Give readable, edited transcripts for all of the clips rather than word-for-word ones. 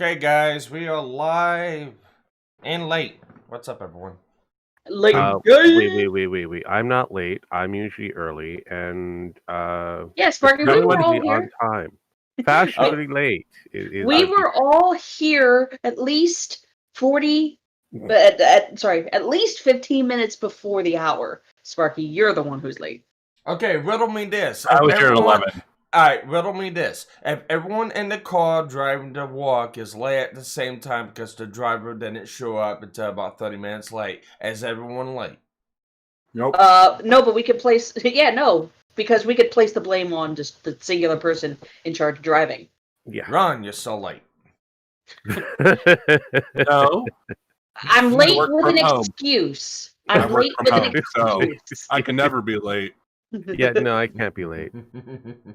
Okay, guys, we are live and late. What's up, everyone? Late Wait. I'm not late. I'm usually early, and Yeah, Sparky, we were all be here. on time. Fashionably late. We were all here at least 40, at least 15 minutes before the hour. Sparky, you're the one who's late. Okay, riddle me this. I was here at 11. Alright, riddle me this. If everyone in the car driving to work is late at the same time because the driver didn't show up until about 30 minutes late, is everyone late? Nope. No, but we could place. Yeah, no, because we could place the blame on just the singular person in charge of driving. Yeah. Ron, you're so late. No. I'm late work with from an home. excuse. I I'm work late from with an home, so excuse. I can never be late. Yeah, no, I can't be late.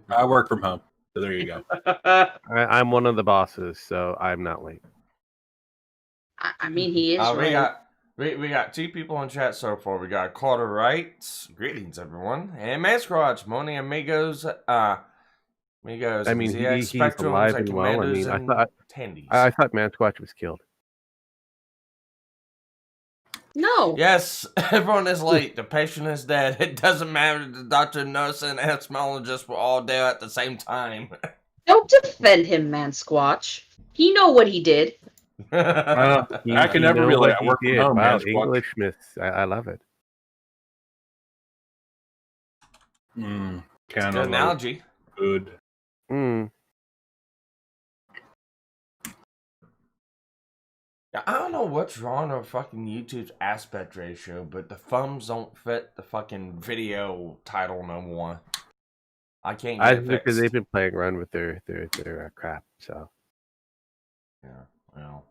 I work from home. So there you go. I'm one of the bosses, so I'm not late. I mean, he is right. We got two people in chat so far. We got Carter Wright. Greetings, everyone. And Masquatch, Moni, Amigos, Amigos. I mean, he's Spectrums, alive and and well. I Commanders, mean, and Tandies. I thought Mansquatch was killed. No. Yes, everyone is late. The patient is dead. It doesn't matter. The doctor, nurse, and entomologist were all there at the same time. Don't defend him, man, Squatch. He know what he did. I can never be late. I work from home, Wow, man. English myths. I love it. Kind Good of analogy. good. I don't know what's wrong with fucking YouTube's aspect ratio, but the thumbs don't fit the fucking video title no more. I can't get I it think because fixed. they've been playing around with their crap. So Yeah, well,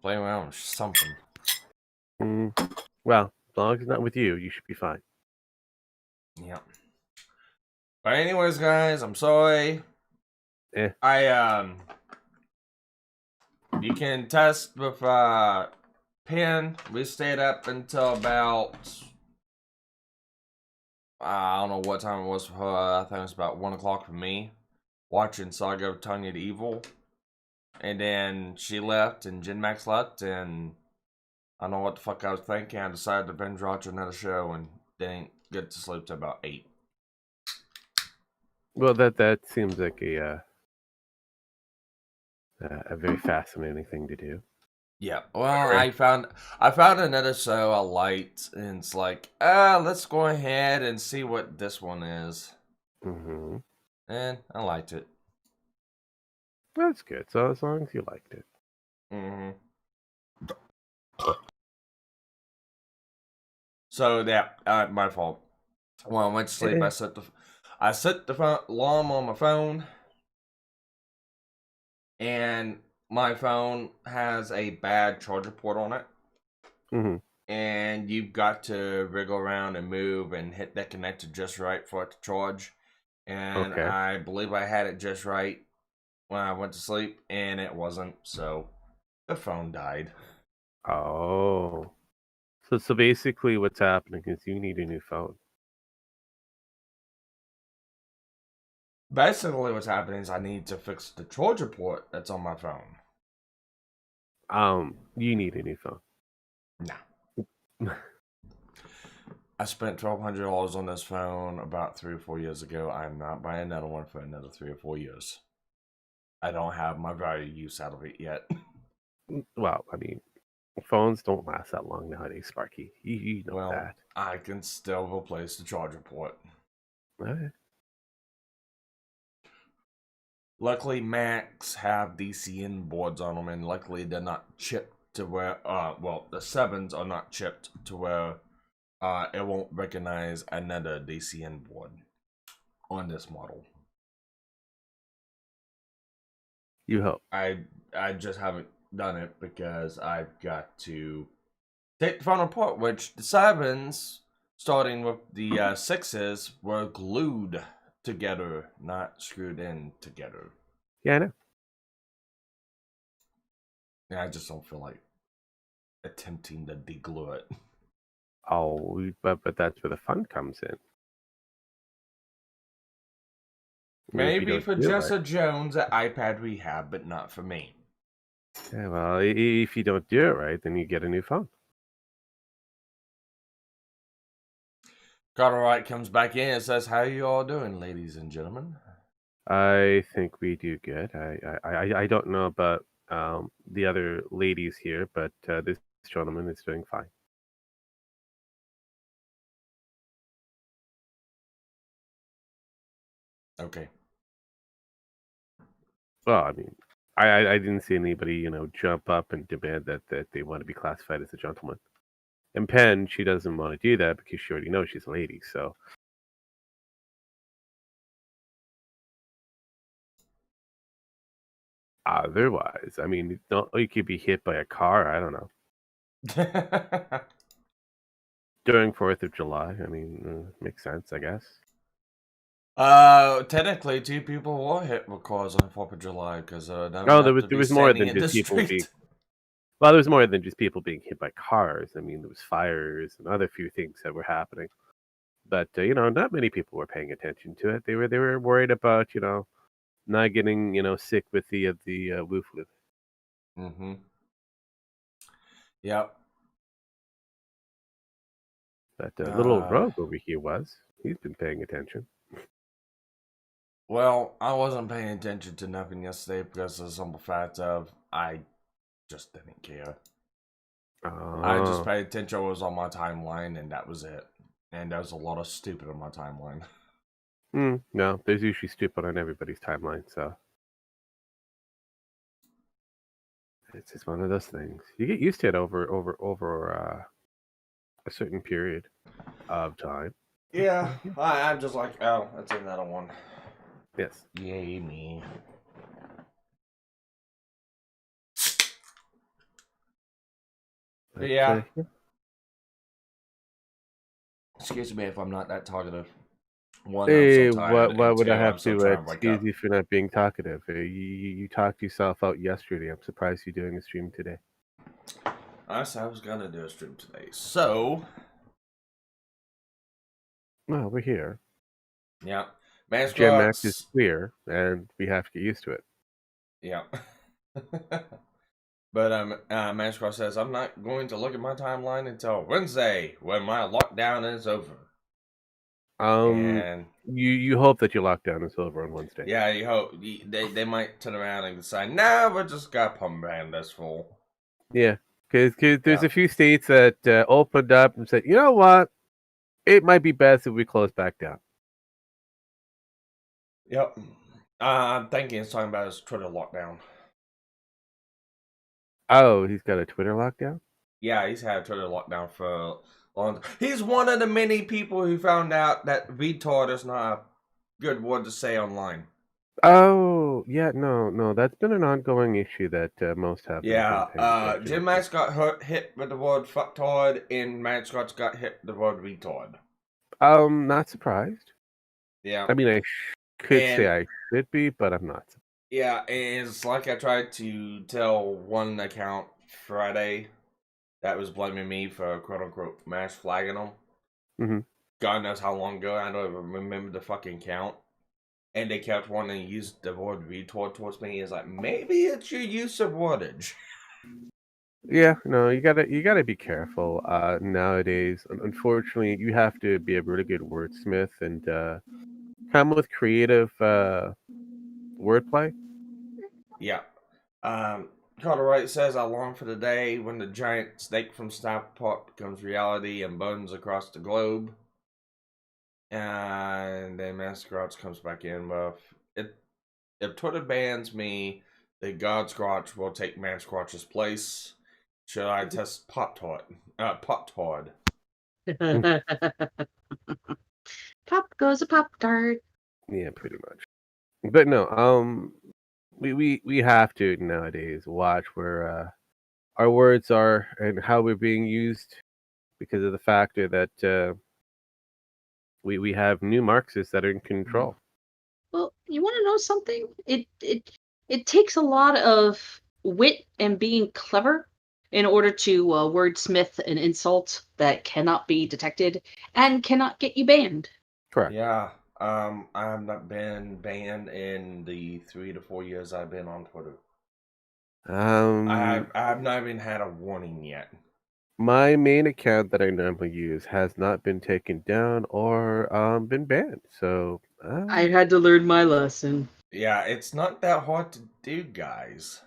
playing around with something. well, as long as it's not with you, you should be fine. Yeah. But anyways, guys, I'm sorry. You can test with Pen. We stayed up until about I don't know what time it was for her. I think it was about 1 o'clock for me, watching Saga of Tanya the Evil. And then she left, and Jen Max left, and I don't know what the fuck I was thinking. I decided to binge watch another show, and didn't get to sleep till about 8. Well, that seems like a very fascinating thing to do. Yeah, well, I found another show I liked, and it's like, let's go ahead and see what this one is. Mm-hmm. And I liked it. That's good. So as long as you liked it. Mm-hmm. So yeah, my fault. When I went to sleep, I set the alarm on my phone, and my phone has a bad charger port on it. Mm-hmm. And you've got to wriggle around and move and hit that connector just right for it to charge. And Okay. I believe I had it just right when I went to sleep, and it wasn't, so the phone died. Oh. So basically what's happening is you need a new phone. Basically what's happening is I need to fix the charger port that's on my phone. You need a new phone. No. I spent $1,200 on this phone about 3 or 4 years ago. I'm not buying another one for another 3 or 4 years. I don't have my value use out of it yet. Well, I mean, phones don't last that long nowadays, Sparky. You know that. I can still replace the charger port. Right. Luckily, Macs have DCN boards on them, and luckily they're not chipped to where, the 7s are not chipped to where it won't recognize another DCN board on this model. You hope. I just haven't done it because I've got to take the phone apart, which the 7s, starting with the 6s, were glued together, not screwed in together. Yeah, I know. And I just don't feel like attempting to deglue it. Oh, but that's where the fun comes in. Maybe for Jessa Jones at iPad Rehab, but not for me. Yeah, well, if you don't do it right, then you get a new phone. Cartwright comes back in and says, "How you all doing, ladies and gentlemen?" I think we do good. I don't know about the other ladies here, but this gentleman is doing fine. Okay. Well, I mean, I didn't see anybody, jump up and demand that they want to be classified as a gentleman. And Penn, she doesn't want to do that because she already knows she's a lady. So otherwise, I mean, you could be hit by a car. I don't know. During 4th of July, I mean, makes sense, I guess. Technically, 2 people were hit with cars on 4th of July because Oh, there was more than just people being. street. Well, there was more than just people being hit by cars. I mean, there was fires and other few things that were happening. But not many people were paying attention to it. They were worried about not getting sick with the Wu flu. Mm-hmm. Yep. But little Rogue over here he's been paying attention. Well, I wasn't paying attention to nothing yesterday because of the simple fact of I just didn't care. I just paid attention what was on my timeline, and that was it. And there was a lot of stupid on my timeline. No, there's usually stupid on everybody's timeline, so it's just one of those things. You get used to it over a certain period of time. Yeah, I'm just like, oh, that's another one. Yes. Yay me. But, Yeah. Excuse me if I'm not that talkative. One, hey, I'm so tired, why would two, I have I'm so to trying to wake excuse up. you for not being talkative? You talked yourself out yesterday. I'm surprised you're doing a stream today. I said I was gonna do a stream today, so Well, we're here. yeah. Gen Max is clear, and we have to get used to it. Yeah. But Mascot says I'm not going to look at my timeline until Wednesday when my lockdown is over. And you hope that your lockdown is over on Wednesday. Yeah, you hope they might turn around and decide, nah, we just got pump band this full. Yeah, because there's a few states that opened up and said, you know what, it might be best if we close back down. Yep. I'm thinking it's talking about his Twitter lockdown. Oh, he's got a Twitter lockdown? Yeah, he's had a Twitter lockdown for a long time. He's one of the many people who found out that retard is not a good word to say online. Oh, yeah, no, that's been an ongoing issue that most have. Yeah, Jim Max got hit with the word fucktard, and Matt Scott's got hit with the word retard. Not surprised. Yeah. I mean, I could say I should be, but I'm not. Yeah, and it's like I tried to tell one account Friday that was blaming me for quote-unquote mass flagging them. Mm-hmm. God knows how long ago, I don't even remember the fucking count. And they kept wanting to use the word retard towards me. It's like, maybe it's your use of wordage. Yeah, no, you gotta be careful nowadays. Unfortunately, you have to be a really good wordsmith and come with creative wordplay. Yeah. Carter Wright says, I long for the day when the giant snake from Snap Pop becomes reality and bones across the globe. And then Mascrots comes back in with, if Twitter bans me, then God Scrotch will take Mascrotch's place. Should I test Pop-Tart? Pop-Tard. Pop goes a Pop-Tart. Yeah, pretty much. But no, we have to nowadays watch where our words are and how we're being used because of the factor that we have new Marxists that are in control. Well, you want to know something? It takes a lot of wit and being clever in order to wordsmith an insult that cannot be detected and cannot get you banned. Correct. Yeah. I have not been banned in the 3 to 4 years I've been on Twitter. I have not even had a warning yet. My main account that I normally use has not been taken down or been banned. So I had to learn my lesson. Yeah, it's not that hard to do, guys.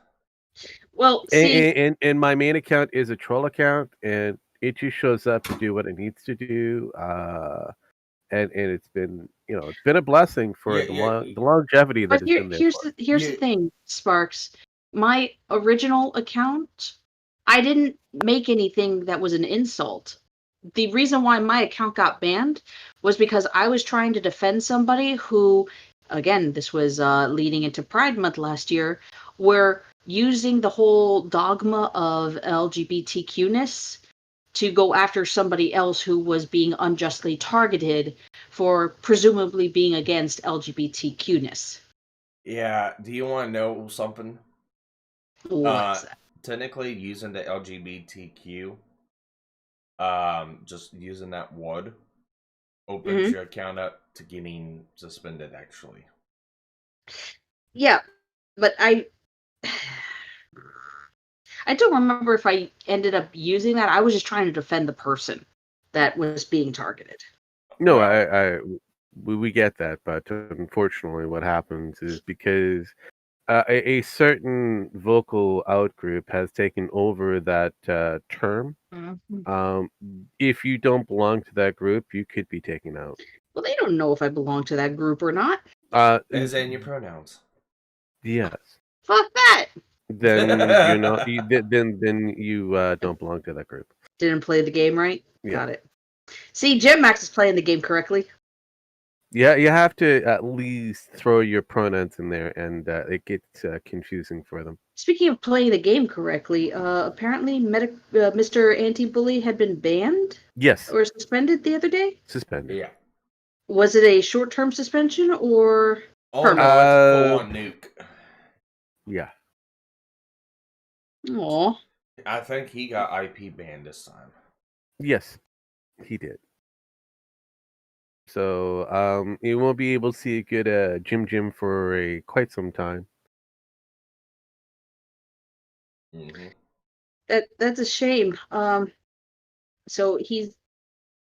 Well, see, and my main account is a troll account, and it just shows up to do what it needs to do. And it's been a blessing for the longevity that but has been there. here's the thing, Sparks. My original account, I didn't make anything that was an insult. The reason why my account got banned was because I was trying to defend somebody who, again, this was leading into Pride Month last year, were using the whole dogma of LGBTQ-ness to go after somebody else who was being unjustly targeted for presumably being against LGBTQ-ness. Yeah, do you want to know something? What's that? Technically, using the LGBTQ, just using that word opens your account up to getting suspended, actually. Yeah, but I don't remember if I ended up using that. I was just trying to defend the person that was being targeted. No, we get that, but unfortunately, what happens is because a certain vocal out group has taken over that term. If you don't belong to that group, you could be taken out. Well, they don't know if I belong to that group or not. Is in your pronouns? Yes. Fuck that. Then you're not. Then you don't belong to that group. Didn't play the game right. Yeah. Got it. See, Jim Max is playing the game correctly. Yeah, you have to at least throw your pronouns in there, and it gets confusing for them. Speaking of playing the game correctly, apparently Mr. Anti-Bully had been banned? Yes. Or suspended the other day? Suspended. Yeah. Was it a short-term suspension or permanent? No, it's a full-on nuke. Yeah. Aw. I think he got IP banned this time. Yes, he did. So you won't be able to see a good Jim for quite some time. Mm-hmm. That's a shame. So he's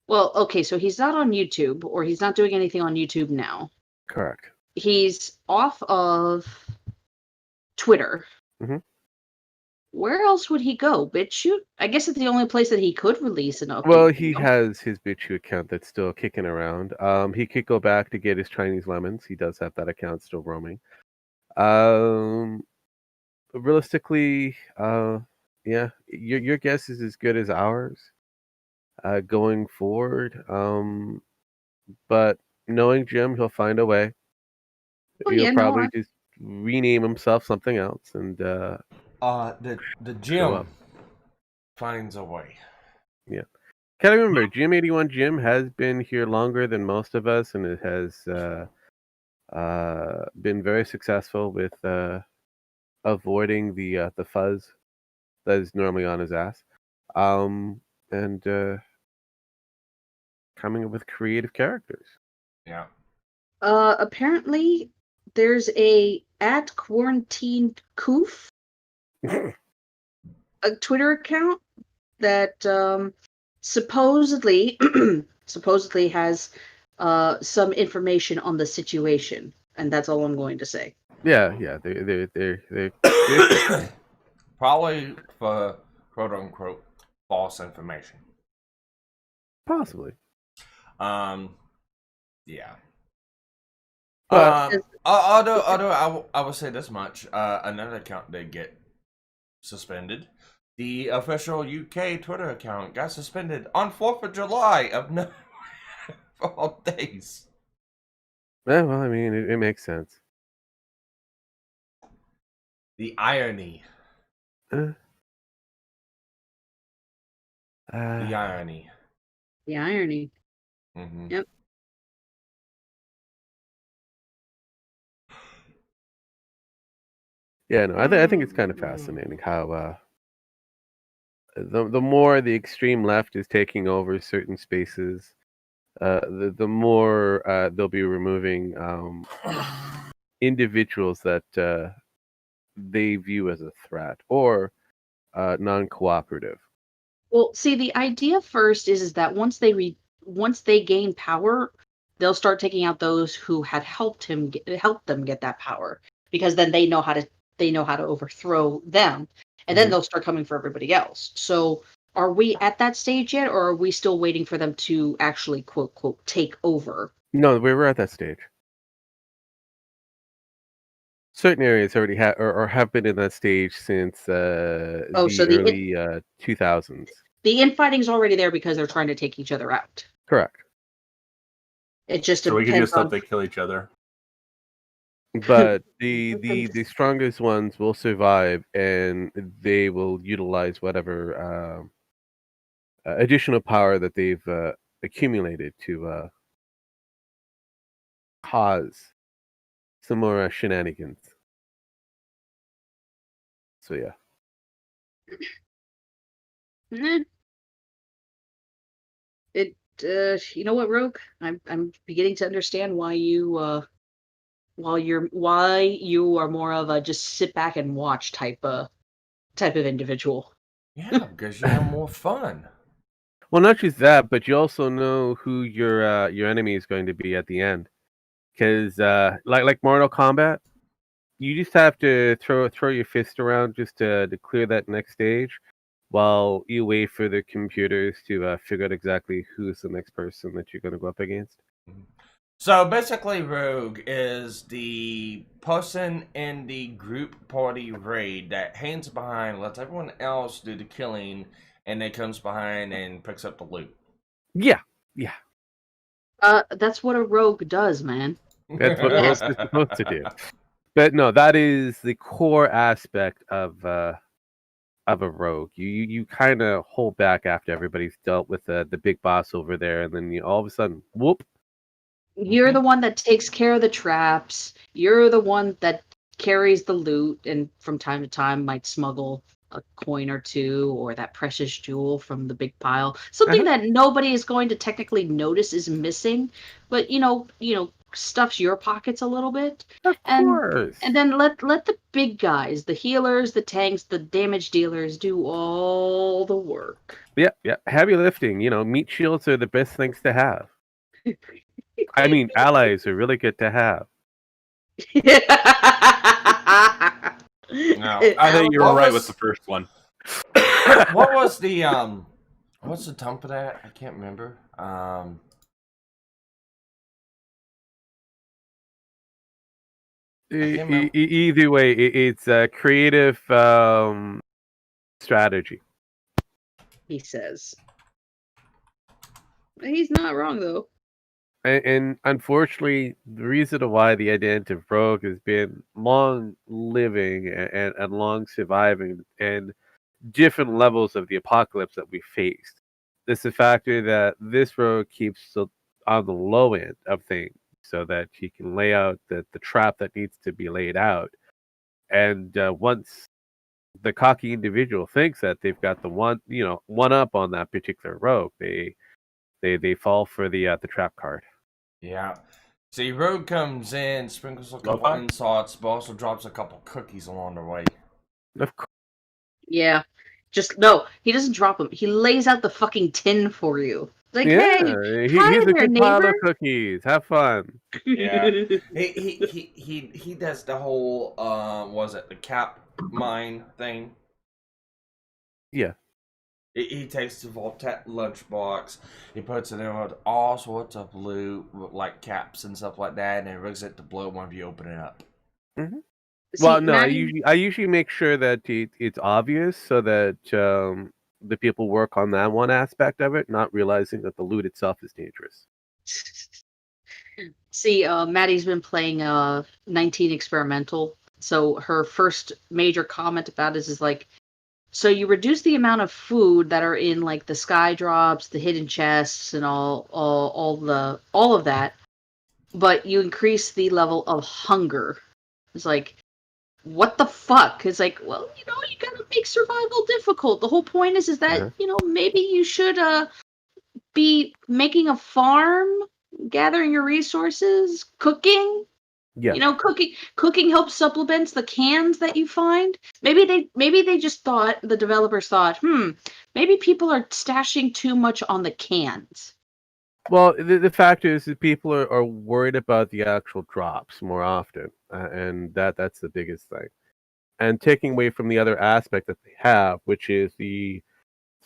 so he's not on YouTube, or he's not doing anything on YouTube now. Correct. He's off of Twitter. Mm-hmm. Where else would he go? BitChute? I guess it's the only place that he could release an update. Well, he has his BitChute account that's still kicking around. He could go back to get his Chinese lemons. He does have that account still roaming. Realistically, yeah, your guess is as good as ours. Going forward, but knowing Jim, he'll find a way. He'll probably just rename himself something else, and the Jim finds a way. Yeah. Can I remember, Jim 81 Jim has been here longer than most of us, and it has been very successful with avoiding the fuzz that is normally on his ass, and coming up with creative characters. Yeah. Apparently, there's a @quarantinedcoof a Twitter account that supposedly has some information on the situation, and that's all I'm going to say. Yeah, they're probably for quote unquote false information. Possibly. Yeah. But although I will say this much, another account did get suspended. The official UK Twitter account got suspended on 4th of July of no for all days. Yeah, well, I mean, it makes sense. The irony. The irony. The irony. Mm-hmm. Yep. Yeah, no, I think it's kind of fascinating how the more the extreme left is taking over certain spaces, the more they'll be removing individuals that they view as a threat or non-cooperative. Well, see, the idea first is that once they gain power, they'll start taking out those who had helped them get that power, because then they know how to overthrow them, and then they'll start coming for everybody else. So, are we at that stage yet, or are we still waiting for them to actually quote take over? No, we were at that stage. Certain areas already have or have been in that stage since the early 2000s. The infighting's already there because they're trying to take each other out. Correct. It just So we could depends just let they kill each other. But the strongest ones will survive, and they will utilize whatever additional power that they've accumulated to cause some more shenanigans. So yeah. You know what, Rogue? I'm beginning to understand why you why you are more of a just sit back and watch type of individual. Yeah, because you have more fun. Well, not just that, but you also know who your enemy is going to be at the end. Because like Mortal Kombat, you just have to throw your fist around just to clear that next stage, while you wait for the computers to figure out exactly who's the next person that you're going to go up against. So basically, Rogue is the person in the group party raid that hangs behind, lets everyone else do the killing, and then comes behind and picks up the loot. Yeah. That's what a rogue does, man. That's what rogues are supposed to do. But no, that is the core aspect of a rogue. You kind of hold back after everybody's dealt with the big boss over there, and then all of a sudden, whoop. You're the one that takes care of the traps. You're the one that carries the loot, and from time to time might smuggle a coin or two or that precious jewel from the big pile. Something that nobody is going to technically notice is missing, but stuffs your pockets a little bit. Of course. And then let the big guys, the healers, the tanks, the damage dealers do all the work. Yeah. Heavy lifting. Meat shields are the best things to have. I mean, allies are really good to have. No, I think you were right with the first one. What was the what's the term for that? I can't remember. Either way, it's a creative strategy. He says. He's not wrong, though. And unfortunately, the reason why the identity of Rogue has been long living and long surviving and different levels of the apocalypse that we faced, is the factor that this Rogue keeps on the low end of things so that he can lay out the trap that needs to be laid out. And once the cocky individual thinks that they've got the one up on that particular Rogue, they fall for the trap card. Yeah. See, Rogue comes in, sprinkles a couple insults, but also drops a couple cookies along the way. Of course. Yeah. No, he doesn't drop them. He lays out the fucking tin for you. Like, hey, here's a good pile of cookies. Have fun. Yeah. he does the whole was it the cap mine thing? Yeah. He takes the Voltet lunchbox, he puts it in with all sorts of loot, like caps and stuff like that, and he rigs it to blow whenever you open it up. Mm-hmm. Well, no, I usually make sure that it's obvious so that the people work on that one aspect of it, not realizing that the loot itself is dangerous. See, Maddie's been playing 19 Experimental, so her first major comment about it is like, so you reduce the amount of food that are in like the sky drops, the hidden chests, and all of that, but you increase the level of hunger. It's like, what the fuck? It's like, well, you gotta make survival difficult. The whole point is that maybe you should be making a farm, gathering your resources, cooking. Yeah. Cooking helps supplements the cans that you find. Maybe they just thought, the developers thought, maybe people are stashing too much on the cans. Well, the fact is that people are worried about the actual drops more often, and that's the biggest thing. And taking away from the other aspect that they have, which is the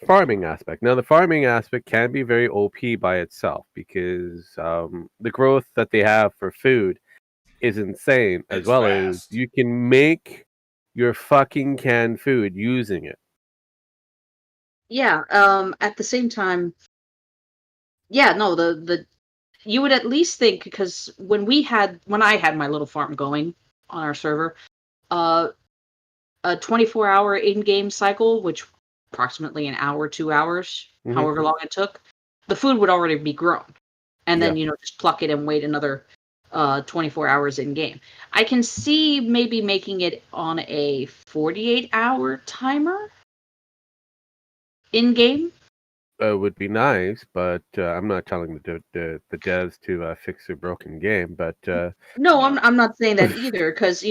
farming aspect. Now, the farming aspect can be very OP by itself because the growth that they have for food is insane, as It's well as fast. you can make your fucking canned food using it. Yeah. At the same time, yeah. No. The you would at least think, because when I had my little farm going on our server, a 24-hour in-game cycle, which approximately an hour, 2 hours, however long it took, the food would already be grown, and then just pluck it and wait another 24 hours in game. I can see maybe making it on a 48-hour timer in game. Would be nice, but I'm not telling the devs to fix their broken game. But No, I'm not saying that either, because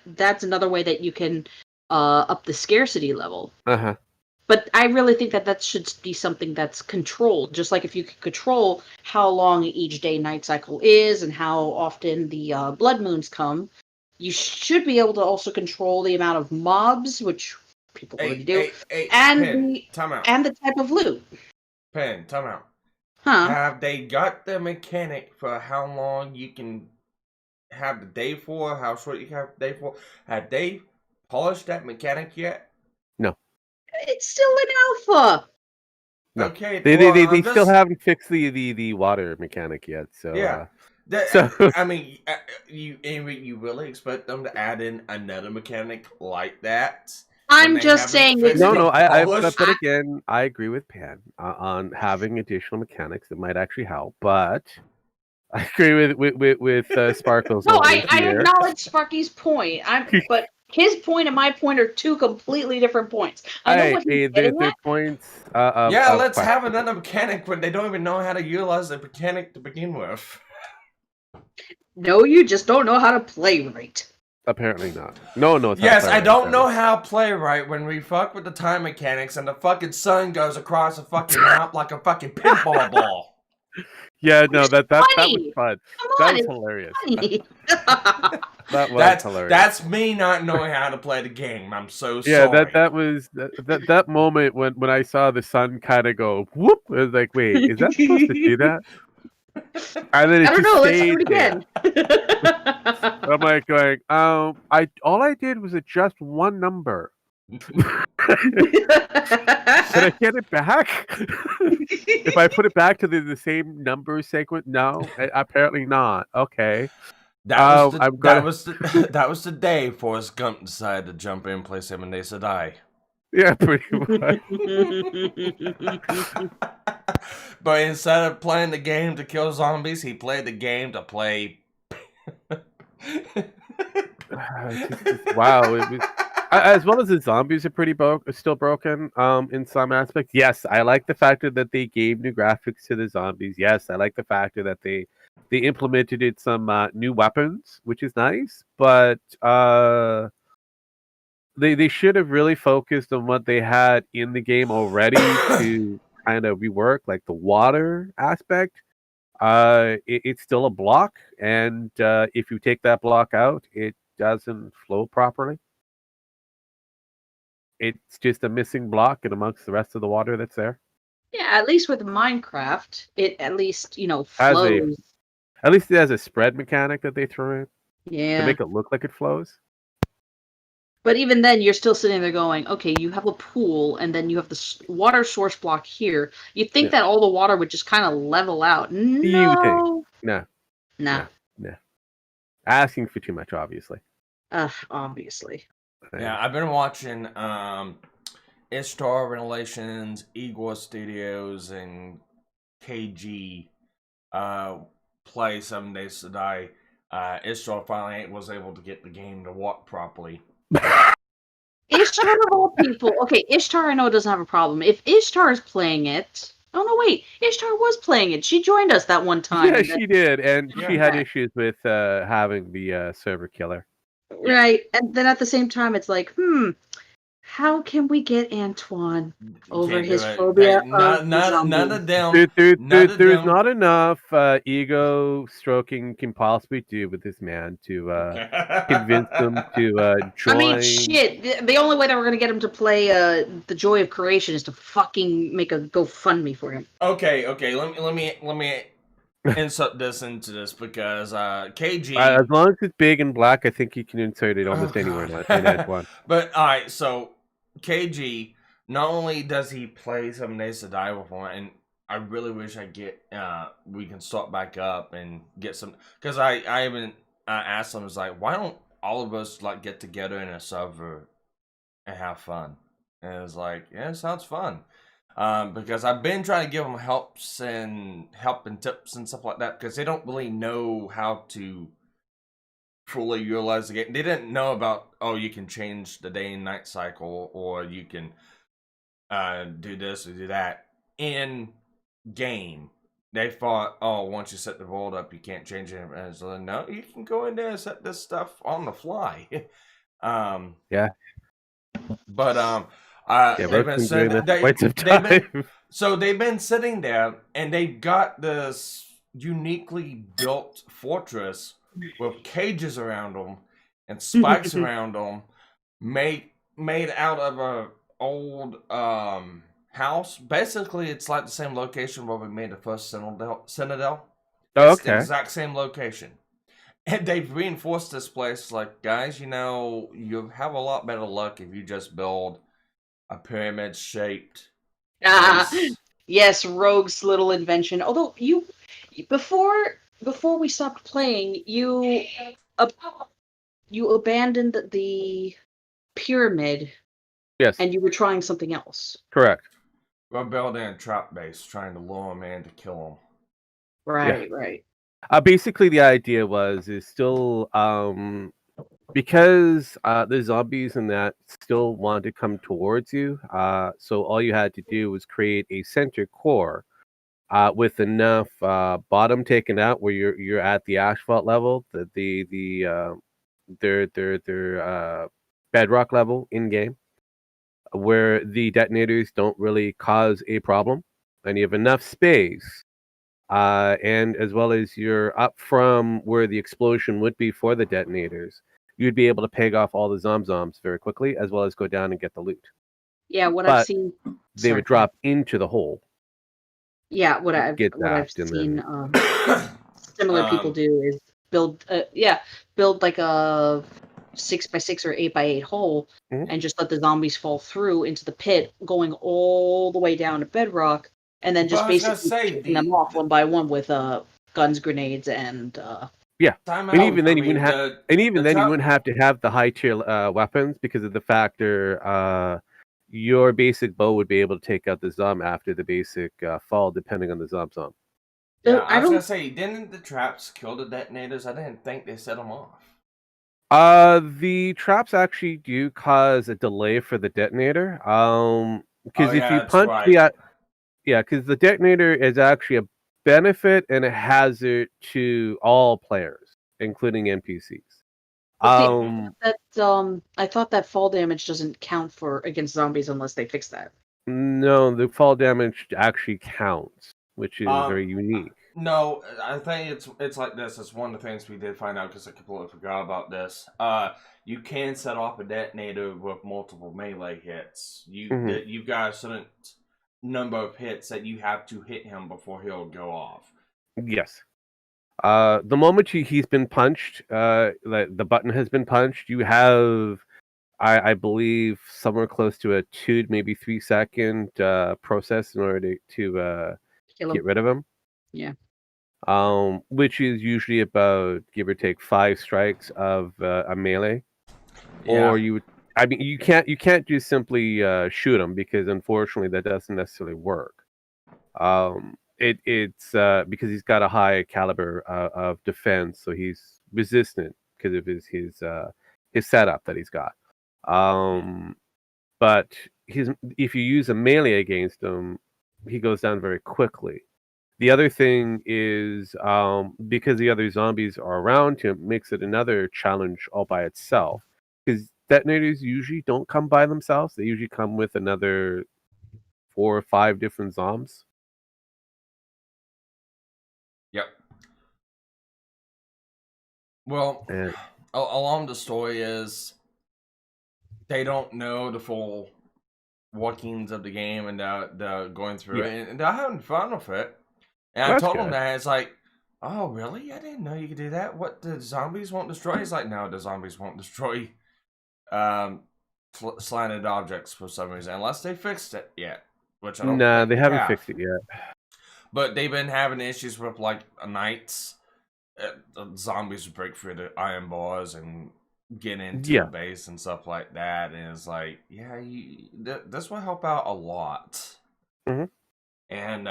that's another way that you can up the scarcity level. But I really think that should be something that's controlled, just like if you could control how long each day-night cycle is and how often the blood moons come, you should be able to also control the amount of mobs, which people already do, and the type of loot. Time out. Huh? Have they got the mechanic for how long you can have the day for, how short you can have the day for? Have they polished that mechanic yet? No. It's still in alpha. No. Okay. They still haven't fixed the water mechanic yet. So yeah. So I mean, you really expect them to add in another mechanic like that? I'm just saying. No. But again, I agree with Pan on having additional mechanics that might actually help. But I agree with Sparkles. No, I acknowledge Sparky's point. But his point and my point are two completely different points. I know what he's getting at. Points. Let's have another mechanic when they don't even know how to utilize the mechanic to begin with. No, you just don't know how to play right. Apparently not. No. Yes, I don't know how to play right when we fuck with the time mechanics and the fucking sun goes across a fucking map like a fucking pinball ball. Yeah, no, that was fun. That was hilarious. That was hilarious. That's me not knowing how to play the game. I'm so sorry. Yeah, that was that moment when I saw the sun kind of go whoop. I was like, wait, is that supposed to do that? And then I don't know. Let's do it again. I'm like going, all I did was adjust one number. Did I get it back? If I put it back to the same number sequence, no, apparently not. Okay. That was the day Forrest Gump decided to jump in and play 7 Days to Die. Yeah, pretty much. But instead of playing the game to kill zombies, he played the game to play. Wow, it was. As well as the zombies are still broken in some aspects. Yes, I like the fact that they gave new graphics to the zombies. Yes, I like the fact that they implemented some new weapons, which is nice. But they should have really focused on what they had in the game already to kind of rework, like the water aspect. It's still a block, and if you take that block out, it doesn't flow properly. It's just a missing block in amongst the rest of the water that's there. Yeah, at least with Minecraft, it at least, flows. At least it has a spread mechanic that they throw in. Yeah. To make it look like it flows. But even then, you're still sitting there going, okay, you have a pool, and then you have the water source block here. You'd think that all the water would just kind of level out. No. No. No. Asking for too much, obviously. Obviously. Yeah, I've been watching Ishtar Revelations, Igor Studios, and KG play 7 Days to Die. Ishtar finally was able to get the game to walk properly. Ishtar of all people. Okay, Ishtar I know doesn't have a problem. If Ishtar is playing it, Oh no, wait! Ishtar was playing it. She joined us that one time. Yeah, she did, and Yeah. she had issues with having the server killer. Right, and then at the same time, it's like, how can we get Antoine over Can't do his it. phobia None of of zombies? them. There's not enough ego stroking can possibly do with this man to convince them to join. I mean, shit. The only way that we're gonna get him to play the Joy of Creation is to fucking make a GoFundMe for him. Okay. Let me insert this into this because KG. As long as it's big and black, I think you can insert it almost anywhere in Antoine. But all right, so KG, not only does he play 7 Days to Die before, and I really wish we can start back up and get some, because I even asked him, it's like, why don't all of us like get together in a server and have fun? And it was like, yeah, it sounds fun. Because I've been trying to give them help and tips and stuff like that, because they don't really know how to fully utilize the game. They didn't know about, you can change the day and night cycle, or you can do this or do that in game. They thought, once you set the vault up, you can't change it. And so no, you can go in there and set this stuff on the fly. Yeah. But they've been doing this quite some time. They've been sitting there, and they got this uniquely built fortress with cages around them and spikes around them, made out of a old house. Basically, it's like the same location where we made the first Citadel. Oh, It's okay. the exact same location. And they've reinforced this place, like, guys, you have a lot better luck if you just build a pyramid-shaped base. Yes, Rogue's little invention. Although before we stopped playing, you abandoned the pyramid. Yes. And you were trying something else. Correct. We're building a trap base, trying to lure him in to kill him. Right. Basically, the idea is still because the zombies and that still want to come towards you. So all you had to do was create a center core with enough bottom taken out where you're at the asphalt level, their bedrock level in game, where the detonators don't really cause a problem, and you have enough space. And as well as you're up from where the explosion would be for the detonators, you'd be able to peg off all the zomzoms very quickly, as well as go down and get the loot. Yeah, I've seen, they would drop into the hole. Yeah, what I've seen similar people do is build like a 6x6 or 8x8 hole, and just let the zombies fall through into the pit, going all the way down to bedrock. And then just basically taking them off one by one with guns, grenades, and And even then, you wouldn't have to have the high tier weapons, because of the factor your basic bow would be able to take out the zom after the basic fall, depending on the zom. Yeah, I was gonna say, didn't the traps kill the detonators? I didn't think they set them off. The traps actually do cause a delay for the detonator. Because if you punch because the detonator is actually a benefit and a hazard to all players, including NPCs. I thought that fall damage doesn't count against zombies unless they fix that. No, the fall damage actually counts, which is very unique. No, I think it's like this. It's one of the things we did find out, because I completely forgot about this. You can set off a detonator with multiple melee hits. You've got a certain number of hits that you have to hit him before he'll go off. Yes. The moment he's been punched, the button has been punched, you have, I believe, somewhere close to a 2 maybe 3 second process in order to get rid of him. Yeah. Which is usually about, give or take, 5 strikes of a melee. Yeah. Or you can't just simply shoot him, because unfortunately that doesn't necessarily work. It's because he's got a high caliber of defense, so he's resistant because of his setup that he's got. But if you use a melee against him, he goes down very quickly. The other thing is because the other zombies are around him, makes it another challenge all by itself. Because detonators usually don't come by themselves; they usually come with another 4 or 5 different zombs. Yep. Well, And along the story is they don't know the full workings of the game, and they're going through it, and they're having fun with it. And I told him that, it's like, oh, really? I didn't know you could do that. What, the zombies won't destroy? He's like, no, the zombies won't destroy slanted objects for some reason, unless they fixed it yet. Which I don't think they haven't fixed it yet. But they've been having issues with, like, nights. The zombies break through the iron bars and get into the base and stuff like that. And it's like, this will help out a lot. Mm-hmm. And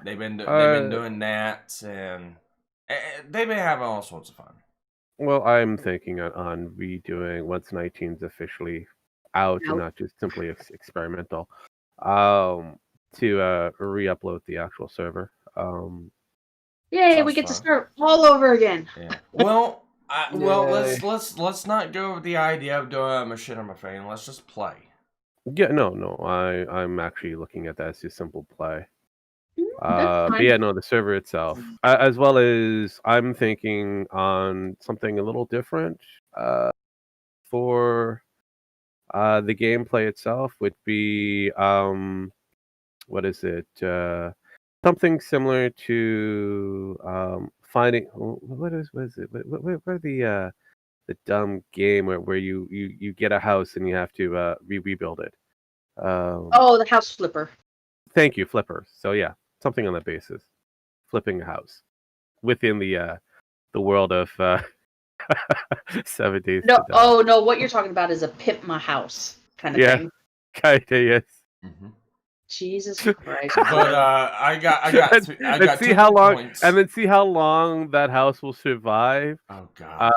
they've been doing that, and they've been having all sorts of fun. Well, I'm thinking on redoing once 19's officially out and not just simply experimental, to re-upload the actual server. Yay, we get to start all over again. Yeah. Well, let's not go with the idea of doing a machine on my phone. Let's just play. Yeah, no. I'm actually looking at that as just simple play. But yeah, no, the server itself, as well as I'm thinking on something a little different for the gameplay itself would be what is it? Something similar to finding what is it? What are the dumb game where you get a house and you have to rebuild it? The house flipper. Thank you, flipper. So yeah. Something on that basis, flipping a house within the world of 7 days. No, no. What you're talking about is a pimp my house kind of thing. Kinda, yes. Mm-hmm. Jesus Christ! But I got see how long, points. And then see how long that house will survive. Oh God!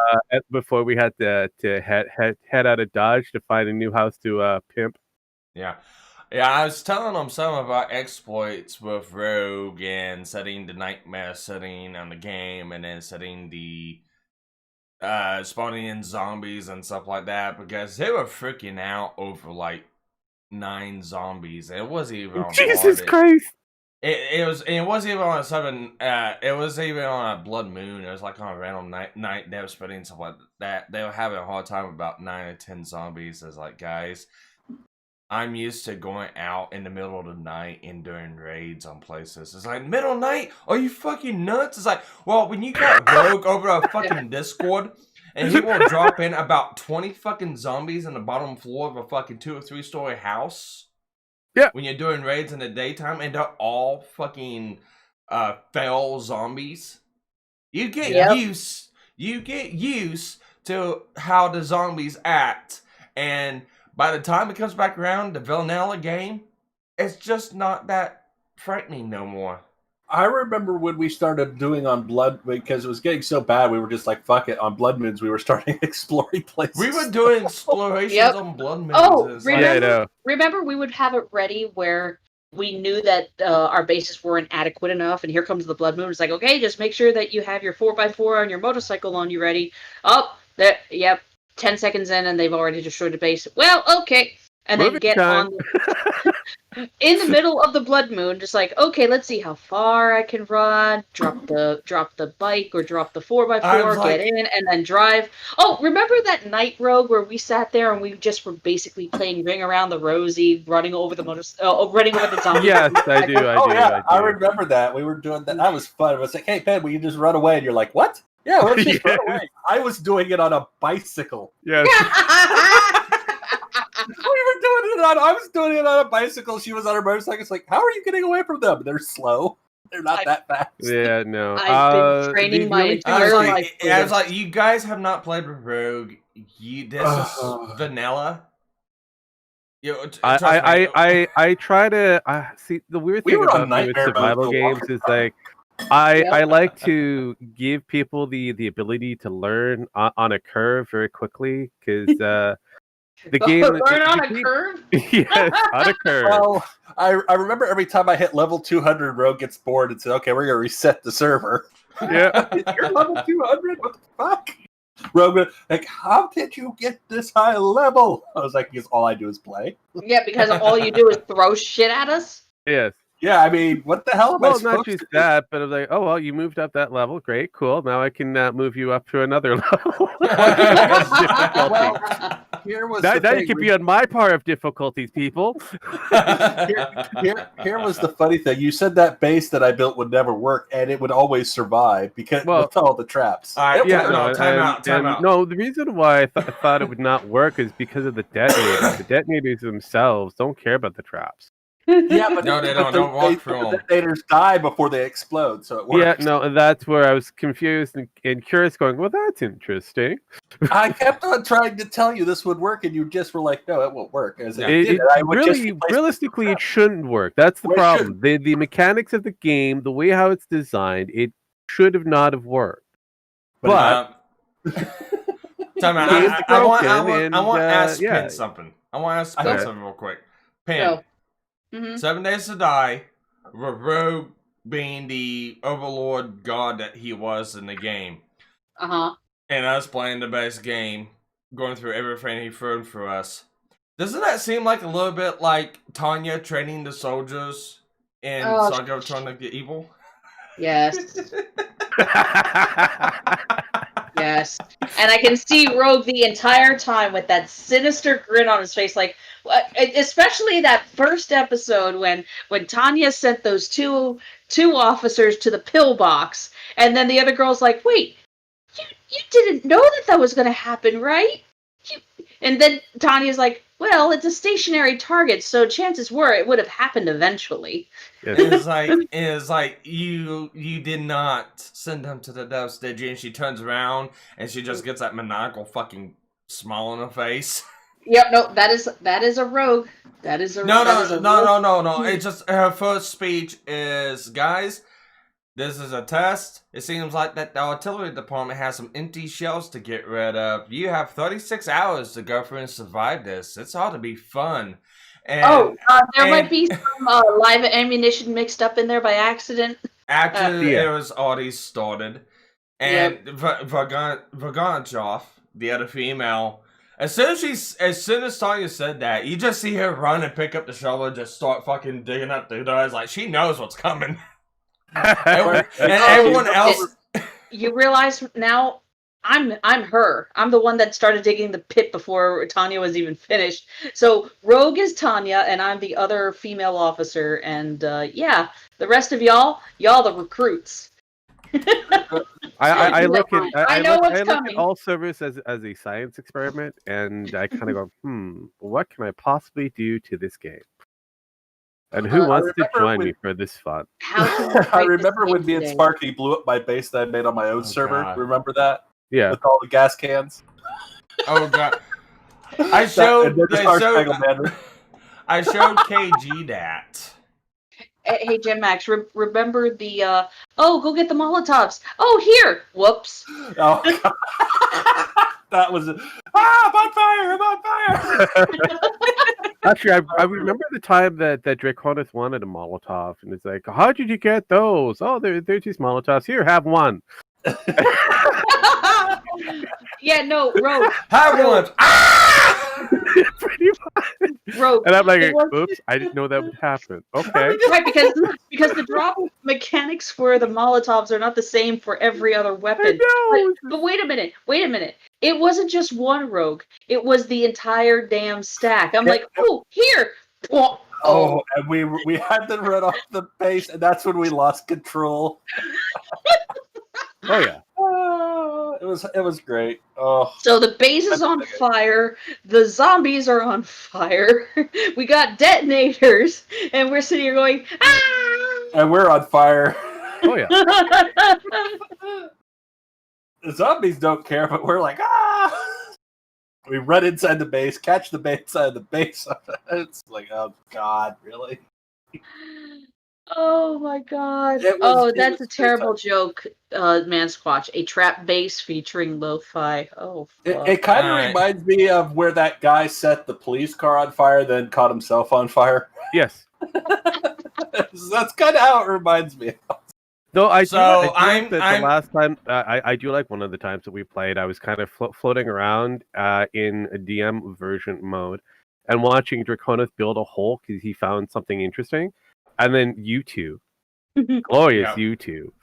Before we had to head out of Dodge to find a new house to pimp. Yeah. Yeah, I was telling them some of our exploits with Rogue and setting the nightmare setting on the game, and then setting the spawning in zombies and stuff like that, because they were freaking out over like 9 zombies. It wasn't even on Jesus Christ! It wasn't even on a 7. It was even on a blood moon. It was like on a random night. They were spreading stuff like that. They were having a hard time about 9 or 10 zombies. It's like, guys, I'm used to going out in the middle of the night and doing raids on places. It's like, middle of the night? Are you fucking nuts? It's like, well, when you got Rogue over a fucking Discord, and he will drop in about 20 fucking zombies in the bottom floor of a fucking 2 or 3 story house. Yeah. When you're doing raids in the daytime, and they're all fucking feral zombies. You get used to how the zombies act, and by the time it comes back around, the vanilla game, it's just not that frightening no more. I remember when we started doing on Blood, because it was getting so bad, we were just like, fuck it. On Blood Moons, we were starting exploring places. We were doing explorations on Blood Moons. Oh, remember we would have it ready where we knew that our bases weren't adequate enough, and here comes the Blood Moon. It's like, okay, just make sure that you have your 4x4 on your motorcycle on you ready. Oh, there, yep. 10 seconds in and they've already destroyed the base. Well, okay. And then get on in the middle of the Blood Moon, just like, okay, let's see how far I can run. Drop the bike or drop the 4x4, get in, and then drive. Oh, remember that night, Rogue, where we sat there and we just were basically playing Ring Around the Rosie, running over the zombies? Yes, I do. I remember that. We were doing that. That was fun. It was like, hey, Ben, we can just run away. And you're like, what? Yeah, let's just run away. I was doing it on a bicycle. Yes. I was doing it on a bicycle. She was on her motorcycle. It's like, how are you getting away from them? They're slow. They're not that fast. Yeah, no. I've been training my entire life. I was like, you guys have not played with Rogue. This is vanilla. I try to see the weird thing about me with survival games is like I like to give people the ability to learn on a curve very quickly, because The game Burn on the a game- curve? Yes, on a curve. Well, I remember every time I hit level 200, Rogue gets bored and says, "Okay, we're gonna reset the server." Yeah. You're level 200. What the fuck? Rogue, was like, how did you get this high level? I was like, because all I do is play. Yeah, because all you do is throw shit at us. Yes. Yeah, I mean, what the hell am I Well, supposed not to just do? that, but I was like, oh well, you moved up that level. Great, cool. Now I can move you up to another level. Well, here was now the you thing. can be on my part of difficulties, people. Here was the funny thing. You said that base that I built would never work, and it would always survive because with all the traps. All right, It yeah, would- no, time out. No, the reason why I thought it would not work is because of the detonators. The detonators themselves don't care about the traps. Yeah, but No, they don't. Don't walk through the them. detonators die before they explode, so it works. Yeah, no, and that's where I was confused and curious, going, well, that's interesting. I kept on trying to tell you this would work, and you just were like, "No, it won't work." As Yeah. it did, and I would just Really, replace realistically, the it shouldn't work. That's the Well, it problem. The mechanics of the game, the way how it's designed, it should have not have worked. But Time out. Game's I want broken, to ask yeah. Pin something. I want to ask Pin Okay. something real quick. Pin, Go. Mhm. 7 Days to Die, Rogue being the overlord god that he was in the game, Uh-huh. and us playing the best game, going through everything he threw for us. Doesn't that seem like a little bit like Tanya training the soldiers in Oh, Saga of Return of the Evil? Yes. Yes. And I can see Rogue the entire time with that sinister grin on his face, like, especially that first episode when Tanya sent those two officers to the pillbox, and then the other girl's like, wait, you didn't know that was going to happen, right? And then Tanya's like, well, it's a stationary target, so chances were it would have happened eventually. It's like you did not send them to the depths, did you? And she turns around and she just gets that maniacal fucking smile on her face. Yep, no, that is a rogue. That is a No. rogue. It's just her first speech is, guys, this is a test. It seems like that the artillery department has some empty shells to get rid of. You have 36 hours to go through and survive this. It's ought to be fun. And There might be some live ammunition mixed up in there by accident. after Yeah. it was already started, and Vaganachov, the other female, as soon as Tanya said that, you just see her run and pick up the shovel and just start fucking digging up the doors like she knows what's coming. And everyone else. You realize now I'm her. I'm the one that started digging the pit before Tanya was even finished. So Rogue is Tanya, and I'm the other female officer. And the rest of y'all the recruits. I look at I know what's look coming. at all servers as a science experiment, and I kind of go, what can I possibly do to this game? And who wants to join me for this fun? I remember when me and Sparky blew up my base that I made on my own server. God. Remember that? Yeah. With all the gas cans. Oh god! I showed KG that. Hey, Jim Max, remember the go get the Molotovs. Oh, here. Whoops. Oh, God. That was I'm on fire! Actually, I remember the time that Draconis wanted a Molotov, and it's like, how did you get those? Oh, there's these Molotovs. Here, have one. Yeah, no, Rogue. Have one. Pretty much. Rogue. And I'm like, It was- oops, I didn't know that would happen. Okay. Right, because the drop mechanics for the Molotovs are not the same for every other weapon. But wait a minute. It wasn't just one rogue. It was the entire damn stack. I'm like, oh, here. Oh, and we had to run off the base, and that's when we lost control. Oh yeah. It was great. Oh, So the base is on fire. The zombies are on fire. We got detonators, and we're sitting here going, ah! and we're on fire. Oh yeah. The zombies don't care, but we're like, ah! We run inside the base, catch the base inside the base. It's like, oh god, really? Oh my god. It was- Oh, it that's was a terrible good joke, Mansquatch. A trap bass featuring lo-fi. Oh, fuck. It kind of Alright. reminds me of where that guy set the police car on fire, then caught himself on fire. Yes. That's kind of how it reminds me. Though I So, do like I'm- that I'm- the last time I do like one of the times that we played, I was kind of floating around in a DM version mode and watching Draconis build a hole because he found something interesting, and then you two, glorious Yeah. you two,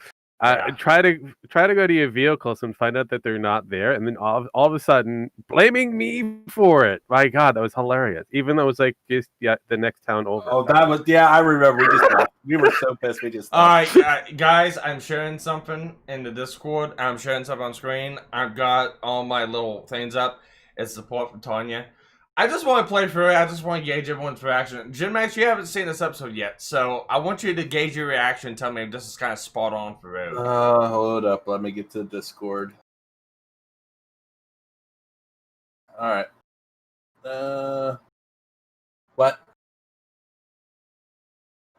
Yeah. try to go to your vehicles and find out that they're not there, and then all of a sudden blaming me for it. My God, that was hilarious. Even though it was like just the next town over. Oh, that was I remember. We were so pissed. We just Alright, guys, I'm sharing something in the Discord. I'm sharing something on screen. I've got all my little things up. It's support for Tanya. I just want to play through it. I just want to gauge everyone's reaction. Jim Max, you haven't seen this episode yet, so I want you to gauge your reaction and tell me if this is kind of spot on for you. hold up. Let me get to Discord. All right. What?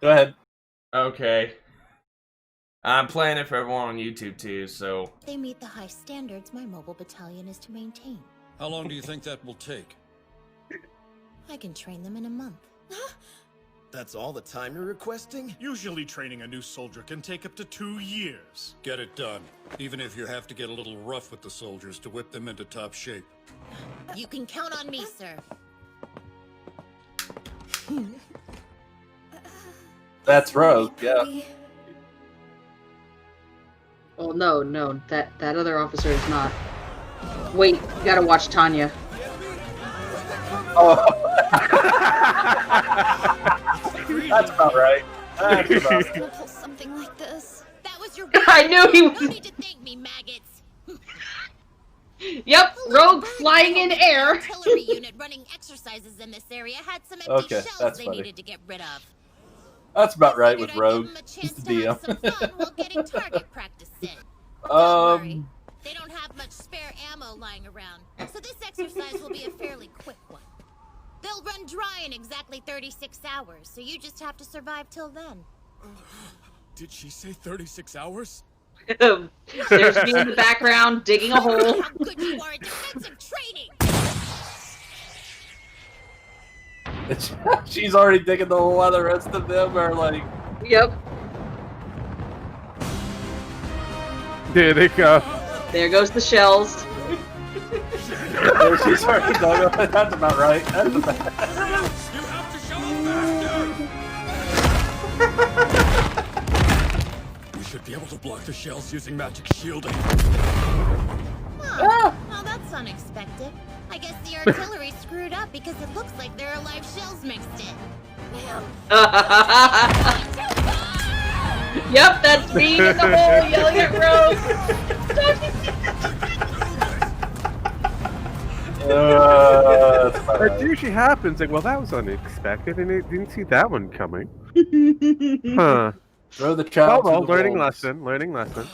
Go ahead. Okay. I'm playing it for everyone on YouTube too, so... They meet the high standards my mobile battalion is to maintain. How long do you think that will take? I can train them in a month. That's all the time you're requesting? Usually training a new soldier can take up to 2 years. Get it done, even if you have to get a little rough with the soldiers to whip them into top shape. You can count on me, sir. That's Rogue. Yeah. Oh, no, that other officer is not. Wait, you gotta watch Tanya. Oh. That's about right. That's about right. Gonna pull something like this. That was your. I knew he No was. need to thank me, maggots. Yep, Rogue flying in air. Artillery unit running exercises in this area had some empty Okay, shells that's they funny. needed to get rid of. That's about right with Figured I'd Rogue. give 'em a chance Just the to have some DM. fun while getting target practice in. Don't worry, they don't have much spare ammo lying around, so this exercise will be a fairly quick one. They'll run dry in exactly 36 hours, so you just have to survive till then. Did she say 36 hours? There's me in the background digging a hole. How good you are at defensive training! She's already digging the hole while the rest of them are like. Yep, There they go. there goes the shells. She's already dug it. That's about right. That's about... You have to show up faster! We should be able to block the shells using magic shielding. Huh. Well, that's unexpected. I guess the artillery screwed up because it looks like there are live shells mixed in. Man. Yep, that's me in the hole yelling at Rogue. That's about That right. usually happens. Like, well, that was unexpected, and I didn't see that one coming. Huh. Throw the Oh child. well, to the learning wolves. lesson. Learning lesson.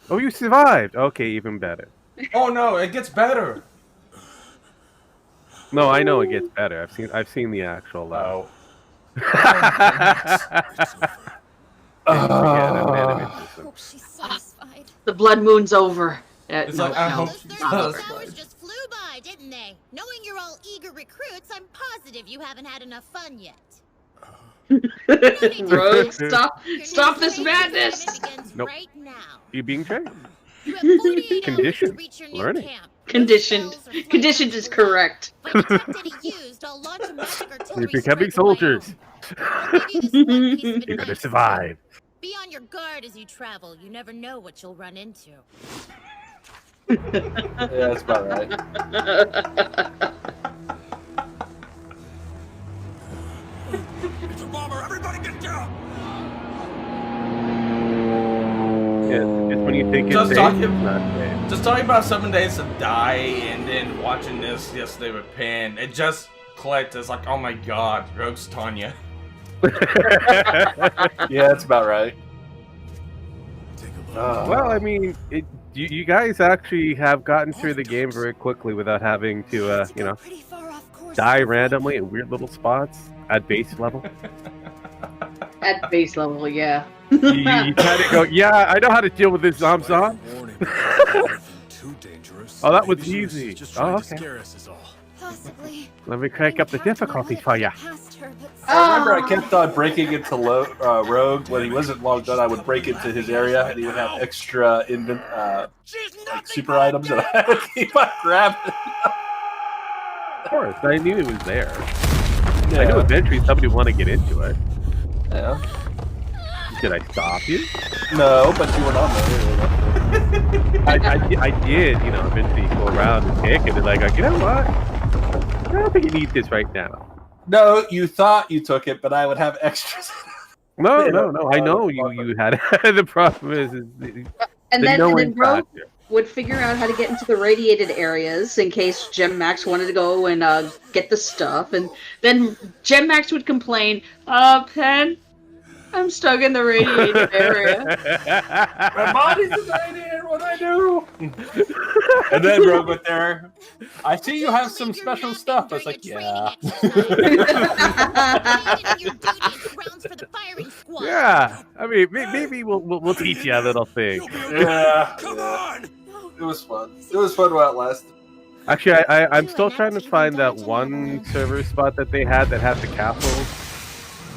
Oh, you survived. Okay, even better. Oh no, it gets better! No, I know it gets better. I've seen the actual. Oh. Hope she's satisfied. The blood moon's over. It's No, like, I no. hope Those she's 36 satisfied. hours just flew by, didn't they? Knowing you're all eager recruits, I'm positive you haven't had enough fun yet. Rogue, stop Your this next training madness. assignment begins Nope. right now. You being trained? You have 48 hours to Conditioned. reach your new Learning. camp. No Conditioned. spells or flavors Conditioned is allowed. correct. If I detect any used, I'll launch a magic artillery You're becoming strike of my soldiers. own. I'll give you this one piece of You're gonna advice. survive. Be on your guard as you travel. You never know what you'll run into. Yeah, that's about right. It's a bomber! Everybody get down! Yeah, it's when you think it's Just safe, talking- it's not safe. Just talking about 7 Days to Die and then watching this yesterday with Pan, it just clicked. It's like, oh my god, Rogue's Tanya. Yeah, that's about right. Take a look. Well, I mean, you guys actually have gotten through the game very quickly without having to, you know, Pretty far off course die so far. randomly in weird little spots at base level. At base level, yeah. You kind of go, yeah, I know how to deal with this zom. Too dangerous. Oh, that was Maybe she easy. just Oh, trying okay. to scare us is all. Possibly. Let me crank up the difficulty for you. I remember I kept on breaking into Rogue when he wasn't logged on. I would break into his area, and he would have extra like super items, and I had to keep on grabbing. Of course, I knew it was there. Yeah. I knew eventually somebody would want to get into it. Yeah. Did I stop you? No, but you were on there. I did, you know, eventually go around and pick it, and I go, you know what? I don't think you need this right now. No, you thought you took it, but I would have extras. No. I know you had it. The problem is And the then knowing Rogue factor. would figure out how to get into the radiated areas in case Gem Max wanted to go and get the stuff. And then Gem Max would complain, Pen, I'm stuck in the radiated area. My body's radiated. What do I do? And then Rogue went there. I see you have some special stuff. I was like, yeah. Yeah, I mean, maybe we'll teach you a little thing. Yeah. Come on! It was fun. It was fun while it lasted. Actually, I'm still trying to find that one server spot that they had that had the castles.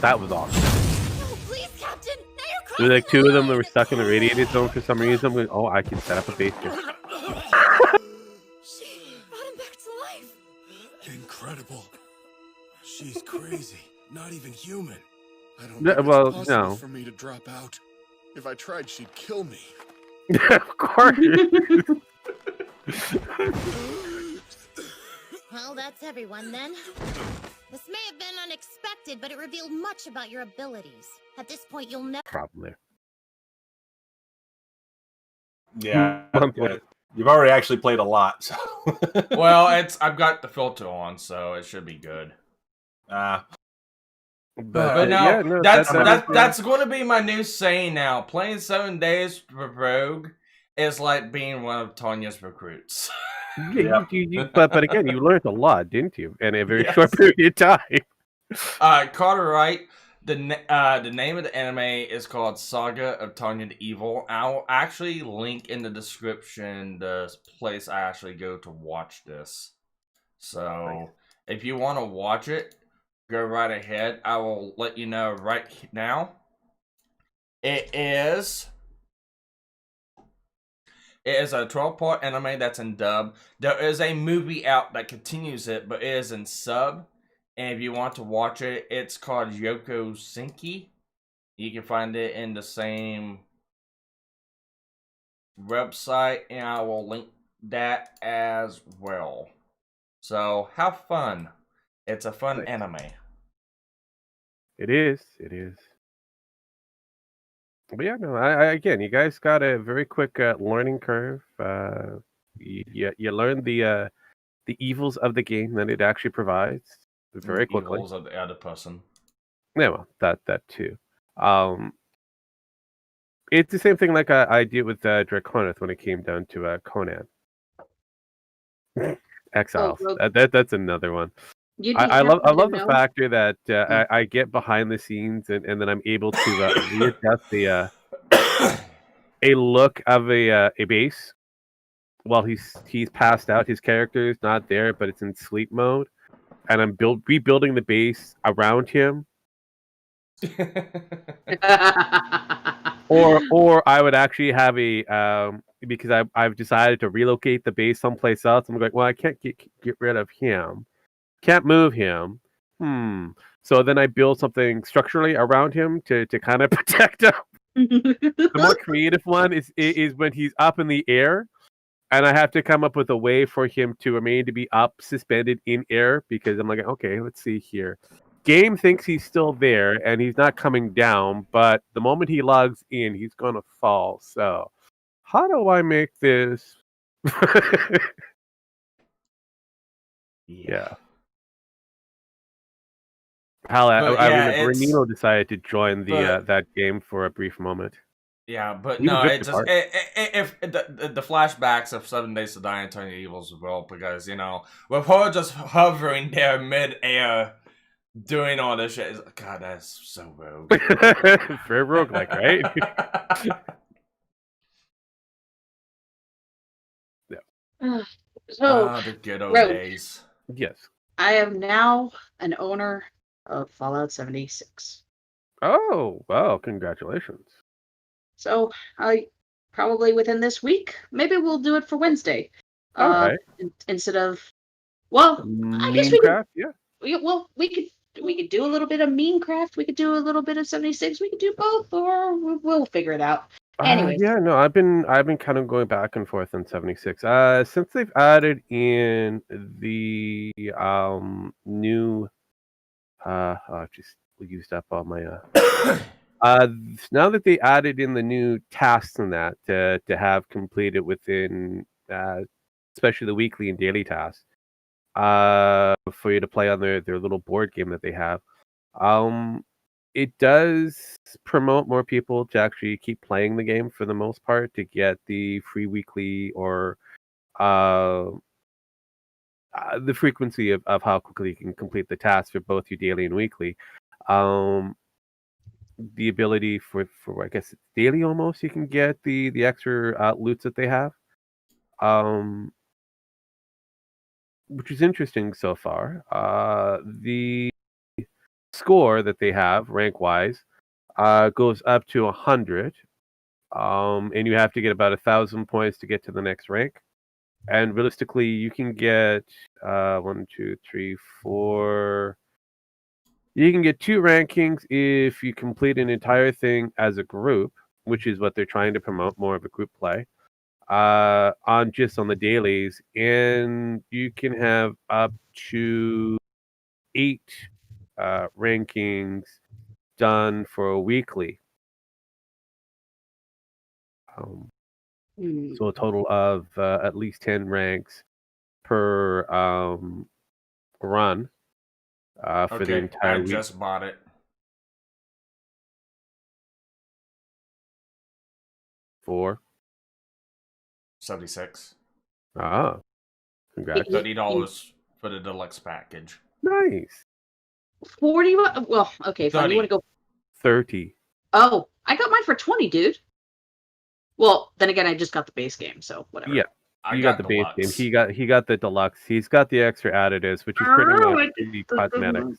That was awesome. There were like two of them that were stuck in the radiated zone for some reason. I'm going, oh, I can set up a base here. She brought him back to life. Incredible. She's crazy. Not even human. I don't No, think well, it's possible no. for me to drop out. If I tried, she'd kill me. Of course. Well, that's everyone then. This may have been unexpected, but it revealed much about your abilities. At this point, you'll never. Problem there. Yeah. You've already actually played a lot, so. Well, I've got the filter on, so it should be good. But no, yeah, no, that's going to be my new saying now. Playing 7 days for Rogue is like being one of Tanya's recruits. Yeah, but again, you learned a lot, didn't you? In a very short period of time. Carter Wright. The name of the anime is called Saga of Tanya the Evil. I'll actually link in the description the place I actually go to watch this. So if you want to watch it, go right ahead. I will let you know right now. It is a 12-part anime that's in dub. There is a movie out that continues it, but it is in sub. And if you want to watch it, it's called Yoko Senki. You can find it in the same website, and I will link that as well. So have fun. It's a fun anime. It is. But yeah, no, I again, you guys got a very quick learning curve. You learn the evils of the game that it actually provides very quickly. Evils of the other person. Yeah, well, that too. It's the same thing like I did with Draconith when it came down to Conan. Exiles. That's another one. I love the factor that I get behind the scenes and then I'm able to readjust a look of a base while he's passed out. His character is not there, but it's in sleep mode, and I'm rebuilding the base around him. or I would actually have because I've decided to relocate the base someplace else. I'm like, well, I can't get rid of him. Can't move him. So then I build something structurally around him to kind of protect him. The more creative one is when he's up in the air, and I have to come up with a way for him to remain to be up, suspended in air, because I'm like, okay, let's see here. Game thinks he's still there, and he's not coming down, but the moment he logs in, he's going to fall. So how do I make this? Yeah. Hal, I remember Nino decided to join that game for a brief moment. Yeah, but no, it just if the flashbacks of 7 Days to Die and Tony Evils as well, because with her just hovering there mid-air, Doing all this shit is, God, that's so rogue. Very roguelike, right? So, The good old Rogue, days. Yes. I am now an owner of Fallout 76. Oh, wow! Congratulations. So I probably within this week, maybe we'll do it for Wednesday. All right. Instead of, well, I guess we could. Memecraft, yeah. We could do a little bit of Memecraft. We could do a little bit of 76. We could do both, or we'll figure it out. Anyways, Yeah, no, I've been kind of going back and forth on 76. Since they've added in the new I just used up all my now that they added in the new tasks and that to have completed within especially the weekly and daily tasks for you to play on their little board game that they have. It does promote more people to actually keep playing the game for the most part to get the free weekly or the frequency of how quickly you can complete the task for both your daily and weekly. The ability for I guess it's daily almost you can get the extra loots that they have. Which is interesting so far. The score that they have rank wise goes up to 100, and you have to get about 1,000 points to get to the next rank. And realistically, you can get 1, 2, 3, 4. You can get 2 rankings if you complete an entire thing as a group, which is what they're trying to promote, more of a group play. On the dailies, and you can have up to 8 rankings done for a weekly. So a total of at least 10 ranks per run for the entire week. I just bought it. 4. 76. Ah, congrats. $30 for the deluxe package. Nice. 40. Well, okay, fine. You want to go 30. Oh, I got mine for 20, dude. Well, then again, I just got the base game, so whatever. Yeah, you got the base game. He got the deluxe. He's got the extra additives, which is pretty much the cosmetics.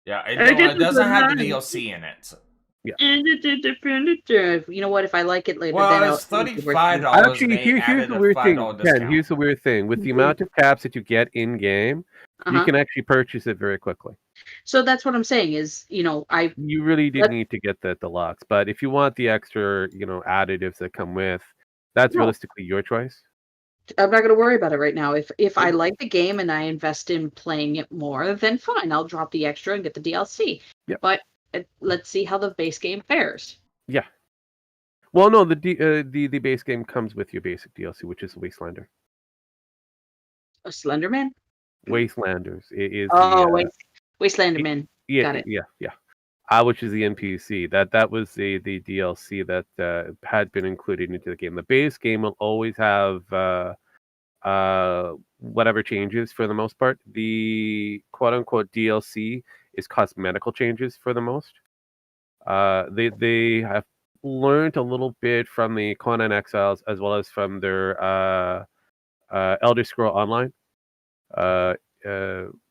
Yeah, it doesn't have the DLC in it. Yeah. You know what? If I like it later, well, then it's $35. Actually, here's the weird thing. Ken, here's the weird thing. With the amount of caps that you get in game, you can actually purchase it very quickly. So that's what I'm saying is, you really didn't need to get the deluxe, but if you want the extra, additives that come with, that's realistically your choice. I'm not going to worry about it right now. If I like the game and I invest in playing it more, then fine, I'll drop the extra and get the DLC. Yep. But let's see how the base game fares. Yeah. Well, no, the base game comes with your basic DLC, which is Wastelander. A Slenderman? Wastelanders. It is. Wastelanderman. Yeah, got it. Yeah. Which is the NPC. That was the DLC that had been included into the game. The base game will always have whatever changes for the most part. The quote unquote DLC is cosmetical changes for the most. They have learned a little bit from the Conan Exiles as well as from their Elder Scroll Online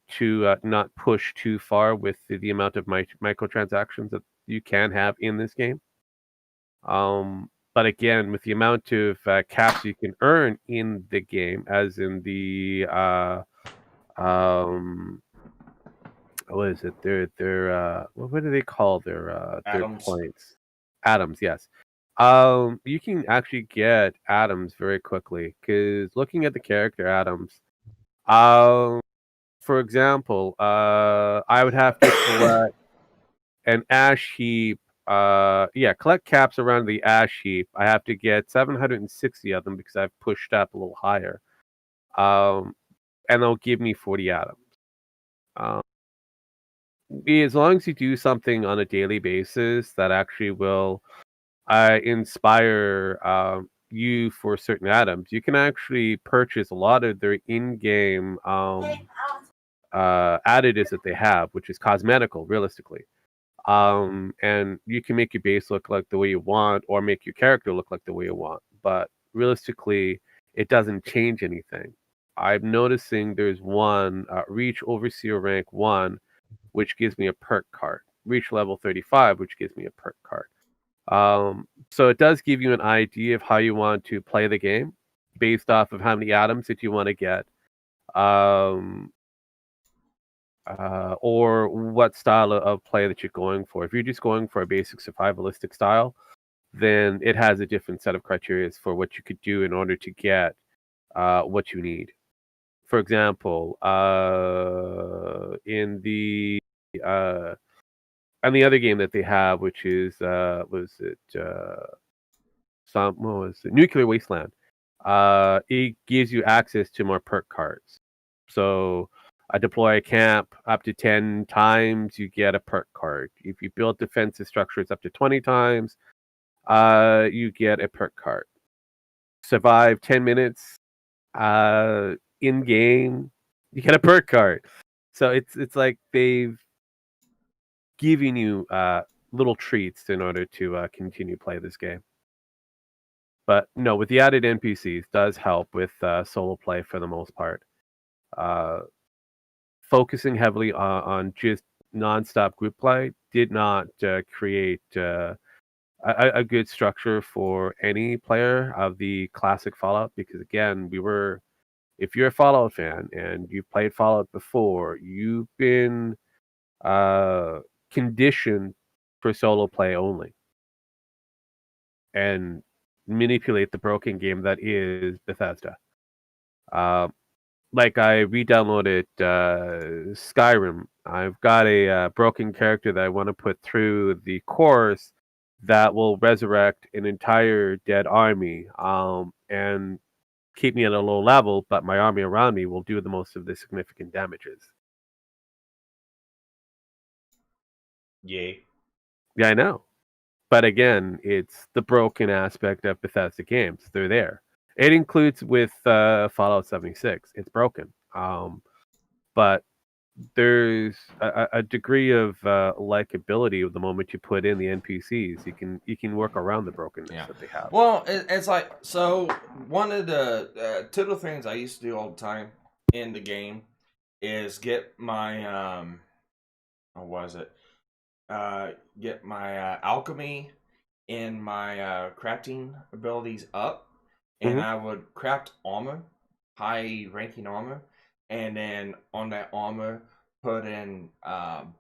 to not push too far with the amount of microtransactions that you can have in this game. But again, with the amount of caps you can earn in the game, as in the what is it? Their what do they call their points? Atoms, yes. You can actually get atoms very quickly because looking at the character atoms, for example, I would have to collect an ash heap. Collect caps around the ash heap. I have to get 760 of them because I've pushed up a little higher. And they'll give me 40 atoms. As long as you do something on a daily basis that actually will inspire you for certain atoms, you can actually purchase a lot of their in-game additives that they have, which is cosmetical, realistically. And you can make your base look like the way you want, or make your character look like the way you want. But realistically, it doesn't change anything. I'm noticing there's one Reach Overseer rank 1, which gives me a perk card. Reach level 35, which gives me a perk card. So it does give you an idea of how you want to play the game based off of how many atoms that you want to get. Or what style of play that you're going for. If you're just going for a basic survivalistic style, then it has a different set of criteria for what you could do in order to get what you need. For example, in the other game that they have, which is what was it Nuclear Wasteland? It gives you access to more perk cards. So I deploy a camp up to 10 times, you get a perk card. If you build defensive structures up to 20 times, you get a perk card. Survive 10 minutes in game, you get a perk card. So it's like they've given you little treats in order to continue play this game. But no, with the added NPCs does help with solo play for the most part. Focusing heavily on just non-stop group play did not create a good structure for any player of the classic Fallout, because again, if you're a Fallout fan and you've played Fallout before, you've been conditioned for solo play only and manipulate the broken game that is Bethesda. Like I re-downloaded Skyrim. I've got a broken character that I want to put through the course that will resurrect an entire dead army and keep me at a low level, but my army around me will do the most of the significant damages. Yay. Yeah, I know. But again, it's the broken aspect of Bethesda games. They're there. It includes with Fallout 76. It's broken. But there's a degree of likability the moment you put in the NPCs. You can work around the brokenness that they have. Well, it's like, so one of the two of the things I used to do all the time in the game is get my get my alchemy and my crafting abilities up, and I would craft armor, high ranking armor, and then on that armor put in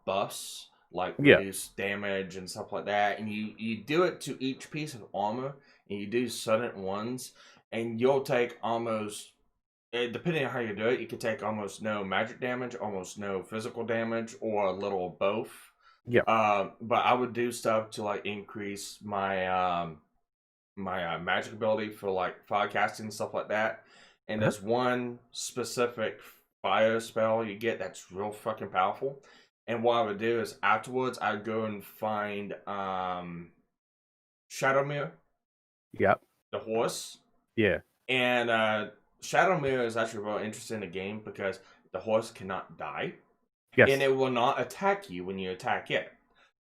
buffs like reduce damage and stuff like that, and you do it to each piece of armor, and you do certain ones, and you'll take almost, depending on how you do it, you can take almost no magic damage, almost no physical damage, or a little of both. Yeah. But I would do stuff to like increase my my magic ability for like fire casting and stuff like that. And there's one specific fire spell you get that's real fucking powerful. And what I would do is afterwards I'd go and find Shadowmere. Yep. The horse. Yeah. And Shadowmere is actually real interesting in the game because the horse cannot die. Yes. And it will not attack you when you attack it.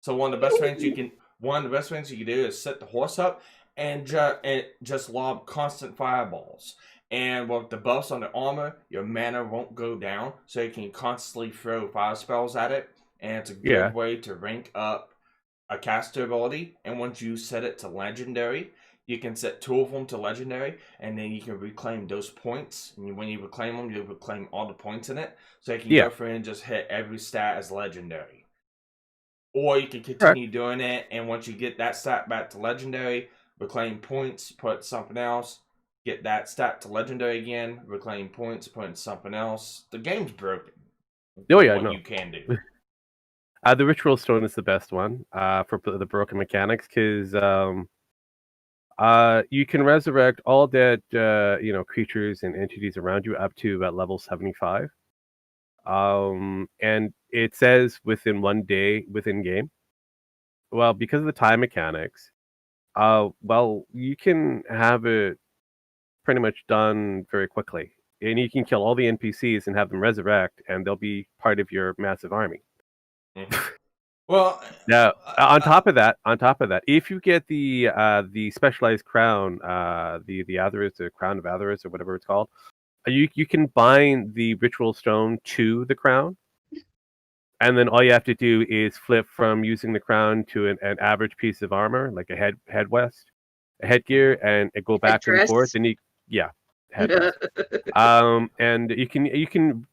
So one of the best things you can do is set the horse up and just lob constant fireballs. And with the buffs on the armor, your mana won't go down, so you can constantly throw fire spells at it. And it's a good way to rank up a caster ability. And once you set it to legendary, you can set 2 of them to legendary, and then you can reclaim those points. And when you reclaim them, you reclaim all the points in it. So you can go through and just hit every stat as legendary. Or you can continue doing it, and once you get that stat back to legendary, reclaim points, put something else, get that stat to legendary again, reclaim points, put in something else. The game's broken. Oh yeah, I know. You can do. The Ritual Stone is the best one for the broken mechanics, because you can resurrect all dead creatures and entities around you up to about level 75. And it says within 1 day within game. Well, because of the time mechanics, you can have it pretty much done very quickly. and you can kill all the NPCs and have them resurrect, and they'll be part of your massive army. Well, now on top of that, if you get the specialized crown, the Atheris, or crown of Atheris, or whatever it's called, you can bind the ritual stone to the crown. And then all you have to do is flip from using the crown to an average piece of armor, like a headgear, and it go back and forth. And headrest. And you can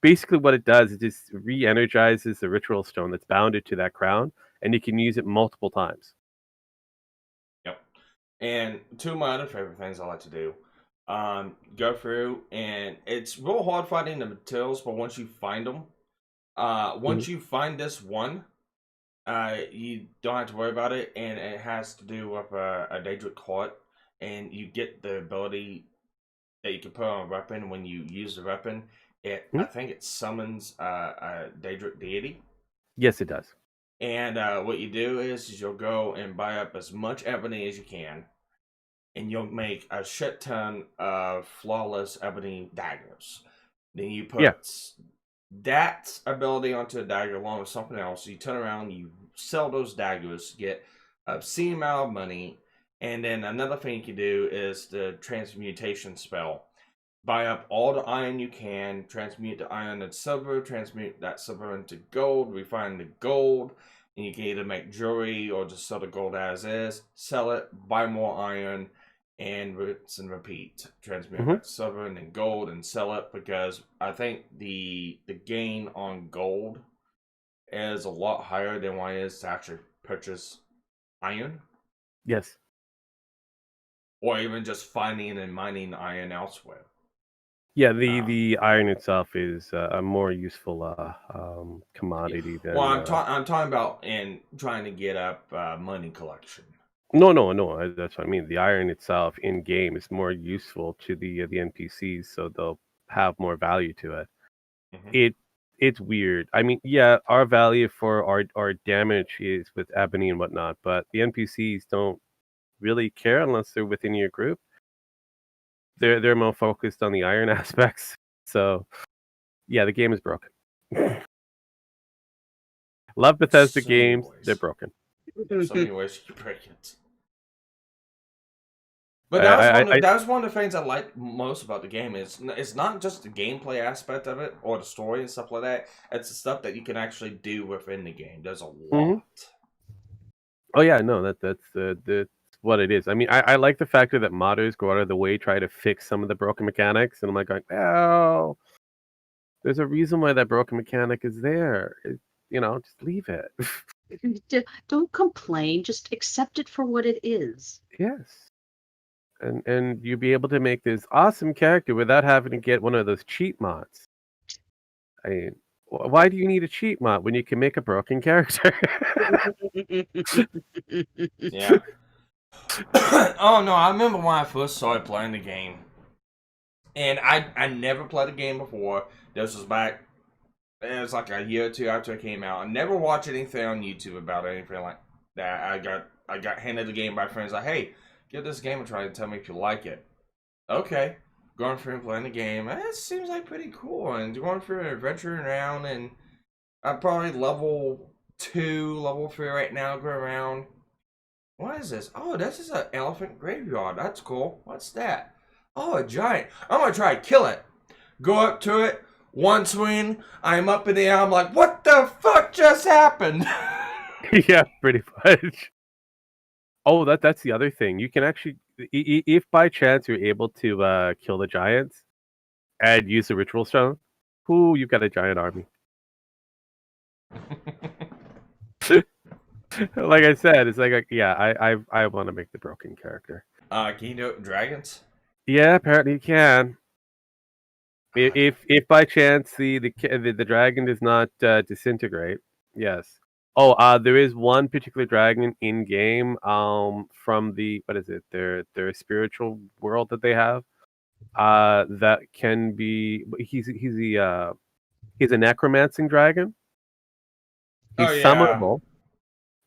basically what it does is just re-energizes the ritual stone that's bounded to that crown, and you can use it multiple times. Yep. And two of my other favorite things I like to do, go through, and it's real hard finding the materials, but once you find them. Once you find this one, you don't have to worry about it, and it has to do with a Daedric heart, and you get the ability that you can put on a weapon. When you use the weapon, I think it summons a Daedric deity. Yes, it does. And what you do is you'll go and buy up as much ebony as you can, and you'll make a shit ton of flawless ebony daggers. Then you put that ability onto a dagger along with something else. You turn around, you sell those daggers, get an obscene amount of money, and then another thing you can do is the transmutation spell. Buy up all the iron you can, transmute the iron into silver, transmute that silver into gold, refine the gold, and you can either make jewelry or just sell the gold as is, sell it, buy more iron, and rinse and repeat. Transmute back to silver and then gold and sell it, because I think the gain on gold is a lot higher than what it is to actually purchase iron. Yes. Or even just finding and mining iron elsewhere. Yeah, the iron itself is a more useful commodity than. Well, I'm talking about in trying to get up money collection. No, that's what I mean. The iron itself in game is more useful to the NPCs, so they'll have more value to it. It's weird. I mean, yeah, our value for our damage is with ebony and whatnot, but the NPCs don't really care unless they're within your group. They're more focused on the iron aspects. So, yeah, the game is broken. Love Bethesda games, they're broken. So many ways you break it. But that was one of the things I like most about the game. It's not just the gameplay aspect of it or the story and stuff like that. It's the stuff that you can actually do within the game. There's a lot. Oh yeah, no, that's what it is. I mean, I like the fact that modders go out of the way try to fix some of the broken mechanics, and I'm like, oh, there's a reason why that broken mechanic is there. Just leave it. Don't complain. Just accept it for what it is. Yes. And you'll be able to make this awesome character without having to get one of those cheat mods. I mean, why do you need a cheat mod when you can make a broken character? Yeah. Oh no, I remember when I first started playing the game. And I never played the game before. This was back, it was like a year or two after it came out. I never watched anything on YouTube about anything like that. I got handed the game by friends like, hey, give this game a try and tell me if you like it. Okay. Going through and playing the game. It seems like pretty cool. And going through and adventuring around. And I'm probably level 2, level 3 right now. Going around. What is this? Oh, this is an elephant graveyard. That's cool. What's that? Oh, a giant. I'm going to try to kill it. Go up to it. One swing. I'm up in the air. I'm like, what the fuck just happened? Yeah, pretty much. Oh, that's the other thing. You can actually, if by chance you're able to kill the giants and use the ritual stone, you've got a giant army. Like I said, it's like I want to make the broken character. Can you do it with dragons? Yeah, apparently you can. If by chance the dragon does not disintegrate, yes. Oh, there is one particular dragon in game. From the their spiritual world that they have. That can be. He's a necromancing dragon. He's summonable,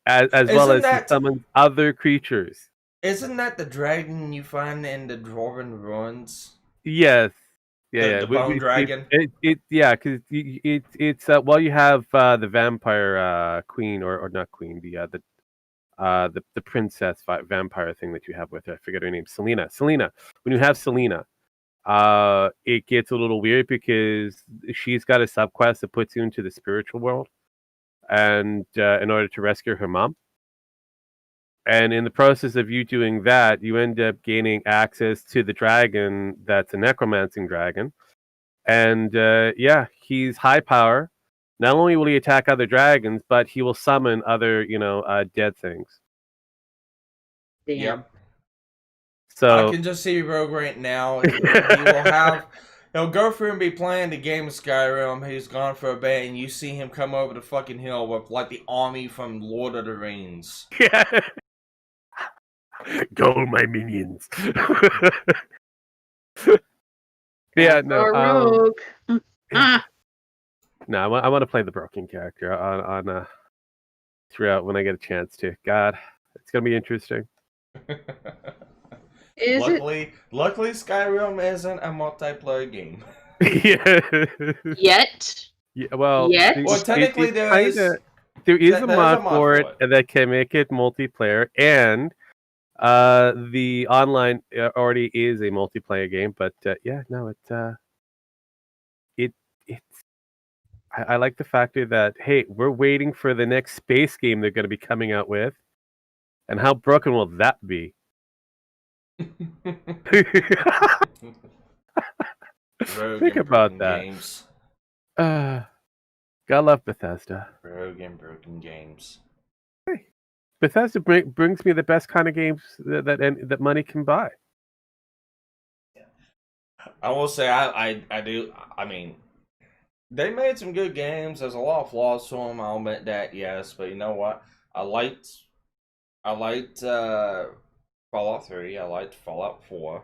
as well as he summons other creatures. Isn't that the dragon you find in the Dwarven ruins? Yes. The bone dragon. Because it's well, you have the vampire queen or not queen, the princess vampire thing that you have with her. I forget her name. Selena. When you have Selena, it gets a little weird because she's got a subquest that puts you into the spiritual world, and in order to rescue her mom. And in the process of you doing that, you end up gaining access to the dragon that's a necromancing dragon. And he's high power. Not only will he attack other dragons, but he will summon other, dead things. Damn. Yep. So I can just see Rogue right now. He will have. He'll go through and be playing the game of Skyrim. He's gone for a bit, and you see him come over the fucking hill with like the army from Lord of the Rings. yeah. Go, my minions. Yeah, no. Rogue. No, I want to play the broken character on throughout when I get a chance to. God, it's gonna be interesting. Luckily, Skyrim isn't a multiplayer game. Yeah. Yet. Yeah, well, Well, technically there is a mod for it that can make it multiplayer, and the online already is a multiplayer game. But I like the factor that hey, we're waiting for the next space game they're going to be coming out with, and how broken will that be? Think about that. Games. God love Bethesda. Rogue and broken games. Hey, Bethesda brings me the best kind of games that money can buy. I will say I do. I mean, they made some good games. There's a lot of flaws to them. I'll admit that, yes. But you know what? I liked Fallout 3. I liked Fallout 4.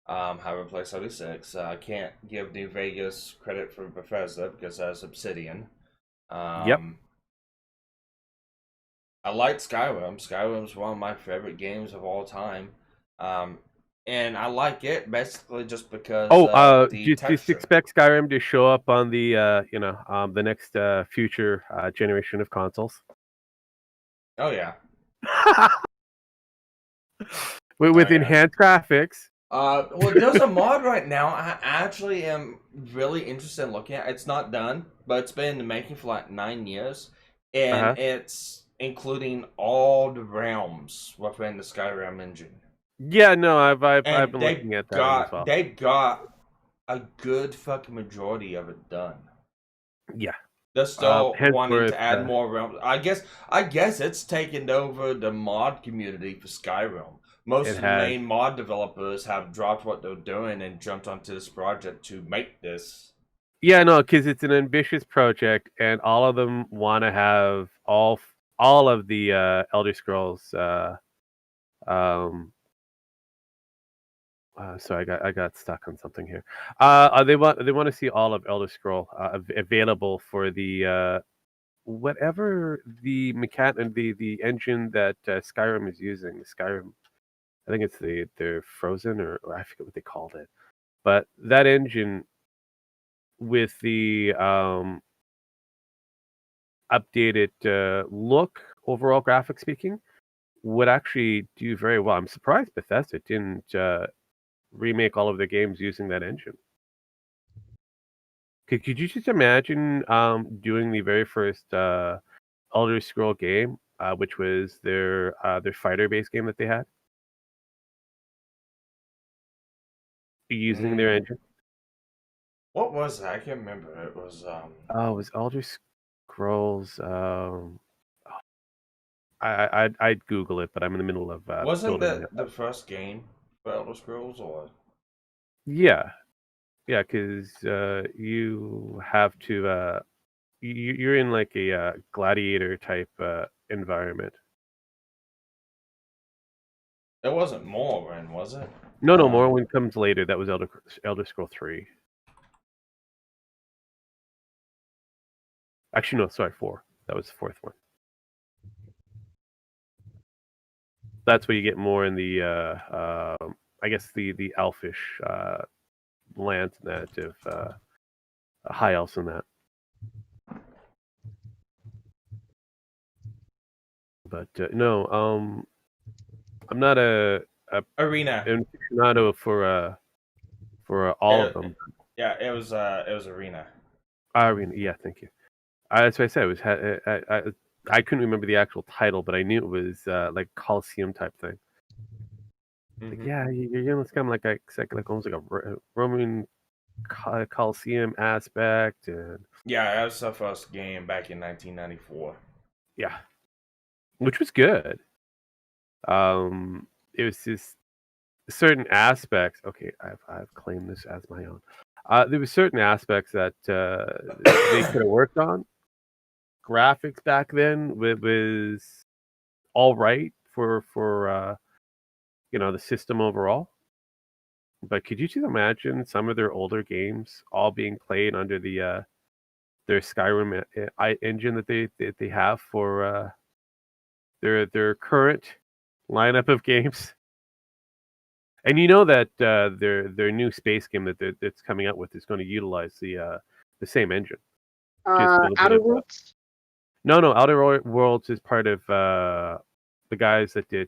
Haven't played 76. I can't give New Vegas credit for Bethesda because that's Obsidian. Yep. I liked Skyrim. Skyrim's one of my favorite games of all time. And I like it basically just because. Just expect Skyrim to show up on the the next future generation of consoles. Oh yeah. with enhanced graphics. Well, there's a mod right now. I actually am really interested in looking at. It's not done, but it's been in the making for like 9 years, and it's including all the realms within the Skyrim engine. Yeah, no, I've been looking at that as well. They've got a good fucking majority of it done. Yeah. They're still wanting to add more realms. I guess it's taken over the mod community for Skyrim. Most of the main mod developers have dropped what they're doing and jumped onto this project to make this. Yeah, no, because it's an ambitious project, and all of them want to have all of the Elder Scrolls. So I got stuck on something here. They want to see all of Elder Scroll available for the whatever the the engine that Skyrim is using. The Skyrim, I think it's the Frozen or I forget what they called it, but that engine with the updated look, overall graphics speaking, would actually do very well. I'm surprised Bethesda didn't remake all of their games using that engine. Could you just imagine doing the very first Elder Scroll game, which was their fighter-based game that they had, using their engine? What was that? I can't remember. It was it was Elder Scrolls. I'd Google it, but I'm in the middle of wasn't that the first game for Elder Scrolls, or? Yeah, because you have to you're in like a gladiator type environment. It wasn't Morrowind, was it? No, Morrowind comes later. That was Elder Scroll 3. Actually, no, sorry, 4. That was the fourth one. That's where you get more in the I guess the elfish lands in that of high elves in that. But no, I'm not a Arena. aficionado for all of them. Yeah, it was Arena. Arena, yeah, thank you. That's what I said. It was I couldn't remember the actual title, but I knew it was like Coliseum type thing. Like, yeah, it's kind of like almost like a Roman Coliseum aspect, and Yeah, that was the first game back in 1994. yeah, which was good. It was just certain aspects. Okay, I've claimed this as my own. There were certain aspects that they could have worked on. Graphics back then was all right for the system overall. But could you just imagine some of their older games all being played under the their Skyrim engine that they have for their current lineup of games? And you know that their new space game that's coming out with is going to utilize the same engine. Outer Worlds? No, Outer Worlds is part of the guys that did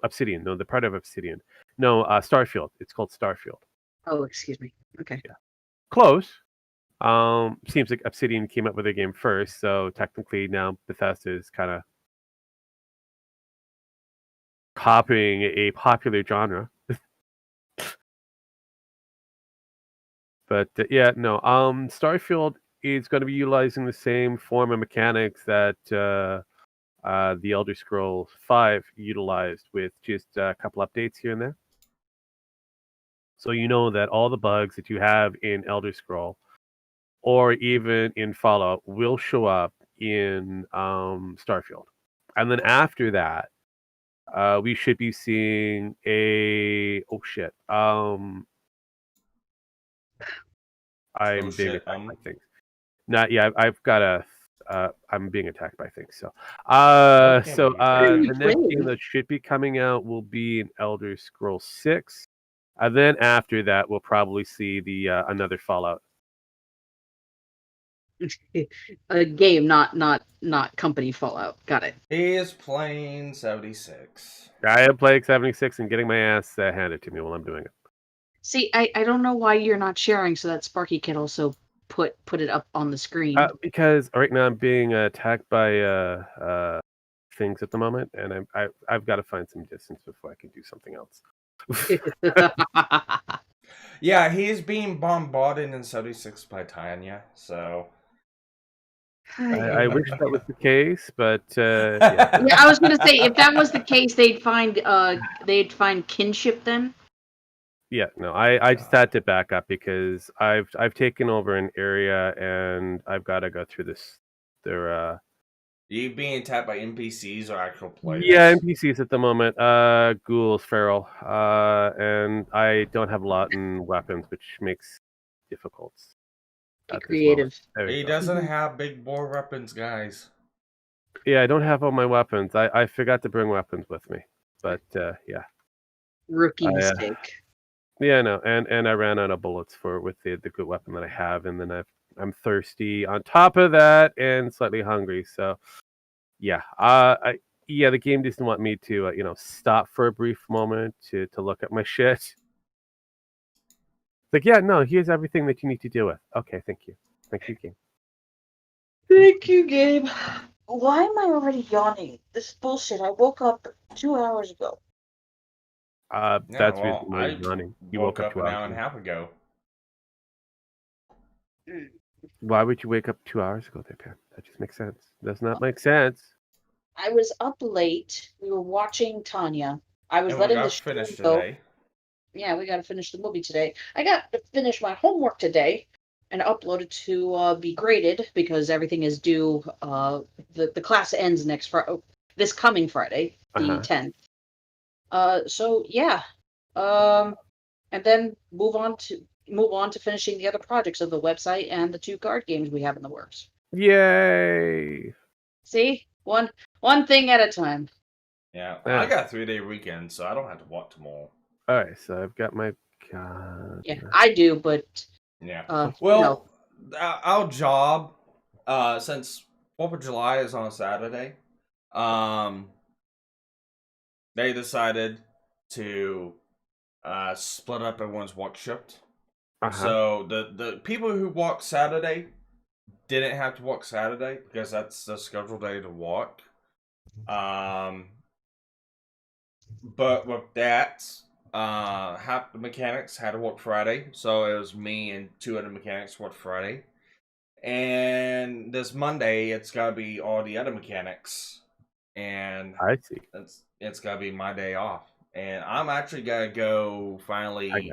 Obsidian. No, they're part of Obsidian. No, Starfield. It's called Starfield. Oh, excuse me. Okay. Yeah. Close. Seems like Obsidian came up with their game first, so technically now Bethesda is kind of copying a popular genre. But yeah, no. Starfield is going to be utilizing the same form of mechanics that the Elder Scrolls V utilized, with just a couple updates here and there. So you know that all the bugs that you have in Elder Scroll or even in Fallout will show up in Starfield. And then after that, we should be seeing a I'm being attacked by things. Not yeah, I've got a I'm being attacked by things. So the next game that should be coming out will be an Elder Scrolls 6. And then after that we'll probably see the another Fallout. A game, not company Fallout. Got it. He is playing 76. I am playing 76 and getting my ass handed to me while I'm doing it. See, I don't know why you're not sharing so that Sparky can also put it up on the screen. Because right now I'm being attacked by things at the moment, and I've got to find some distance before I can do something else. Yeah, he's being bombarded in 76 by Tanya, so I wish that was the case, but yeah. Yeah, I was gonna say if that was the case, they'd find kinship then. Yeah, no, I just had to back up because I've taken over an area and I've got to go through this. Are you being attacked by NPCs or actual players? Yeah, NPCs at the moment. Ghouls, feral, and I don't have a lot in weapons, which makes it difficult. Creative. He doesn't have big bore weapons, guys. Yeah, I don't have all my weapons. I forgot to bring weapons with me, but yeah. Rookie mistake. Yeah, no, and I ran out of bullets with the good weapon that I have, and then I'm thirsty on top of that, and slightly hungry. So, yeah, the game doesn't want me to stop for a brief moment to look at my shit. Like, yeah, no, here's everything that you need to deal with. Okay, thank you, game. Thank you, Gabe. Why am I already yawning? This is bullshit. I woke up 2 hours ago. That's reason why you're yawning. You woke up 2 hours an hour and a half ago. Why would you wake up 2 hours ago, there, Pam? That just makes sense. Does not make sense. I was up late. We were watching Tanya. I was letting the stream finish go. today. Yeah, we got to finish the movie today. I got to finish my homework today and upload it to be graded because everything is due. The class ends this coming Friday, the 10th. So yeah, and then move on to finishing the other projects of the website and the 2 card games we have in the works. Yay! See, one thing at a time. Yeah, I got a 3-day weekend, so I don't have to walk tomorrow. All right, so I've got my God. Yeah, I do, but Yeah. Well, our job, since 4th of July is on a Saturday, they decided to split up everyone's work shift. So the people who walk Saturday didn't have to work Saturday because that's the scheduled day to walk. But with that, half the mechanics had to work Friday, so it was me and 2 other mechanics worked Friday. And this Monday, it's gotta be all the other mechanics, and I see. it's gotta be my day off. And I'm actually gotta go finally.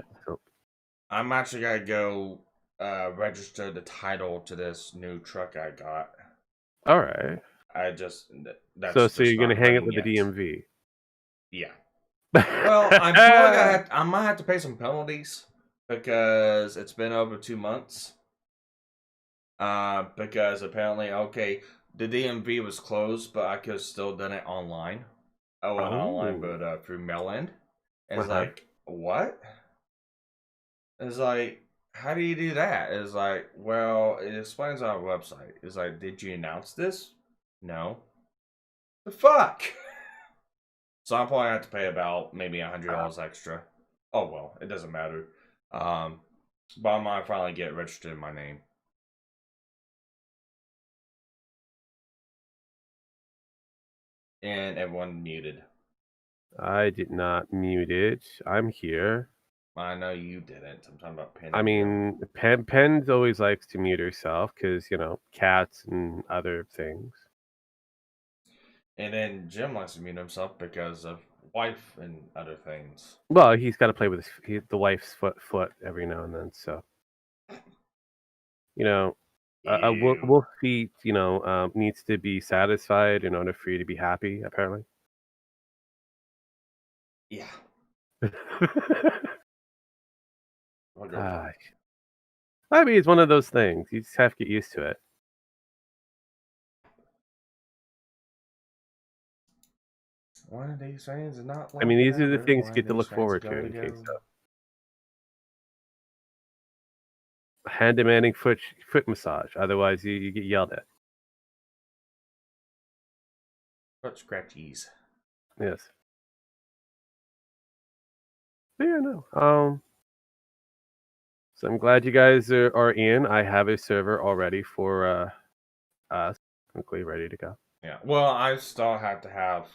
I'm actually gotta go register the title to this new truck I got. All right. I just so you're gonna hang it with the DMV? Yeah. Well, I might have to pay some penalties because it's been over 2 months. Because apparently, the DMV was closed, but I could have still done it online. I went online, but through mail-in. It's like, what? It's like, how do you do that? It's like, well, it explains on our website. It's like, did you announce this? No. The fuck? So I'm probably have to pay about maybe $100 extra. Oh well, it doesn't matter. But I might finally get registered in my name. And everyone muted. I did not mute it. I'm here. I know you didn't. I'm talking about Penn. I mean, Penn's always likes to mute herself because, cats and other things. And then Jim likes to mute himself because of wife and other things. Well, he's got to play with the wife's foot every now and then, so. A wolf feet, needs to be satisfied in order for you to be happy, apparently. Yeah. I mean, it's one of those things. You just have to get used to it. One of these things is not. I mean, these are the things you get to look forward to in case of. Hand demanding foot massage. Otherwise, you get yelled at. Foot scratchies. Yes. But yeah, no. So I'm glad you guys are in. I have a server already for us. Quickly ready to go. Yeah. Well, I still have to have.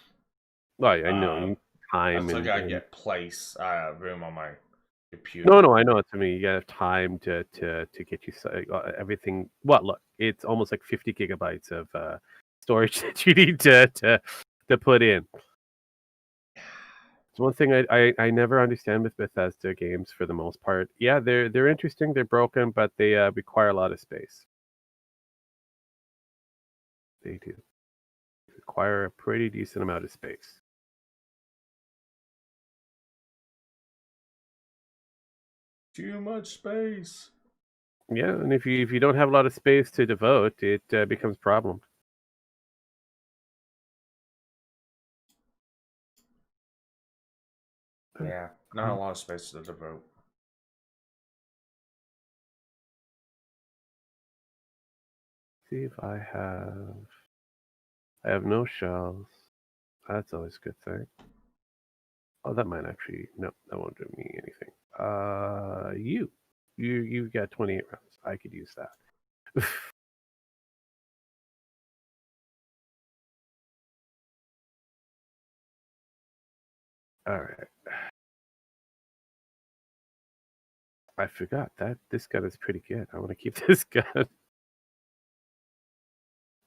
Well, I know you need time. I still gotta get room on my computer. No, I know. To me, you gotta have time to get you everything. Well, look, it's almost like 50 gigabytes of storage that you need to put in. It's one thing I never understand with Bethesda games for the most part. Yeah, they're interesting, they're broken, but they require a lot of space. They do. They require a pretty decent amount of space. Too much space. Yeah, and if you don't have a lot of space to devote, it becomes a problem. Yeah, not a lot of space to devote. See if I have no shells. That's always a good thing. Oh, that might actually no, that won't do me anything. You've got 28 rounds. I could use that. All right. I forgot that this gun is pretty good. I want to keep this gun.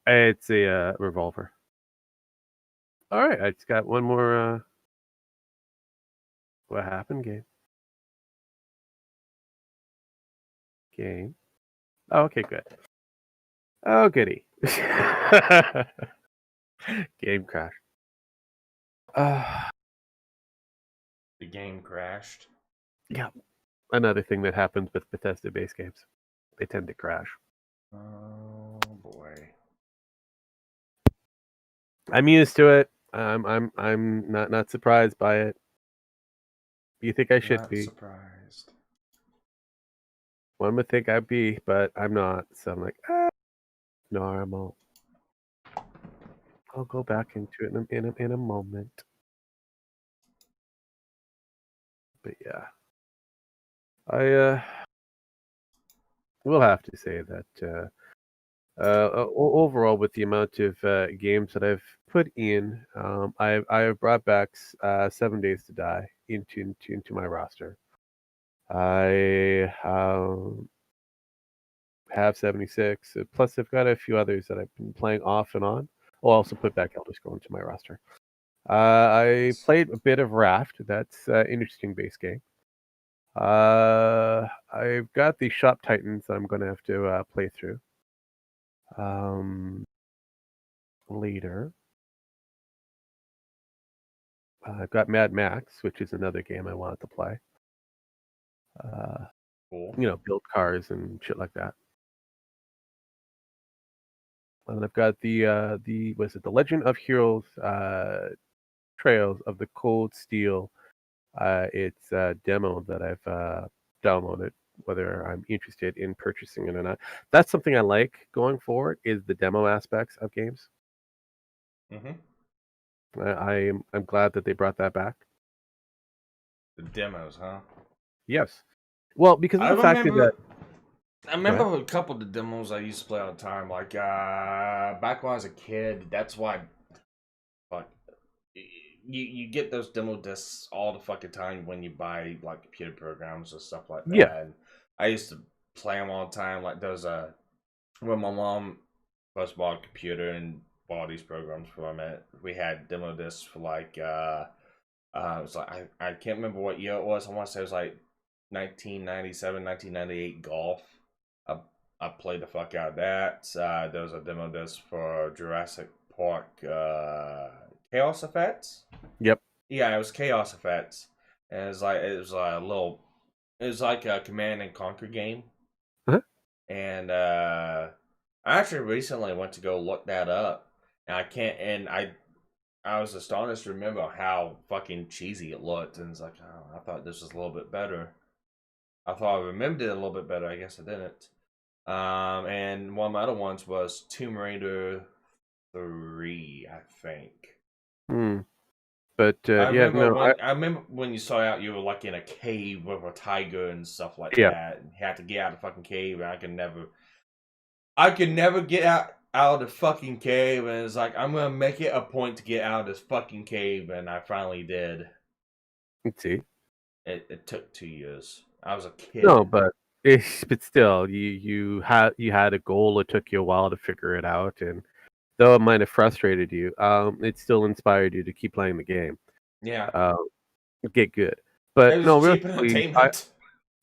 It's a revolver. All right, I just got one more. What happened, game? Oh, okay, good. Oh, goody. Game crashed. The game crashed. Yeah. Another thing that happens with Bethesda-based games. They tend to crash. Oh boy. I'm used to it. I'm not surprised by it. You think I should Not be? surprised. One would think I'd be, but I'm not. So I'm like, normal. I'll go back into it in a moment. But yeah, I will have to say that overall, with the amount of games that I've put in, I've brought back 7 Days to Die into my roster. I have 76. Plus, I've got a few others that I've been playing off and on. I'll also put back Elder Scrolls into my roster. I played a bit of Raft. That's an interesting base game. I've got the Shop Titans that I'm going to have to play through later. I've got Mad Max, which is another game I wanted to play. Cool. Build cars and shit like that. And I've got the the Legend of Heroes Trails of the Cold Steel. It's a demo that I've downloaded, whether I'm interested in purchasing it or not. That's something I like going forward, is the demo aspects of games. Mm-hmm. I'm glad that they brought that back. The demos, huh? Yes. Well, because of the fact that I remember a couple of the demos I used to play all the time. Like back when I was a kid, that's why you get those demo discs all the fucking time when you buy like computer programs and stuff like that. Yeah. And I used to play them all the time. Like those when my mom first bought a computer and bought these programs for me, we had demo discs for like it was like I can't remember what year it was. I want to say it was like 1997, 1998 golf. I played the fuck out of that. There was a demo disc for Jurassic Park Chaos Effects. Yep. Yeah, it was Chaos Effects. And it was like a Command and Conquer game. Uh-huh. And I actually recently went to go look that up. And I was astonished to remember how fucking cheesy it looked. And it's like, oh, I thought this was a little bit better. I thought I remembered it a little bit better. I guess I didn't. And one of my other ones was Tomb Raider 3, I think. But I I remember when you saw out, you were like in a cave with a tiger and stuff like Yeah. that. And you had to get out of the fucking cave, and I could never get out of the fucking cave. And it's like, I'm gonna make it a point to get out of this fucking cave, and I finally did. let's see. It took 2 years. I was a kid. No, but still, you had a goal. It took you a while to figure it out, and though it might have frustrated you, it still inspired you to keep playing the game. Yeah. Get good. But It was no, cheap realistically, entertainment.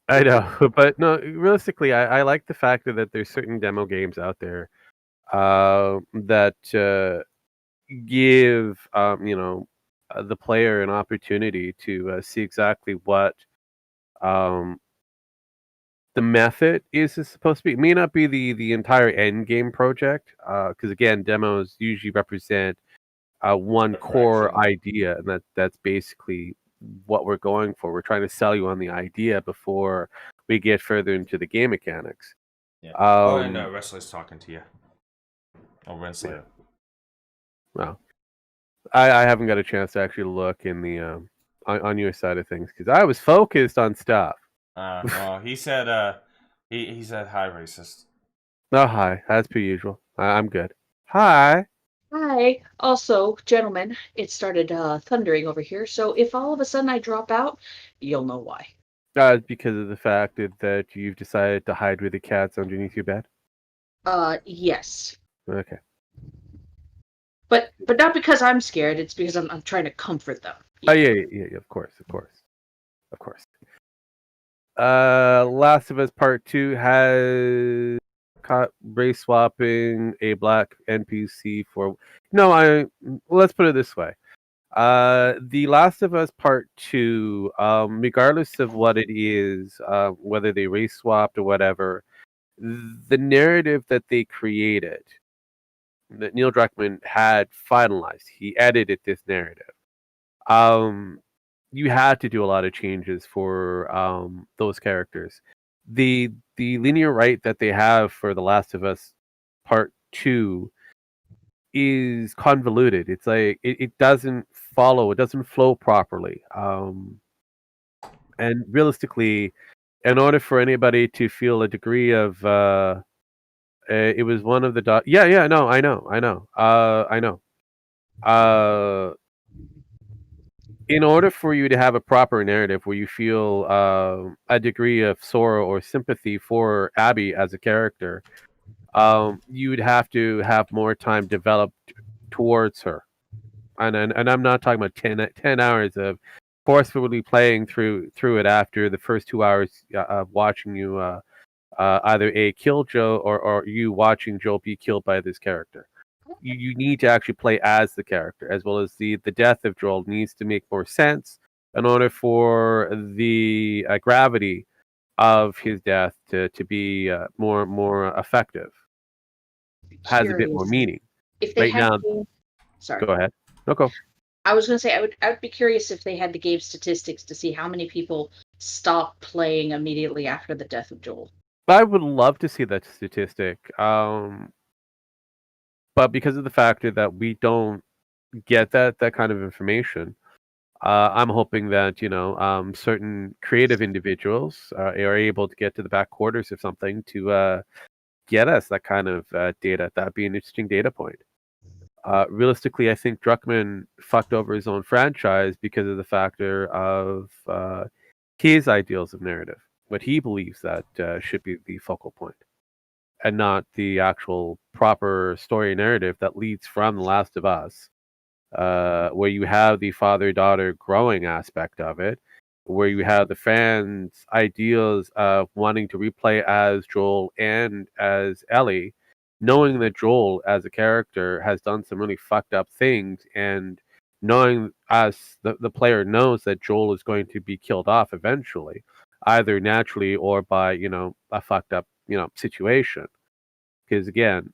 I know. But no, realistically, I like the fact that there's certain demo games out there that give the player an opportunity to see exactly what the method is supposed to be. It may not be the entire end game project, because again, demos usually represent one A core fraction. idea, and that's basically what we're going for. We're trying to sell you on the idea before we get further into the game mechanics. Yeah. Oh, no, Wesley's talking to you. Oh, Wesley. Yeah. Well, I haven't got a chance to actually look in the on your side of things because I was focused on stuff. Well, he said he said hi, racist. Oh, hi, as per usual. I'm good. Hi. Hi. Also, gentlemen, it started thundering over here, so if all of a sudden I drop out, you'll know why. Because of the fact that you've decided to hide with the cats underneath your bed. Yes. Okay. But not because I'm scared. It's because I'm trying to comfort them. Oh yeah, of course. Last of Us Part 2 has caught race swapping a black NPC for. No, let's put it this way. The Last of Us Part 2, regardless of what it is, whether they race swapped or whatever, the narrative that they created, that Neil Druckmann had finalized, he edited this narrative. You had to do a lot of changes for those characters. The the linear write that they have for The Last of Us Part 2 is convoluted. It's like it doesn't follow, it doesn't flow properly. And realistically, in order for anybody to feel a degree of it was one of the no, I know. In order for you to have a proper narrative where you feel a degree of sorrow or sympathy for Abby as a character, you would have to have more time developed towards her. And I'm not talking about 10 hours of forcefully playing through it after the first 2 hours of watching you either kill Joe or you watching Joe be killed by this character. You need to actually play as the character, as well as the death of Joel needs to make more sense in order for the gravity of his death to be more effective. Has a bit more meaning. If they right had now, sorry. Go ahead. No, go. I was going to say I would be curious if they had the game statistics to see how many people stopped playing immediately after the death of Joel. I would love to see that statistic. But because of the factor that we don't get that kind of information, I'm hoping that certain creative individuals are able to get to the back quarters of something to get us that kind of data. That'd be an interesting data point. Realistically, I think Druckmann fucked over his own franchise because of the factor of his ideals of narrative, what he believes that should be the focal point, and not the actual proper story narrative that leads from The Last of Us, where you have the father-daughter growing aspect of it, where you have the fans' ideals of wanting to replay as Joel and as Ellie, knowing that Joel as a character has done some really fucked up things, and knowing us, the player knows that Joel is going to be killed off eventually, either naturally or by, a fucked up, situation. Because again,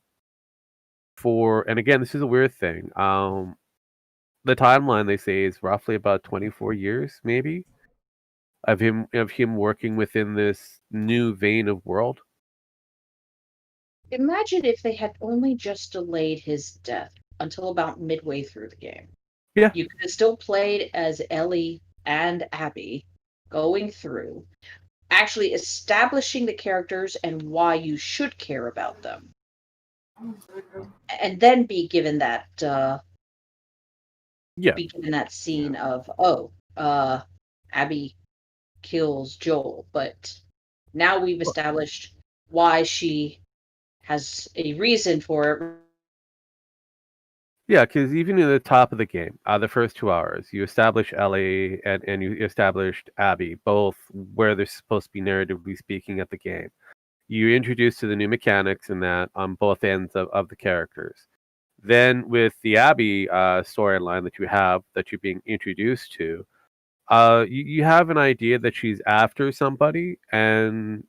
this is a weird thing. The timeline they say is roughly about 24 years, maybe, of him working within this new vein of world. Imagine if they had only just delayed his death until about midway through the game. Yeah. You could have still played as Ellie and Abby going through, actually establishing the characters and why you should care about them. And then be given that be given that scene of Abby kills Joel, but now we've established why she has a reason for it. Yeah, because even in the top of the game, the first 2 hours, you establish Ellie and you established Abby, both where they're supposed to be narratively speaking at the game. You introduce to the new mechanics in that on both ends of the characters. Then with the Abby storyline that you're being introduced to, you have an idea that she's after somebody, and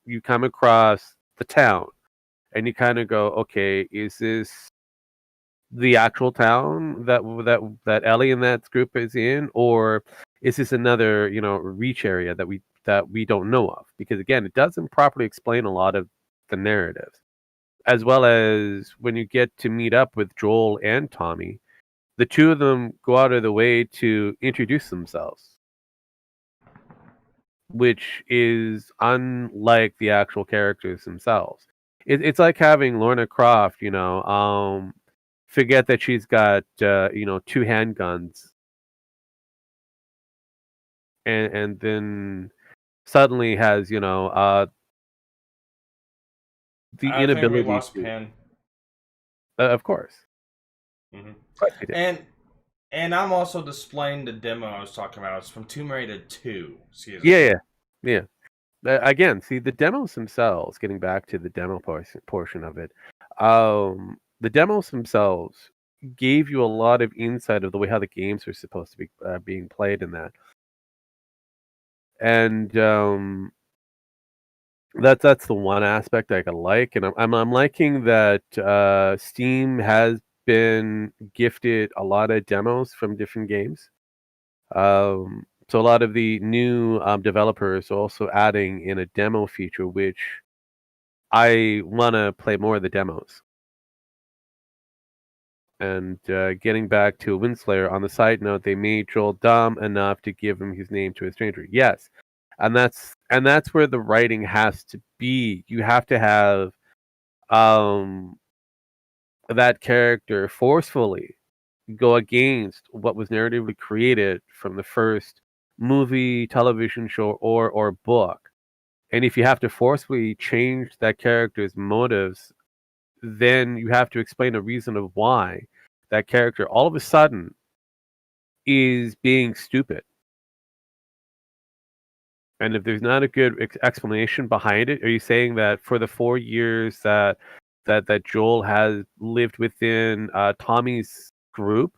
you come across the town, and you kind of go, okay, is this the actual town that Ellie and that group is in, or is this another reach area that we don't know of? Because again, it doesn't properly explain a lot of the narratives, as well as when you get to meet up with Joel and Tommy, the two of them go out of the way to introduce themselves, which is unlike the actual characters themselves. It's like having Lorna Croft, forget that she's got 2 handguns, and then suddenly has the I inability think we lost to, Penn. of course. Mm-hmm. And I'm also displaying the demo I was talking about. It's from Tomb Raider 2. Excuse me. Yeah. Again, see the demos themselves. Getting back to the demo portion of it, the demos themselves gave you a lot of insight of the way how the games are supposed to be being played in that, and that's the one aspect I can like, and I'm liking that Steam has been gifted a lot of demos from different games. So a lot of the new developers are also adding in a demo feature, which I want to play more of the demos. And getting back to Winslayer, on the side note, they made Joel dumb enough to give him his name to a stranger. Yes, and that's where the writing has to be. You have to have that character forcefully go against what was narratively created from the first movie, television show, or book. And if you have to forcefully change that character's motives, then you have to explain a reason of why that character all of a sudden is being stupid. And if there's not a good explanation behind it, are you saying that for the 4 years that Joel has lived within Tommy's group,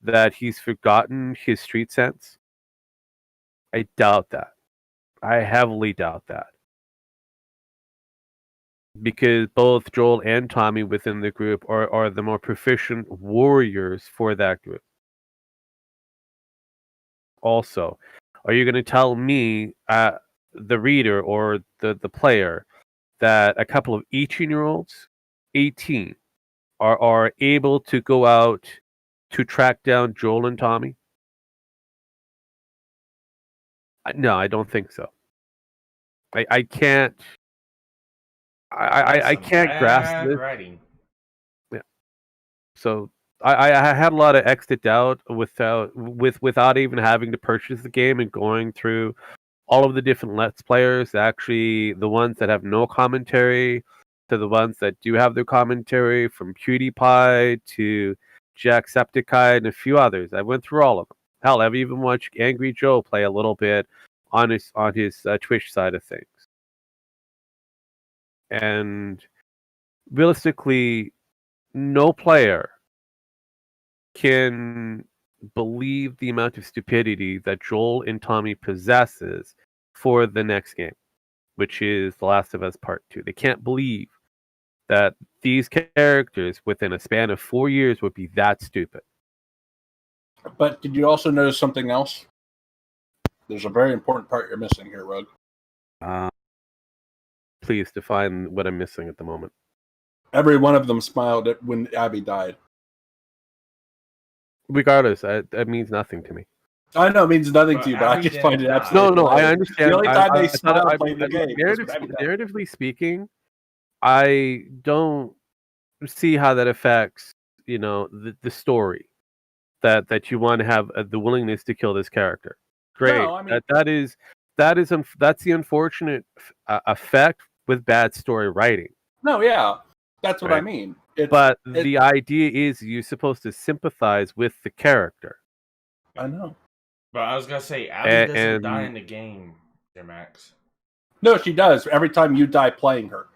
that he's forgotten his street sense? I doubt that. I heavily doubt that. Because both Joel and Tommy within the group are the more proficient warriors for that group. Also, are you going to tell me, the reader or the player, that a couple of 18-year-olds, 18, are able to go out to track down Joel and Tommy? No, I don't think so. I can't. I can't grasp this. Writing. Yeah. So I had a lot of extra doubt without even having to purchase the game and going through all of the different Let's Players, actually the ones that have no commentary to the ones that do have their commentary, from PewDiePie to Jacksepticeye and a few others. I went through all of them. Hell, I've even watched Angry Joe play a little bit on his Twitch side of things. And realistically, no player can believe the amount of stupidity that Joel and Tommy possesses for the next game, which is The Last of Us Part 2. They can't believe that these characters within a span of 4 years would be that stupid. But did you also notice something else? There's a very important part you're missing here, Rogue. Please define what I'm missing at the moment. Every one of them smiled when Abby died. Regardless, that means nothing to me. I know it means nothing But to you, but I Abby just find it didn't die. absolutely No, I hilarious. understand. The only time they smiled playing the game. Narratively speaking, I don't see how that affects, the story that you want to have the willingness to kill this character. Great. No, I mean- that's the unfortunate effect with bad story writing. No, yeah, that's what I Right. mean. But the idea is you're supposed to sympathize with the character. I know. But I was gonna say, Abby doesn't and- die in the game, Max. No, she does. Every time you die playing her.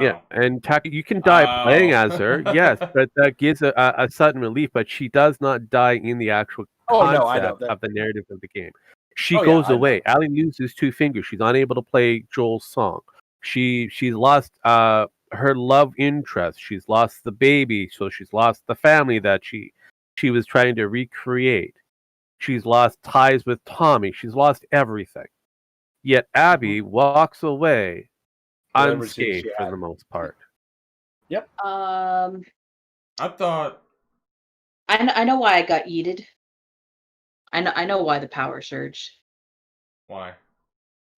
Yeah, and you can die playing as her, yes, but that gives a sudden relief. But she does not die in the actual concept of the narrative of the game. She goes away. Allie loses 2 fingers. She's unable to play Joel's song. She's lost her love interest. She's lost the baby, so she's lost the family that she was trying to recreate. She's lost ties with Tommy. She's lost everything. Yet Abby walks away unscathed for the most part. Yep. I thought. I know why I got yeeted. I know why the power surged. Why?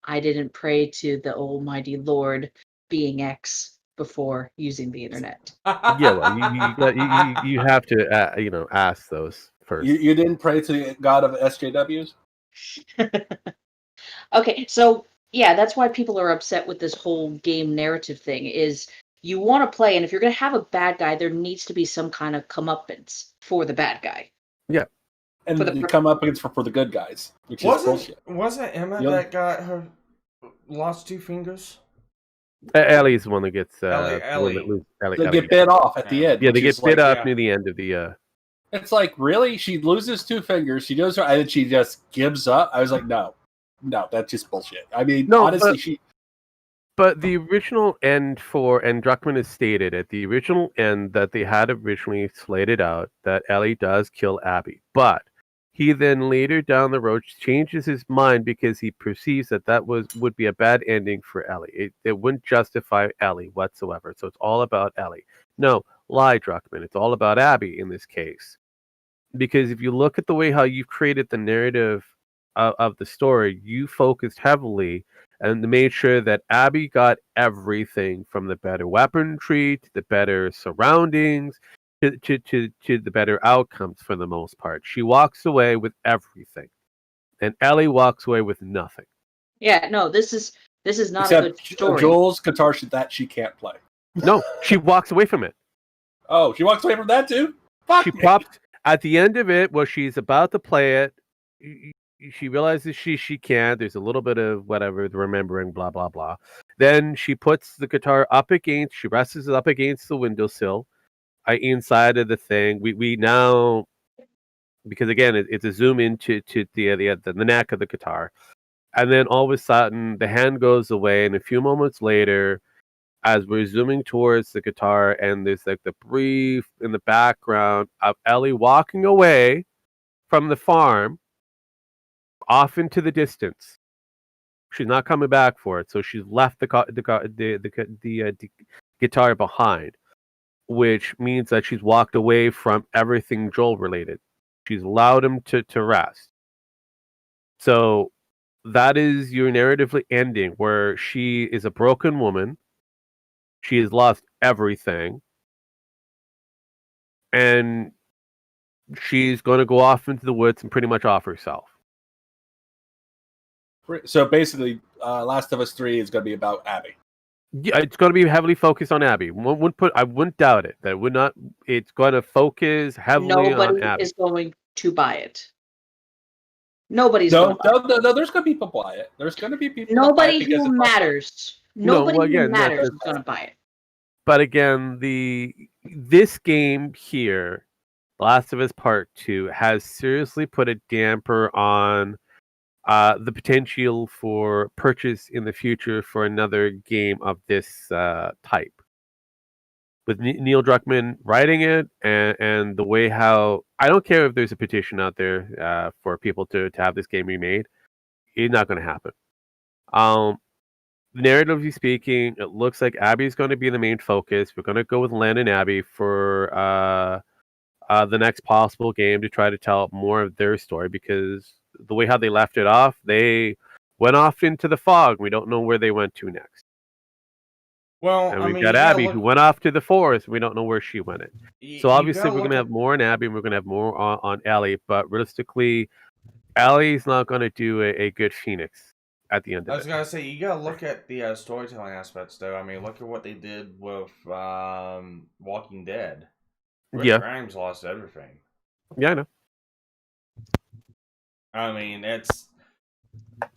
I didn't pray to the Almighty Lord being X before using the internet. Yeah, well, you have to ask those first. You didn't pray to the god of SJWs? Okay, so yeah, that's why people are upset with this whole game narrative thing. Is you want to play, and if you're going to have a bad guy, there needs to be some kind of comeuppance for the bad guy. Yeah. And you come up against for the good guys, which is bullshit. Wasn't Emma Yep. that got her lost 2 fingers? Ellie's the one that gets Ellie. They get bit off at the end. Yeah, they which get is bit like, up near the end of the. It's like, really? She loses 2 fingers. She goes, and then she just gives up. I was like, no, that's just bullshit. I mean, No, honestly, But the original end and Druckmann has stated at the original end that they had originally slated out that Ellie does kill Abby, but He then later down the road changes his mind because he perceives that would be a bad ending for Ellie. It wouldn't justify Ellie whatsoever. So it's all about Ellie. No, lie, Druckmann. It's all about Abby in this case. Because if you look at the way how you've created the narrative of the story, you focused heavily and made sure that Abby got everything from the better weaponry to the better surroundings to the better outcomes for the most part. She walks away with everything, and Ellie walks away with nothing. Yeah, no, this is not a good Except story. Joel's guitar that she can't play. No, she walks away from it. Oh, she walks away from that too? Fuck She me. pops at the end of it where she's about to play it. She realizes she can't. There's a little bit of whatever, the remembering, blah blah blah. Then she puts the guitar up against. She rests it up against the windowsill, inside of the thing. We now, because again it's a zoom into the neck of the guitar, and then all of a sudden the hand goes away, and a few moments later, as we're zooming towards the guitar, and there's like the brief in the background of Ellie walking away from the farm off into the distance. She's not coming back for it, so she's left the guitar behind, which means that she's walked away from everything Joel related. She's allowed him to rest. So that is your narratively ending, where she is a broken woman. She has lost everything, and she's going to go off into the woods and pretty much off herself. So basically, Last of Us 3 is going to be about Abby. Yeah, it's going to be heavily focused on Abby. I wouldn't doubt it. That would not. It's going to focus heavily on Abby. Nobody is going to buy it. Nobody's No, going to buy it. no. There's going to be people buy it. There's going to be people. Nobody who matters. Nobody who matters is going to buy it. But again, this game here, Last of Us Part 2, has seriously put a damper on the potential for purchase in the future for another game of this type. With Neil Druckmann writing it, and the way how, I don't care if there's a petition out there for people to have this game remade, it's not going to happen. Narratively speaking, it looks like Abby's going to be the main focus. We're going to go with Len and Abby for the next possible game to try to tell more of their story, because the way how they left it off, they went off into the fog. We don't know where they went to next. Well, and we've got Abby who went off to the forest. We don't know where she went. So obviously we're going to have more on Abby, and we're going to have more on Ellie. But realistically, Ellie's not going to do a good Phoenix at the end of it. I was going to say, you got to look at the storytelling aspects, though. I mean, look at what they did with Walking Dead. Rick Grimes lost everything. Yeah, I know. I mean,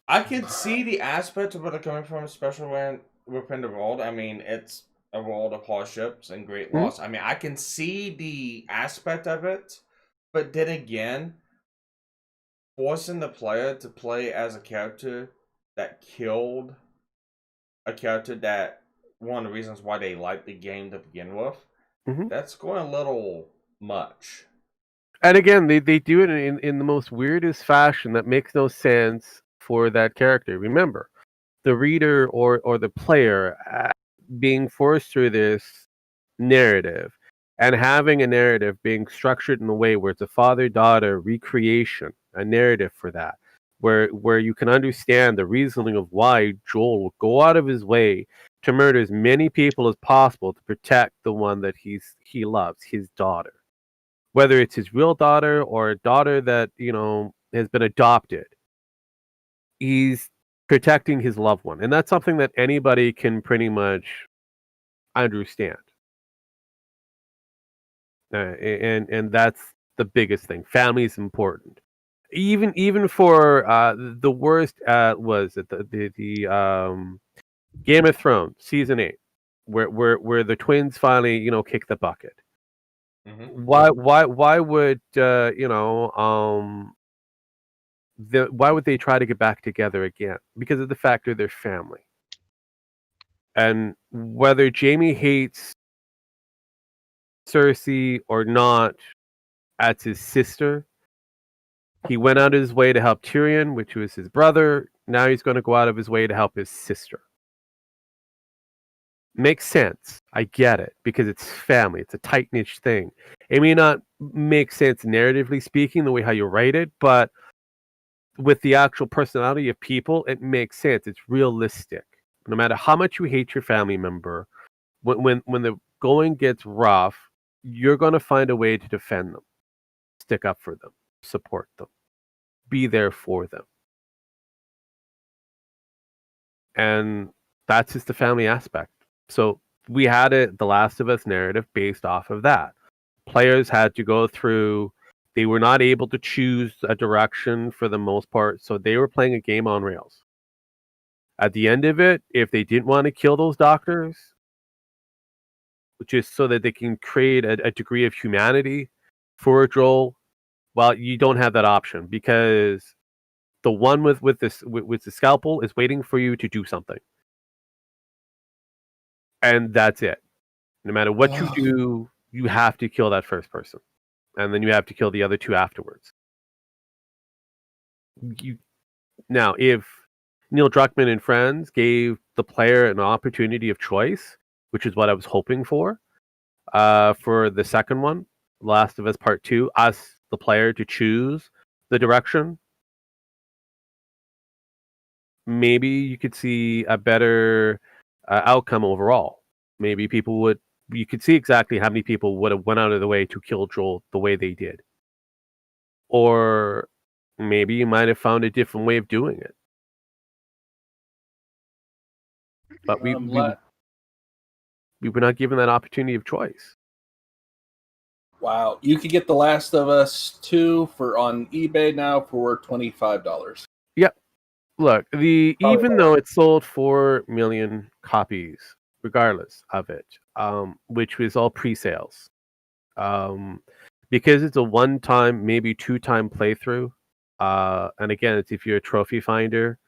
I could see the aspect of where they're coming from, especially within the world. I mean, it's a world of hardships and great loss. I mean, I can see the aspect of it, but then again, forcing the player to play as a character that killed a character that one of the reasons why they liked the game to begin with, that's going a little much. And again, they do it in the most weirdest fashion that makes no sense for that character. Remember, the reader or the player being forced through this narrative, and having a narrative being structured in a way where it's a father-daughter recreation, a narrative for that, where you can understand the reasoning of why Joel will go out of his way to murder as many people as possible to protect the one that he loves, his daughter. Whether it's his real daughter or a daughter that, has been adopted, he's protecting his loved one. And that's something that anybody can pretty much understand. And that's the biggest thing. Family is important. Even for the worst was it the Game of Thrones season 8, where the twins finally kick the bucket. Why would why would they try to get back together again? Because of the fact of their family. And whether Jamie hates Cersei or not as his sister, He went out of his way to help Tyrion, which was his brother. Now he's going to go out of his way to help his sister. Makes sense. I get it because it's family. It's a tight niche thing. It may not make sense narratively speaking, the way how you write it, but with the actual personality of people, it makes sense. It's realistic. No matter how much you hate your family member, when the going gets rough, you're going to find a way to defend them, stick up for them, support them, be there for them. And that's just the family aspect. So we had the Last of Us narrative based off of that. Players had to go through, they were not able to choose a direction for the most part, so they were playing a game on rails. At the end of it, if they didn't want to kill those doctors, just so that they can create a degree of humanity for Joel, well, you don't have that option because the one with the scalpel is waiting for you to do something. And that's it. No matter what you do, you have to kill that first person. And then you have to kill the other two afterwards. Now, if Neil Druckmann and friends gave the player an opportunity of choice, which is what I was hoping for the second one, Last of Us Part 2, us, the player, to choose the direction, maybe you could see a better outcome overall. Maybe you could see exactly how many people would have went out of the way to kill Joel the way they did. Or maybe you might have found a different way of doing it. But we were not given that opportunity of choice. Wow. You could get The Last of Us 2 on eBay now for $25. Yep. Look, even though it sold 4 million copies, regardless of it, which was all pre-sales, because it's a one-time, maybe two-time playthrough, and again, it's if you're a trophy finder,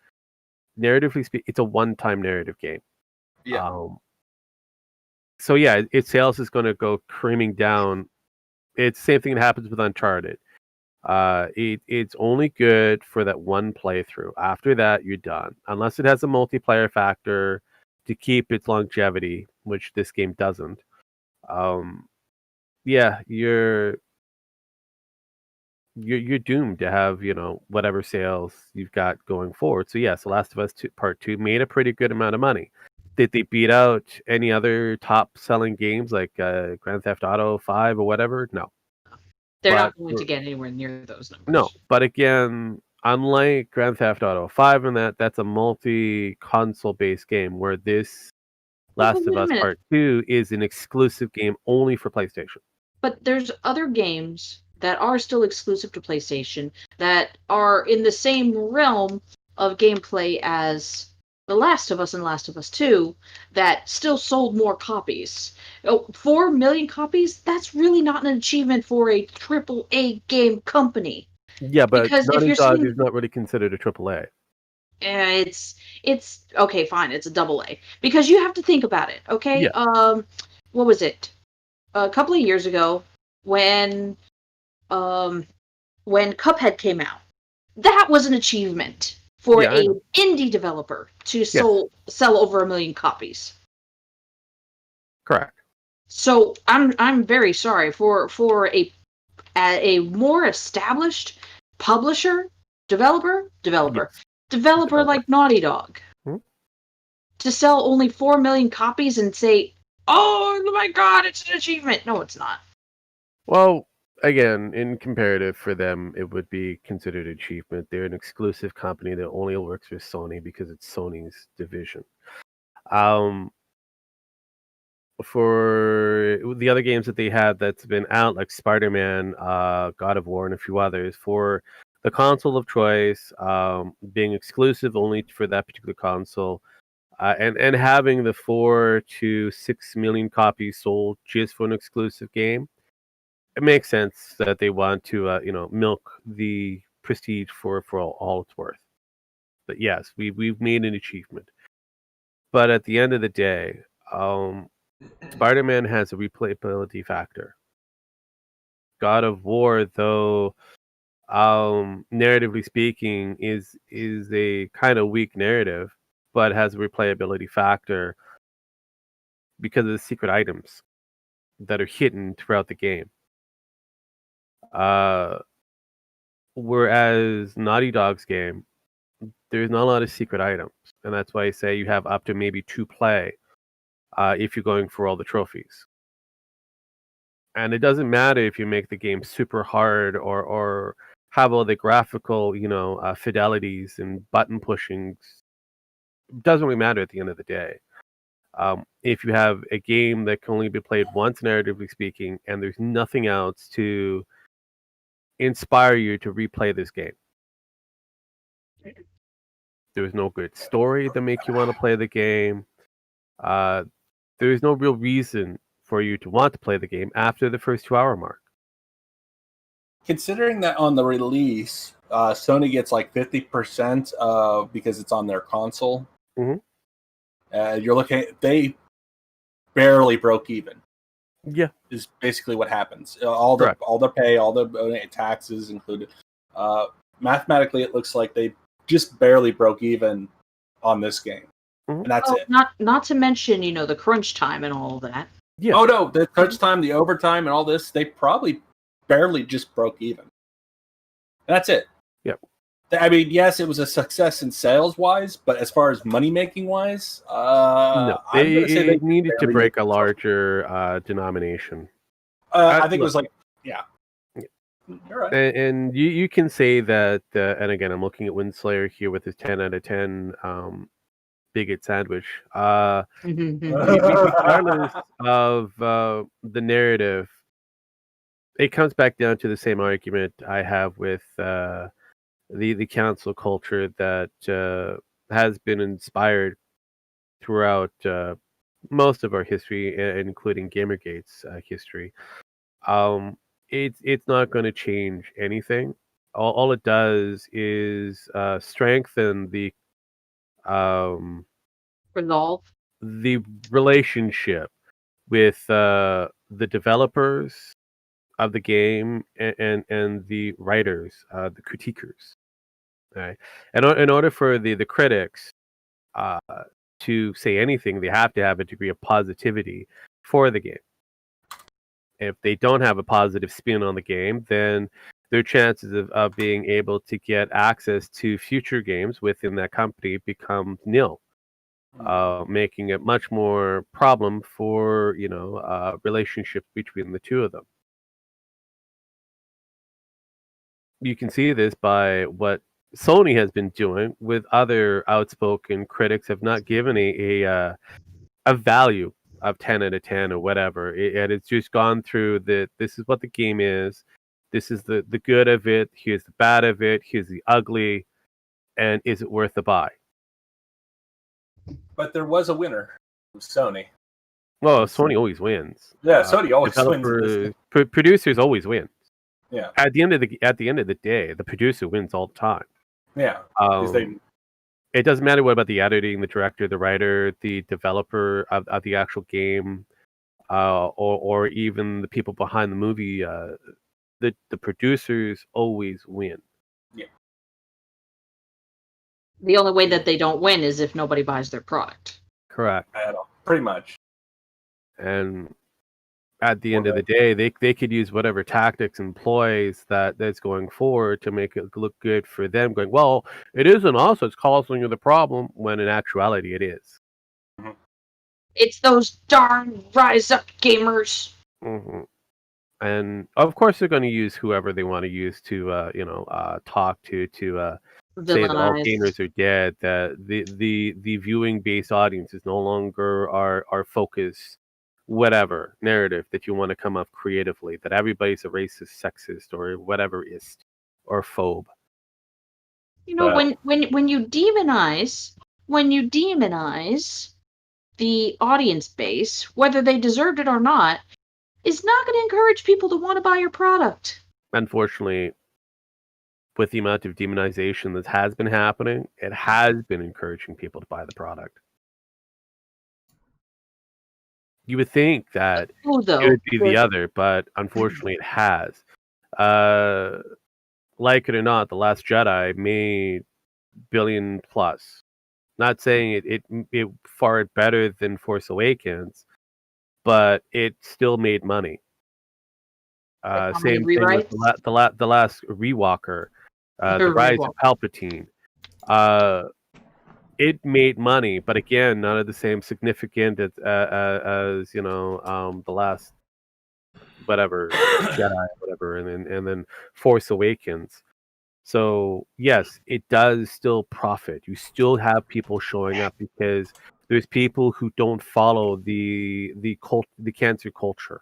narratively speaking, it's a one-time narrative game. Yeah. So yeah, its sales is going to go creaming down. It's the same thing that happens with Uncharted. It's only good for that one playthrough. After that, you're done. Unless it has a multiplayer factor to keep its longevity, which this game doesn't. Yeah, you're doomed to have, whatever sales you've got going forward. So yes, The Last of Us 2, Part 2 made a pretty good amount of money. Did they beat out any other top-selling games like Grand Theft Auto 5 or whatever? No. They're not going to get anywhere near those numbers. No, but again, unlike Grand Theft Auto 5 and that's a multi-console based game, where this Last of Us Part 2 is an exclusive game only for PlayStation. But there's other games that are still exclusive to PlayStation that are in the same realm of gameplay as The Last of Us and Last of Us 2 that still sold more copies. 4 million copies? That's really not an achievement for a AAA game company. Yeah, but Naughty Dog is not really considered a AAA. It's okay, fine, it's a AA. Because you have to think about it, okay? Yeah. What was it? A couple of years ago when Cuphead came out. That was an achievement for an indie developer to sell over 1 million copies. Correct. So I'm very sorry for a more established publisher, developer like Naughty Dog to sell only 4 million copies and say, "Oh my God, it's an achievement." No, it's not. Well, again, in comparative for them, it would be considered an achievement. They're an exclusive company that only works with Sony because it's Sony's division. For the other games that they had that's been out, like Spider-Man, God of War, and a few others, for the console of choice, being exclusive only for that particular console, and having the 4 to 6 million copies sold just for an exclusive game, it makes sense that they want to, milk the prestige for all it's worth. But yes, we've made an achievement. But at the end of the day, Spider-Man has a replayability factor. God of War, though, narratively speaking, is a kind of weak narrative, but has a replayability factor because of the secret items that are hidden throughout the game. Whereas Naughty Dog's game, there's not a lot of secret items, and that's why I say you have up to maybe 2 play if you're going for all the trophies. And it doesn't matter if you make the game super hard or have all the graphical, fidelities and button pushings. It doesn't really matter at the end of the day. If you have a game that can only be played once, narratively speaking, and there's nothing else to inspire you to replay this game. There's no good story that make you want to play the game. There's no real reason for you to want to play the game after the first 2-hour mark. Considering that on the release, Sony gets like 50% because it's on their console. Mm-hmm. You're looking at, they barely broke even. Yeah, is basically what happens. All their pay, all the taxes included. Mathematically, it looks like they just barely broke even on this game, and that's it. Not to mention, the crunch time and all of that. Yeah. Oh no, the crunch time, the overtime, and all this, they probably barely just broke even. And that's it. Yep. I mean, yes, it was a success in sales wise, but as far as money making wise, no, they needed to break a larger denomination. I think it was like, yeah. You're right. And you can say that, and again, I'm looking at Windslayer here with his 10 out of 10 bigot sandwich. Regardless of the narrative, it comes back down to the same argument I have with the council culture that has been inspired throughout most of our history, including Gamergate's history. It's not going to change anything. All it does is strengthen the resolve the relationship with the developers of the game and the writers, the critiquers. Right? And in order for the critics to say anything, they have to have a degree of positivity for the game. If they don't have a positive spin on the game, then their chances of being able to get access to future games within that company become nil, making it much more problem for relationships between the two of them. You can see this by what Sony has been doing with other outspoken critics have not given a value of 10 out of 10 or whatever. And it's just gone through this is what the game is. This is the good of it. Here's the bad of it. Here's the ugly. And is it worth the buy? But there was a winner. It was Sony. Well, Sony always wins. Yeah, Sony always wins. Producers always win. Yeah. At the end of the day, the producer wins all the time. Yeah. It doesn't matter what about the editing, the director, the writer, the developer of the actual game, or even the people behind the movie. The producers always win. Yeah. The only way that they don't win is if nobody buys their product. Correct. Pretty much. And at the end of the day, they could use whatever tactics and ploys that's going forward to make it look good for them. Going, well, it isn't us; it's causing you the problem. When in actuality, it is. Mm-hmm. It's those darn rise up gamers. Mm-hmm. And of course, they're going to use whoever they want to use to, talk to say that all gamers are dead. That the viewing based audience is no longer our focus. Whatever narrative that you want to come up creatively, that everybody's a racist, sexist, or whatever ist or phobe. When you demonize the audience base, whether they deserved it or not, is not going to encourage people to want to buy your product. Unfortunately, with the amount of demonization that has been happening, it has been encouraging people to buy the product. You would think that it would be the other, but unfortunately it has. like it or not, The Last Jedi made billion plus. Not saying it fared better than Force Awakens, but it still made money. How many Same thing with rewrites? the last Rewalker, the Rise of Palpatine. It made money, but again, not at the same significant as the last whatever Jedi, whatever, and then Force Awakens. So yes, it does still profit. You still have people showing up because there's people who don't follow the cancer culture.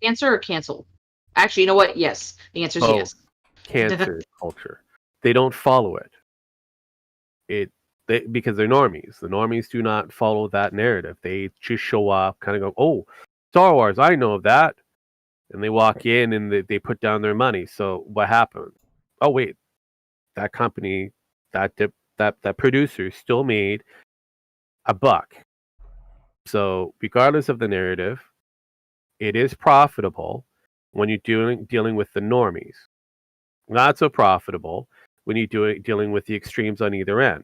Cancer or cancel? Actually, you know what? Yes. The answer is Oh, yes. Cancer culture. They don't follow it. Because they're normies. The normies do not follow that narrative. They just show up, kind of go, "Oh, Star Wars, I know of that," and they walk in and they put down their money. So what happened? Oh wait, that company, that producer still made a buck. So regardless of the narrative, it is profitable when you're dealing with the normies. Not so profitable when you're dealing with the extremes on either end.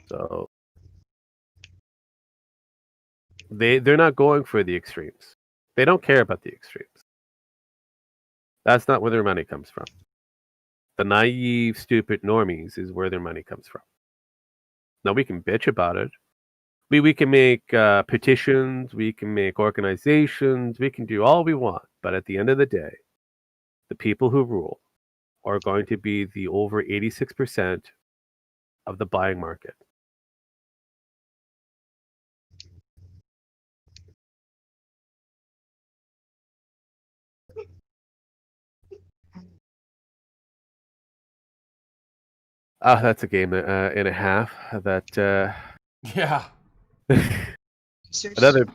So they're not going for the extremes. They don't care about the extremes. That's not where their money comes from. The naive, stupid normies is where their money comes from. Now we can bitch about it. We can make petitions. We can make organizations. We can do all we want. But at the end of the day, the people who rule are going to be the over 86% of the buying market. That's a game and a half. That Yeah. another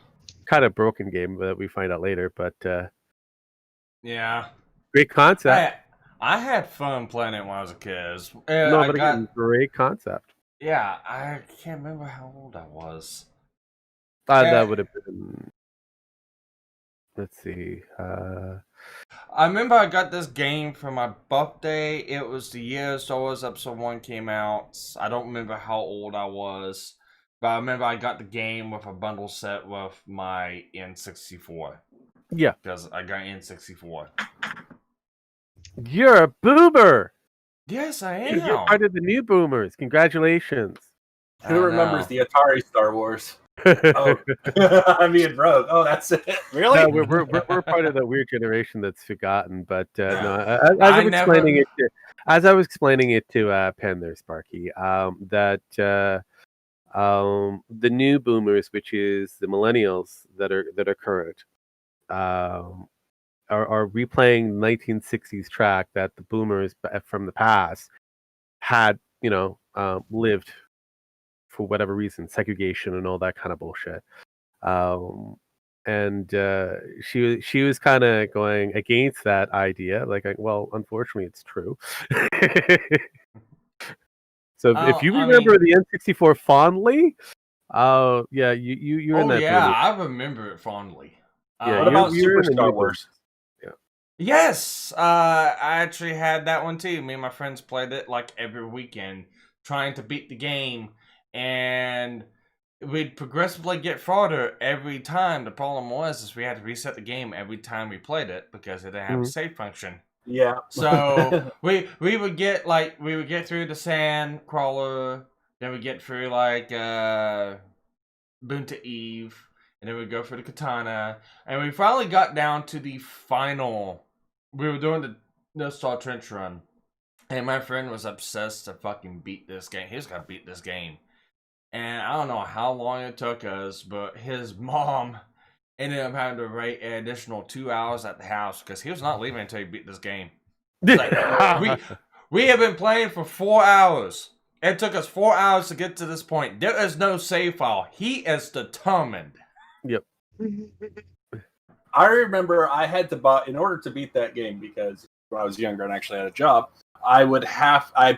kind of broken game that we find out later, but Yeah. great concept. I had fun playing it when I was a kid. Again, great concept. Yeah, I can't remember how old I was. That would have been. Let's see. I remember I got this game for my birthday. It was the year Star Wars Episode 1 came out. I don't remember how old I was. But I remember I got the game with a bundle set with my N64. Yeah. Because I got N64. You're a boomer! Yes, I am. You're part of the new boomers. Congratulations. Who remembers the Atari Star Wars? Oh, I mean, Rogue. Oh, that's it. Really? No, we're part of the weird generation that's forgotten. But no, as I was explaining it to Penn there, Sparky, that the new boomers, which is the millennials that are current, are replaying 1960s track that the boomers from the past had, lived for whatever reason, segregation and all that kind of bullshit. And she was kind of going against that idea, like, well, unfortunately, it's true. So if you remember the N64 fondly, yeah, you're in that. Oh yeah, I remember it fondly. Yeah, what about Super Star Wars? Yeah. Yes, I actually had that one too. Me and my friends played it like every weekend, trying to beat the game, and we'd progressively get farther every time. The problem was we had to reset the game every time we played it because it didn't have a save function. Yeah. So we would get through the sand crawler, then we get through like Boonta Eve, and then we'd go for the katana, and we finally got down to the final. We were doing the No Star Trench run, and my friend was obsessed to fucking beat this game. He's got to beat this game. And I don't know how long it took us, but his mom ended up having to wait an additional 2 hours at the house because he was not leaving until he beat this game. Like, we have been playing for 4 hours. It took us 4 hours to get to this point. There is no save file. He is determined. Yep. I remember I had to buy, in order to beat that game, because when I was younger and actually had a job, I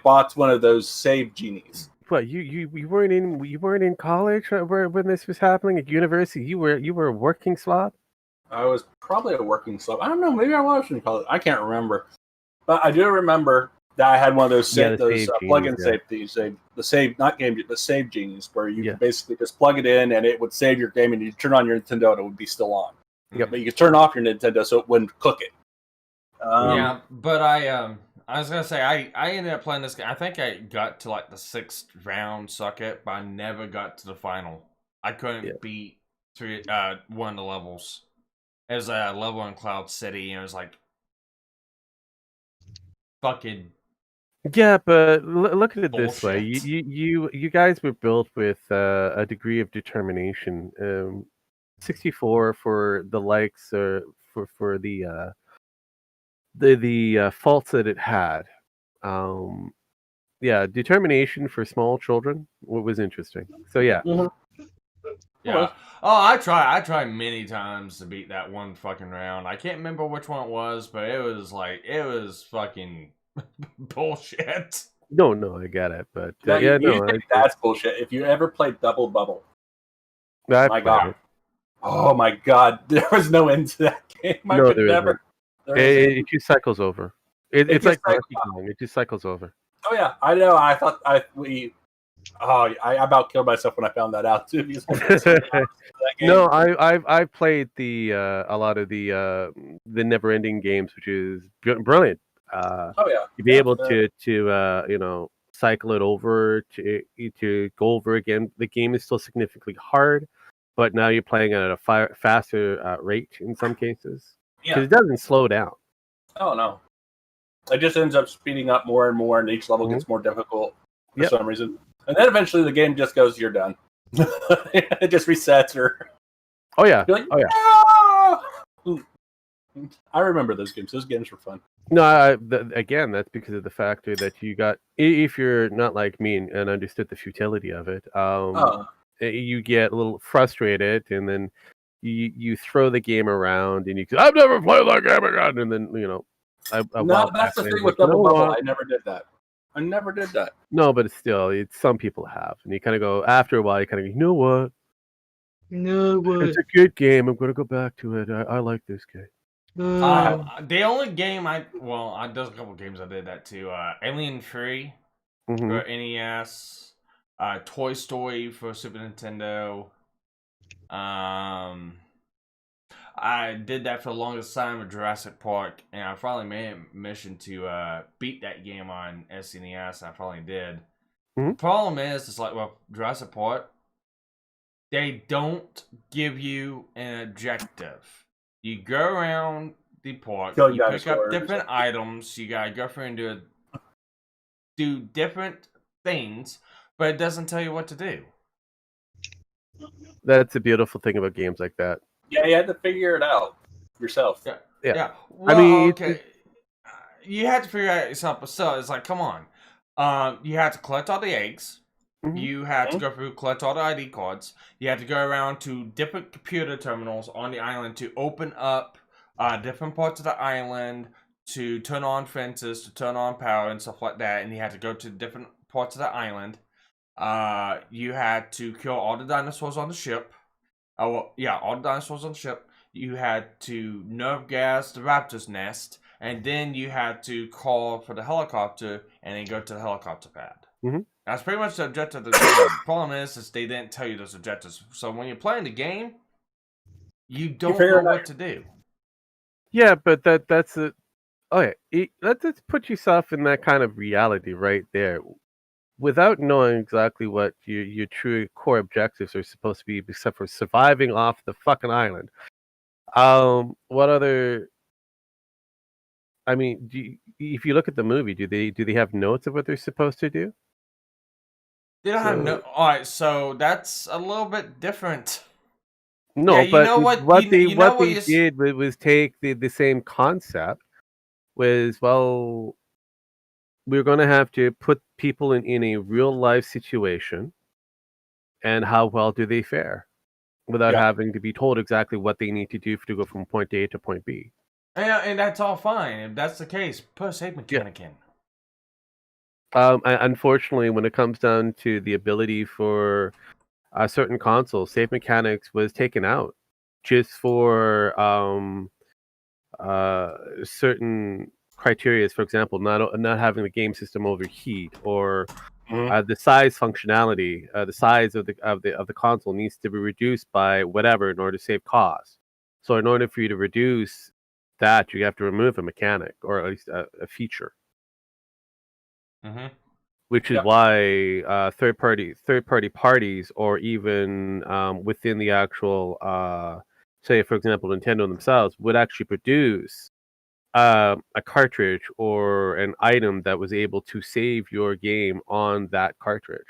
bought one of those save genies. What, you weren't in college when this was happening at university? You were a working slob? I was probably a working sub. I don't know. Maybe I was in college. I can't remember. But I do remember that I had one of those Yeah, the save plug-in genies, save the save not game the save genies where you Yeah. could basically just plug it in and it would save your game and you turn on your Nintendo and it would be still on. Yep. But you could turn off your Nintendo so it wouldn't cook it. Yeah, but I was gonna say I ended up playing this game. I think I got to like the 6th round, suck it, but I never got to the final. I couldn't beat one of the levels. It was a level in Cloud City, and it was like fucking. Yeah, but look at it this way: bullshit. you guys were built with a degree of determination. 64 for the likes, for the faults that it had. Yeah, determination for small children was interesting. So yeah. Yeah. Oh, I tried many times to beat that one fucking round. I can't remember which one it was, but it was fucking bullshit. No, I get it, but Now, yeah, you no, think that's bullshit. If you ever played Double Bubble, I my played God. it. Oh my God, there was no end to that game. I No, could there never. isn't. It just cycles over. It's just like cycles Donkey Kong. It just cycles over. Oh yeah, I know. I thought I about killed myself when I found that out too. Because that game. No, I've played a lot of the never-ending games, which is brilliant. Oh yeah, To be able to you know, cycle it over to go over again. The game is still significantly hard, but now you're playing at a faster rate in some cases because it doesn't slow down. Oh no, it just ends up speeding up more and more, and each level gets more difficult for some reason. And then eventually the game just goes, "You're done." It just resets, or oh yeah, you're like, oh yeah. I remember those games. Those games were fun. No, again, that's because of the factor that you got. If you're not like me and understood the futility of it, you get a little frustrated, and then you throw the game around, and you say, "I've never played that game again," and then you know, no, that's the thing with Double Bubble. I never did that. No, but it's some people have, and you kind of go after a while. You kind of go, you know what? It's a good game. I'm going to go back to it. I like this game. The only game there's a couple games I did that too. Alien 3 for NES, Toy Story for Super Nintendo. I did that for the longest time with Jurassic Park, and I finally made a mission to beat that game on SNES. I finally did. The problem is, it's like, Jurassic Park, they don't give you an objective. You go around the park, you pick up different items, you gotta go through and do different things, but it doesn't tell you what to do. That's a beautiful thing about games like that. Yeah, you had to figure it out yourself. Yeah. Well, I mean, okay. You had to figure it out yourself, but still, it's like, come on. You had to collect all the eggs. You had to go through, collect all the ID cards. You had to go around to different computer terminals on the island to open up different parts of the island, to turn on fences, to turn on power and stuff like that. And you had to go to different parts of the island. You had to kill all the dinosaurs on the ship. All the dinosaurs on the ship. You had to nerve gas the raptor's nest, and then you had to call for the helicopter, and then go to the helicopter pad. That's pretty much the objective of the game. The problem is they didn't tell you those objectives. So when you're playing the game, you don't know what to do. Yeah, but that's a okay. Let's put yourself in that kind of reality right there. Without knowing exactly what your true core objectives are supposed to be, except for surviving off the fucking island. What other? I mean, if you look at the movie, do they have notes of what they're supposed to do? They don't have no. All right, so that's a little bit different. No, but what they did was take the same concept. We're going to have to put people in a real life situation, and how well do they fare without having to be told exactly what they need to do to go from point A to point B. And that's all fine. If that's the case, put a save mechanic in. Unfortunately, when it comes down to the ability for certain consoles, save mechanics was taken out just for certain criteria. For example, not having the game system overheat, or the size functionality, the size of the console needs to be reduced by whatever in order to save cost. So in order for you to reduce that, you have to remove a mechanic, or at least a feature. Mm-hmm. Which is why third party parties, or even within the actual say, for example, Nintendo themselves, would actually produce a cartridge or an item that was able to save your game on that cartridge.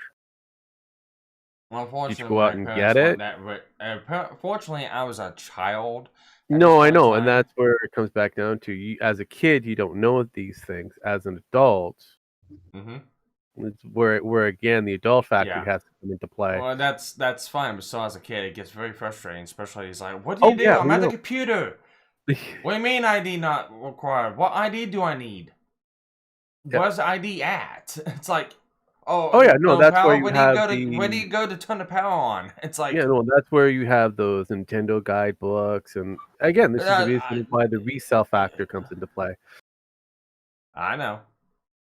Well, Did you unfortunately, go out my and parents get weren't it? that. Fortunately, I was a child. At No, this I point in know, and time. that's where it comes back down to, you, as a kid, you don't know these things. As an adult, Mm-hmm. it's where again the adult factor Yeah. has to come into play. Well, that's fine, but still, as a kid, it gets very frustrating. Especially, he's like, "What do Oh you do? yeah, I'm we at the know. computer. What do you mean ID not required? What ID do I need? Yeah. Where's the ID at?" It's like, Oh yeah, no, no that's where power. you Where do you have go to? Where do you go to turn the power on? It's like, yeah, no, that's where you have those Nintendo guidebooks, and again, this is the reason why the resale factor comes into play. I know.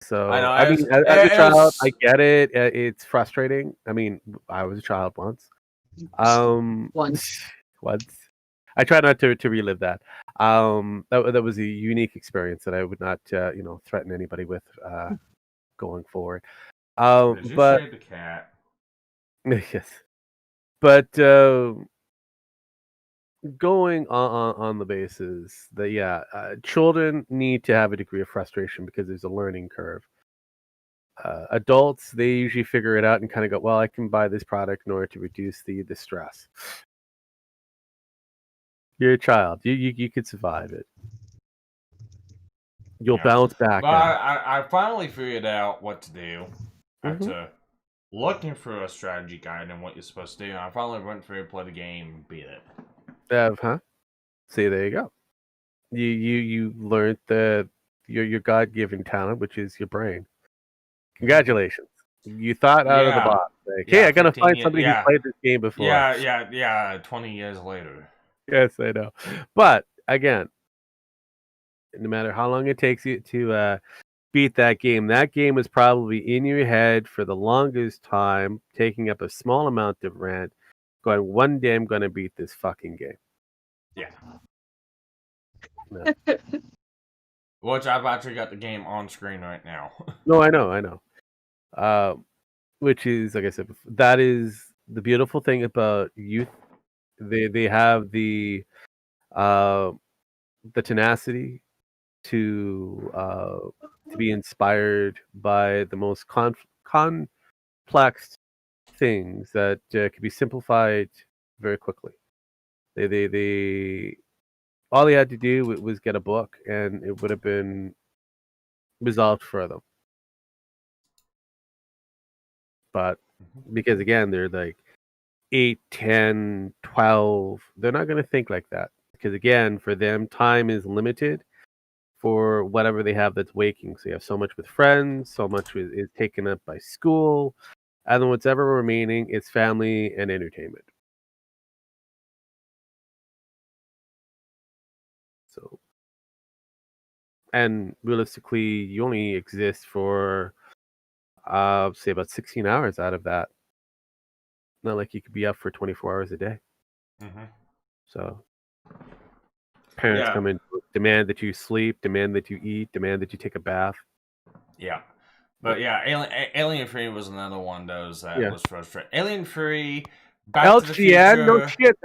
So, I know. I mean, as a child, I get it. It's frustrating. I mean, I was a child once. Once. Once. I try not to relive that. That was a unique experience that I would not, threaten anybody with going forward. Did you But save the cat? yes, but going on the basis that children need to have a degree of frustration because there's a learning curve. Adults, they usually figure it out and kind of go, well, I can buy this product in order to reduce the stress. You're a child. You could survive it. You'll bounce back. But I finally figured out what to do after looking through a strategy guide and what you're supposed to do. And I finally went through, played the game, and beat it. See, there you go. You learned your God-given talent, which is your brain. Congratulations. You thought out of the box. Like, hey, I gotta find somebody who played this game before. Yeah. 20 years later. Yes, I know. But again, no matter how long it takes you to beat that game was probably in your head for the longest time, taking up a small amount of rent, going, one day I'm gonna beat this fucking game. Yeah. No. Which I've actually got the game on screen right now. No, I know. Which is, like I said, that is the beautiful thing about youth. They have the tenacity to be inspired by the most complex things that can be simplified very quickly. They all they had to do was get a book, and it would have been resolved for them. But because again, they're like 8, 10, 12, they're not going to think like that, because again, for them, time is limited for whatever they have that's waking. So you have so much with friends, so much is taken up by school, and then whatever remaining is family and entertainment. So, and realistically, you only exist for say about 16 hours out of that. Not like you could be up for 24 hours a day. So parents come in, demand that you sleep, demand that you eat, demand that you take a bath. Yeah. But yeah, Alien Free was another one of those that was frustrating. Alien Free, Back to the Future. No shit.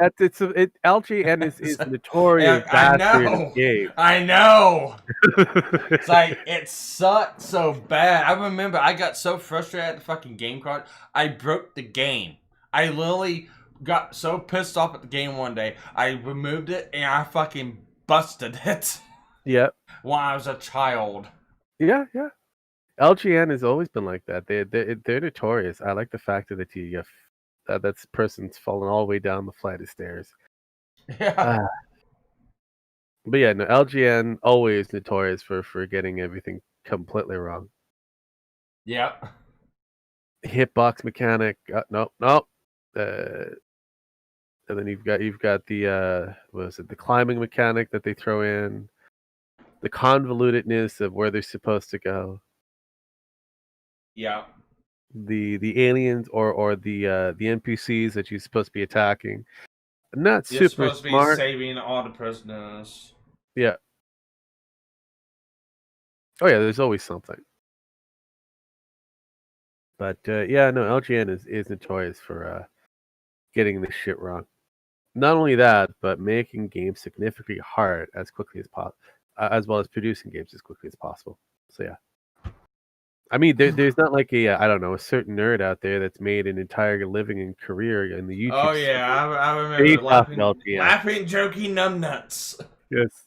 LGN is notorious bastard of games. I know. It's like, it sucked so bad. I remember I got so frustrated at the fucking game card, I broke the game. I literally got so pissed off at the game one day, I removed it and I fucking busted it. Yep. When I was a child. Yeah. LGN has always been like that. They're notorious. I like the fact that that person's fallen all the way down the flight of stairs. Yeah. But yeah, no, LGN always notorious for getting everything completely wrong. And then you've got the what is it, the climbing mechanic that they throw in, the convolutedness of where they're supposed to go, Yeah. the aliens or the NPCs that you're supposed to be attacking. Not You're super supposed to be smart. saving all the prisoners. Yeah. Oh yeah, there's always something. But yeah, no, LGN is notorious for getting this shit wrong. Not only that, but making games significantly hard as quickly as possible, as well as producing games as quickly as possible. So yeah, I mean, there's not like I don't know, a certain nerd out there that's made an entire living and career in the YouTube. Oh yeah, I remember based off laughing, LGN. joking, numbnuts. Yes.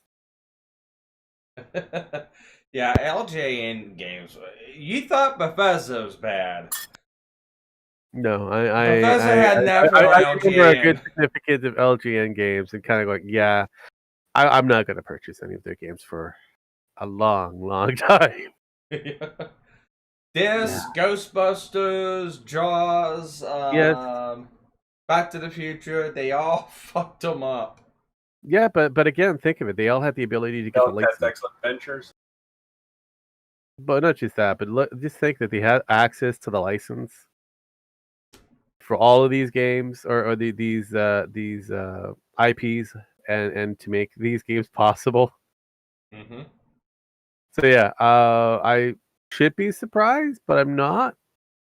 Yeah, LJN games. You thought Bethesda was bad. No, Bethesda had never I remember a good LGN. significance of LGN games and kind of going, yeah, I'm not going to purchase any of their games for a long, long time. This, Ghostbusters, Jaws, Yes. Back to the Future, they all fucked them up. Yeah, but again, think of it. They all had the ability to get the license. Excellent Adventures. But not just that, but just think that they had access to the license for all of these games or these IPs and to make these games possible. Mm-hmm. So yeah, I should be surprised, but I'm not.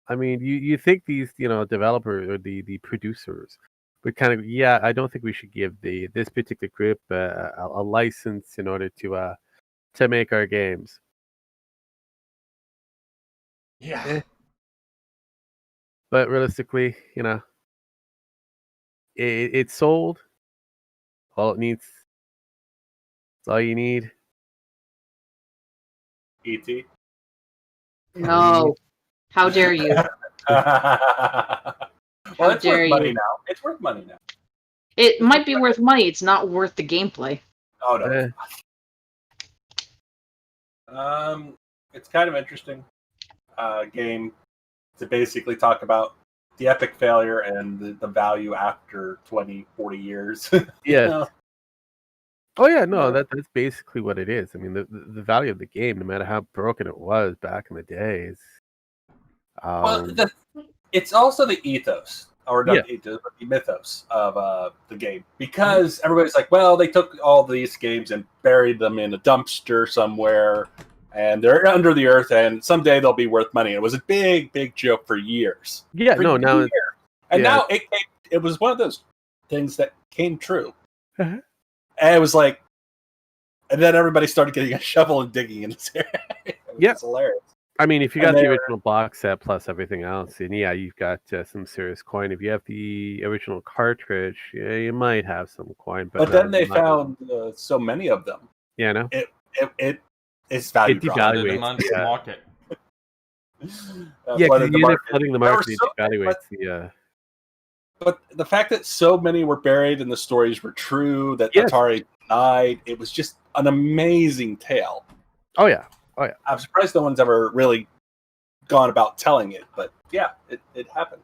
I mean, you think these developers or the producers would kind of I don't think we should give this particular group a license in order to make our games. Yeah. But realistically, it's sold. All it needs. It's all you need. E.T. No. How dare you? Well, it's dare worth money you. now. It's worth money now. It might be worth money. It's not worth the gameplay. Oh no. It's kind of interesting game to basically talk about the epic failure and the value after 20, 40 years. Yeah. Oh yeah, no, that's basically what it is. I mean, the value of the game, no matter how broken it was back in the days. Well, it's also the ethos, or not the ethos, but the mythos of the game. Because everybody's like, well, they took all these games and buried them in a dumpster somewhere, and they're under the earth, and someday they'll be worth money. It was a big, big joke for years. Yeah, for now years. Now it was one of those things that came true. Uh-huh. And it was like, and then everybody started getting a shovel and digging in this area. It's hilarious. I mean, if you got the original box set plus everything else, then you've got some serious coin. If you have the original cartridge, you might have some coin. But then they found so many of them. Yeah, no. It's value. It devaluates the market. Because you end up flooding the market. It devaluates the. But the fact that so many were buried and the stories were true, that Atari died, it was just an amazing tale. Oh yeah. I'm surprised no one's ever really gone about telling it, but yeah, it happened.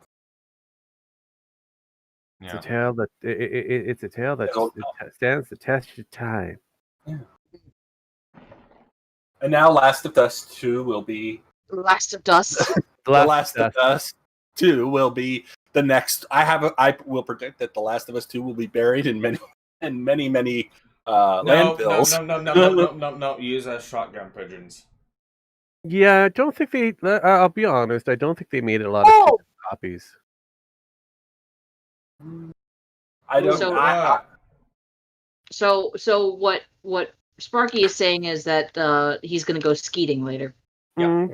It's a tale that it's a tale that stands the test of time. Yeah. And now, Last of Us 2 will be Last of Dust. The Last of Us 2 will be the next. I will predict that The Last of Us 2 will be buried in many landfills. No. Use as shotgun pigeons. Yeah, I don't think they. I'll be honest. I don't think they made a lot of copies. I don't. So what Sparky is saying is that he's going to go skeeting later. Yeah.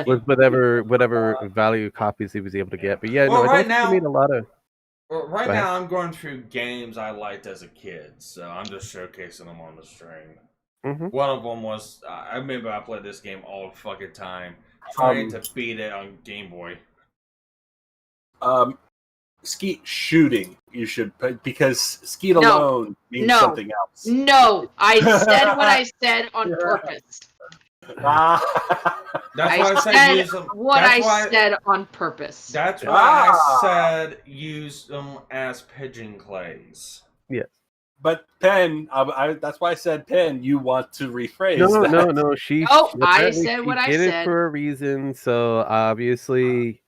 With whatever value copies he was able to get, but I don't think he made a lot of. Well, right now, I'm going through games I liked as a kid, so I'm just showcasing them on the stream. Mm-hmm. One of them was, I remember I played this game all the fucking time, trying to beat it on Game Boy. Skeet shooting, you should, because skeet alone means something else. No, I said what I said on purpose. That's why I said said use them. what I said on purpose. That's why I said use them as pigeon clays. Yes. But Penn, that's why I said Penn. You want to rephrase? No. I said what I did it said. for a reason. So obviously,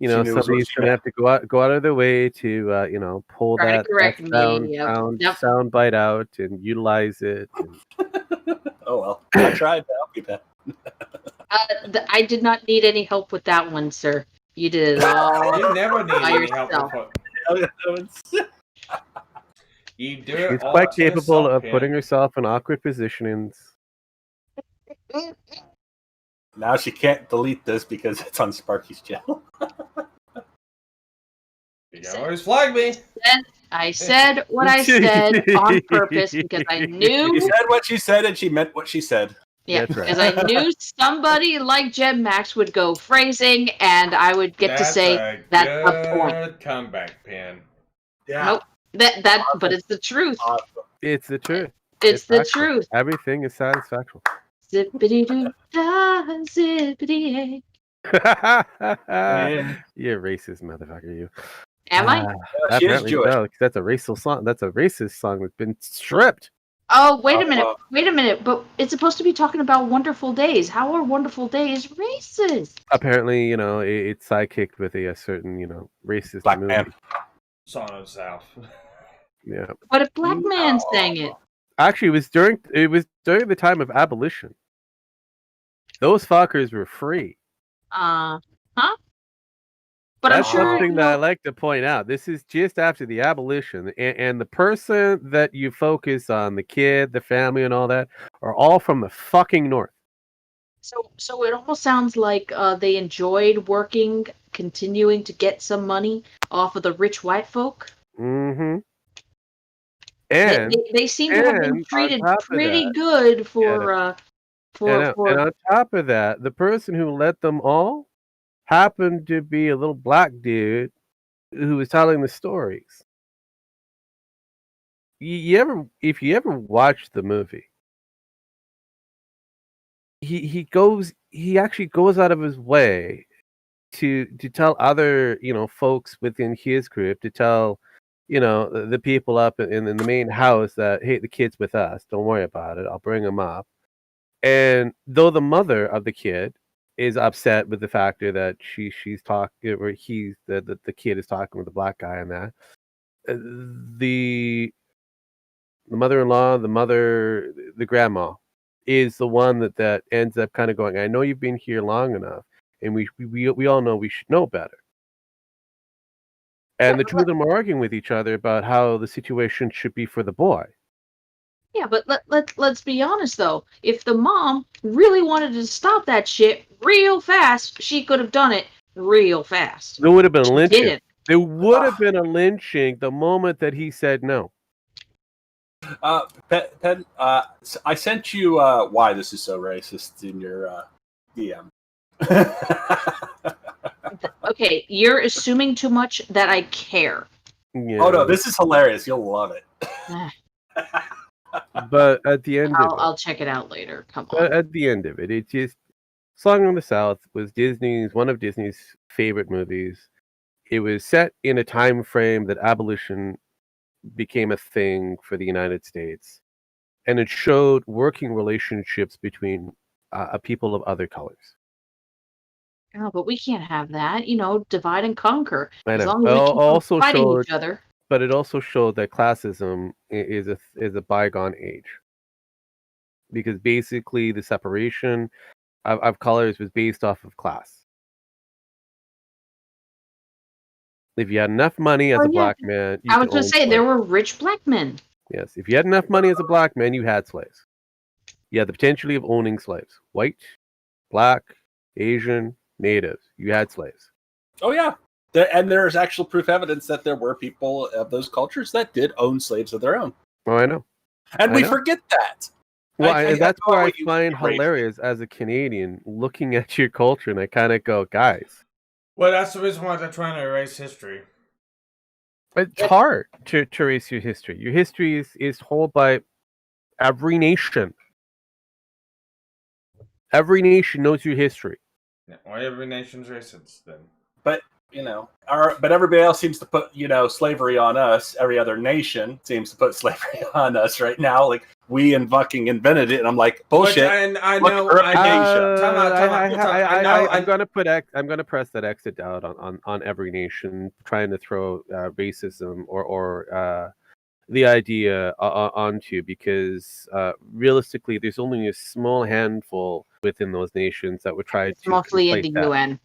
somebody's she gonna have to go out of their way to pull Try to that correct me, sound bite out and utilize it. Oh well, I tried to help you, Penn. I did not need any help with that one, sir. You did it all. You never need by any help yourself. with You do it She's all quite to capable yourself, of Ken. putting herself in awkward positions. Now she can't delete this because it's on Sparky's channel. You can always flag me. I said what I said on purpose because I knew. She said what she said and she meant what she said. Yeah, That's right. because I knew somebody like Gem Max would go phrasing, and I would get to say that's a point. Good comeback, Pen. Yeah. Nope. But it's the truth. Awesome. It's the truth. It's the factual. truth. Everything is satisfactual. Zippity doo da, zippity You're a racist motherfucker, you. Am I? She is Apparently Jewish. so, 'cause that's a racist song. That's a racist song that's been stripped. Oh, wait a minute. But it's supposed to be talking about wonderful days. How are wonderful days racist? Apparently, it's sidekicked with a certain, racist Black movie. man. Song of the South. Yeah. But a black man sang it. Actually, it was during the time of abolition. Those fuckers were free. Huh? But That's I'm sure something that I like to point out. This is just after the abolition, and the person that you focus on, the kid, the family, and all that, are all from the fucking north. So it almost sounds like they enjoyed working, continuing to get some money off of the rich white folk. Mm-hmm. And they seem to have been treated pretty good for and on top of that, the person who let them all happened to be a little black dude who was telling the stories. If you ever watch the movie, he actually goes out of his way to tell other folks within his group, to tell the people up in the main house that, hey, the kid's with us, don't worry about it, I'll bring him up. And though the mother of the kid is upset with the factor that she's talking, or the kid is talking with the black guy, and that the mother-in-law, the grandma is the one that ends up kind of going, I know you've been here long enough, and we all know we should know better. And the two of them are arguing with each other about how the situation should be for the boy. Yeah, but let's be honest though. If the mom really wanted to stop that shit real fast, she could have done it real fast. There would have been a lynching. Didn't. There would have been a lynching the moment that he said no. Pen, I sent you why this is so racist in your DM. Okay, you're assuming too much that I care. Yeah. Oh no, this is hilarious. You'll love it. But at the end of it, I'll check it out later. Come on. but at the end of it, it just Song of the South was one of Disney's favorite movies. It was set in a time frame that abolition became a thing for the United States, and it showed working relationships between people of other colors. Oh, but we can't have that. Divide and conquer. I As know. long as we keep Also fighting showed, each other. but it also showed that classism is a bygone age, because basically the separation of colors was based off of class. If you had enough money as a black man, I was going to say there were rich black men. Yes, if you had enough money as a black man, you had slaves. You had the potential of owning slaves. White, black, Asian, natives. You had slaves. Oh yeah, and there's actual proof evidence that there were people of those cultures that did own slaves of their own. Oh, I know. And we forget that. Well, and that's what I find hilarious as a Canadian, looking at your culture, and I kind of go, guys. Well, that's the reason why they're trying to erase history. It's hard to erase your history. Your history is held by every nation. Every nation knows your history. Yeah, well, every nation's racist then. But but everybody else seems to put slavery on us. Every other nation seems to put slavery on us right now. Like we fucking invented it, and I'm like bullshit. I Look, know. Earth I Nation. Time out. I'm gonna press that exit out on every nation trying to throw racism or the idea onto, because realistically, there's only a small handful within those nations that would try It's to mostly in conflate the that. UN.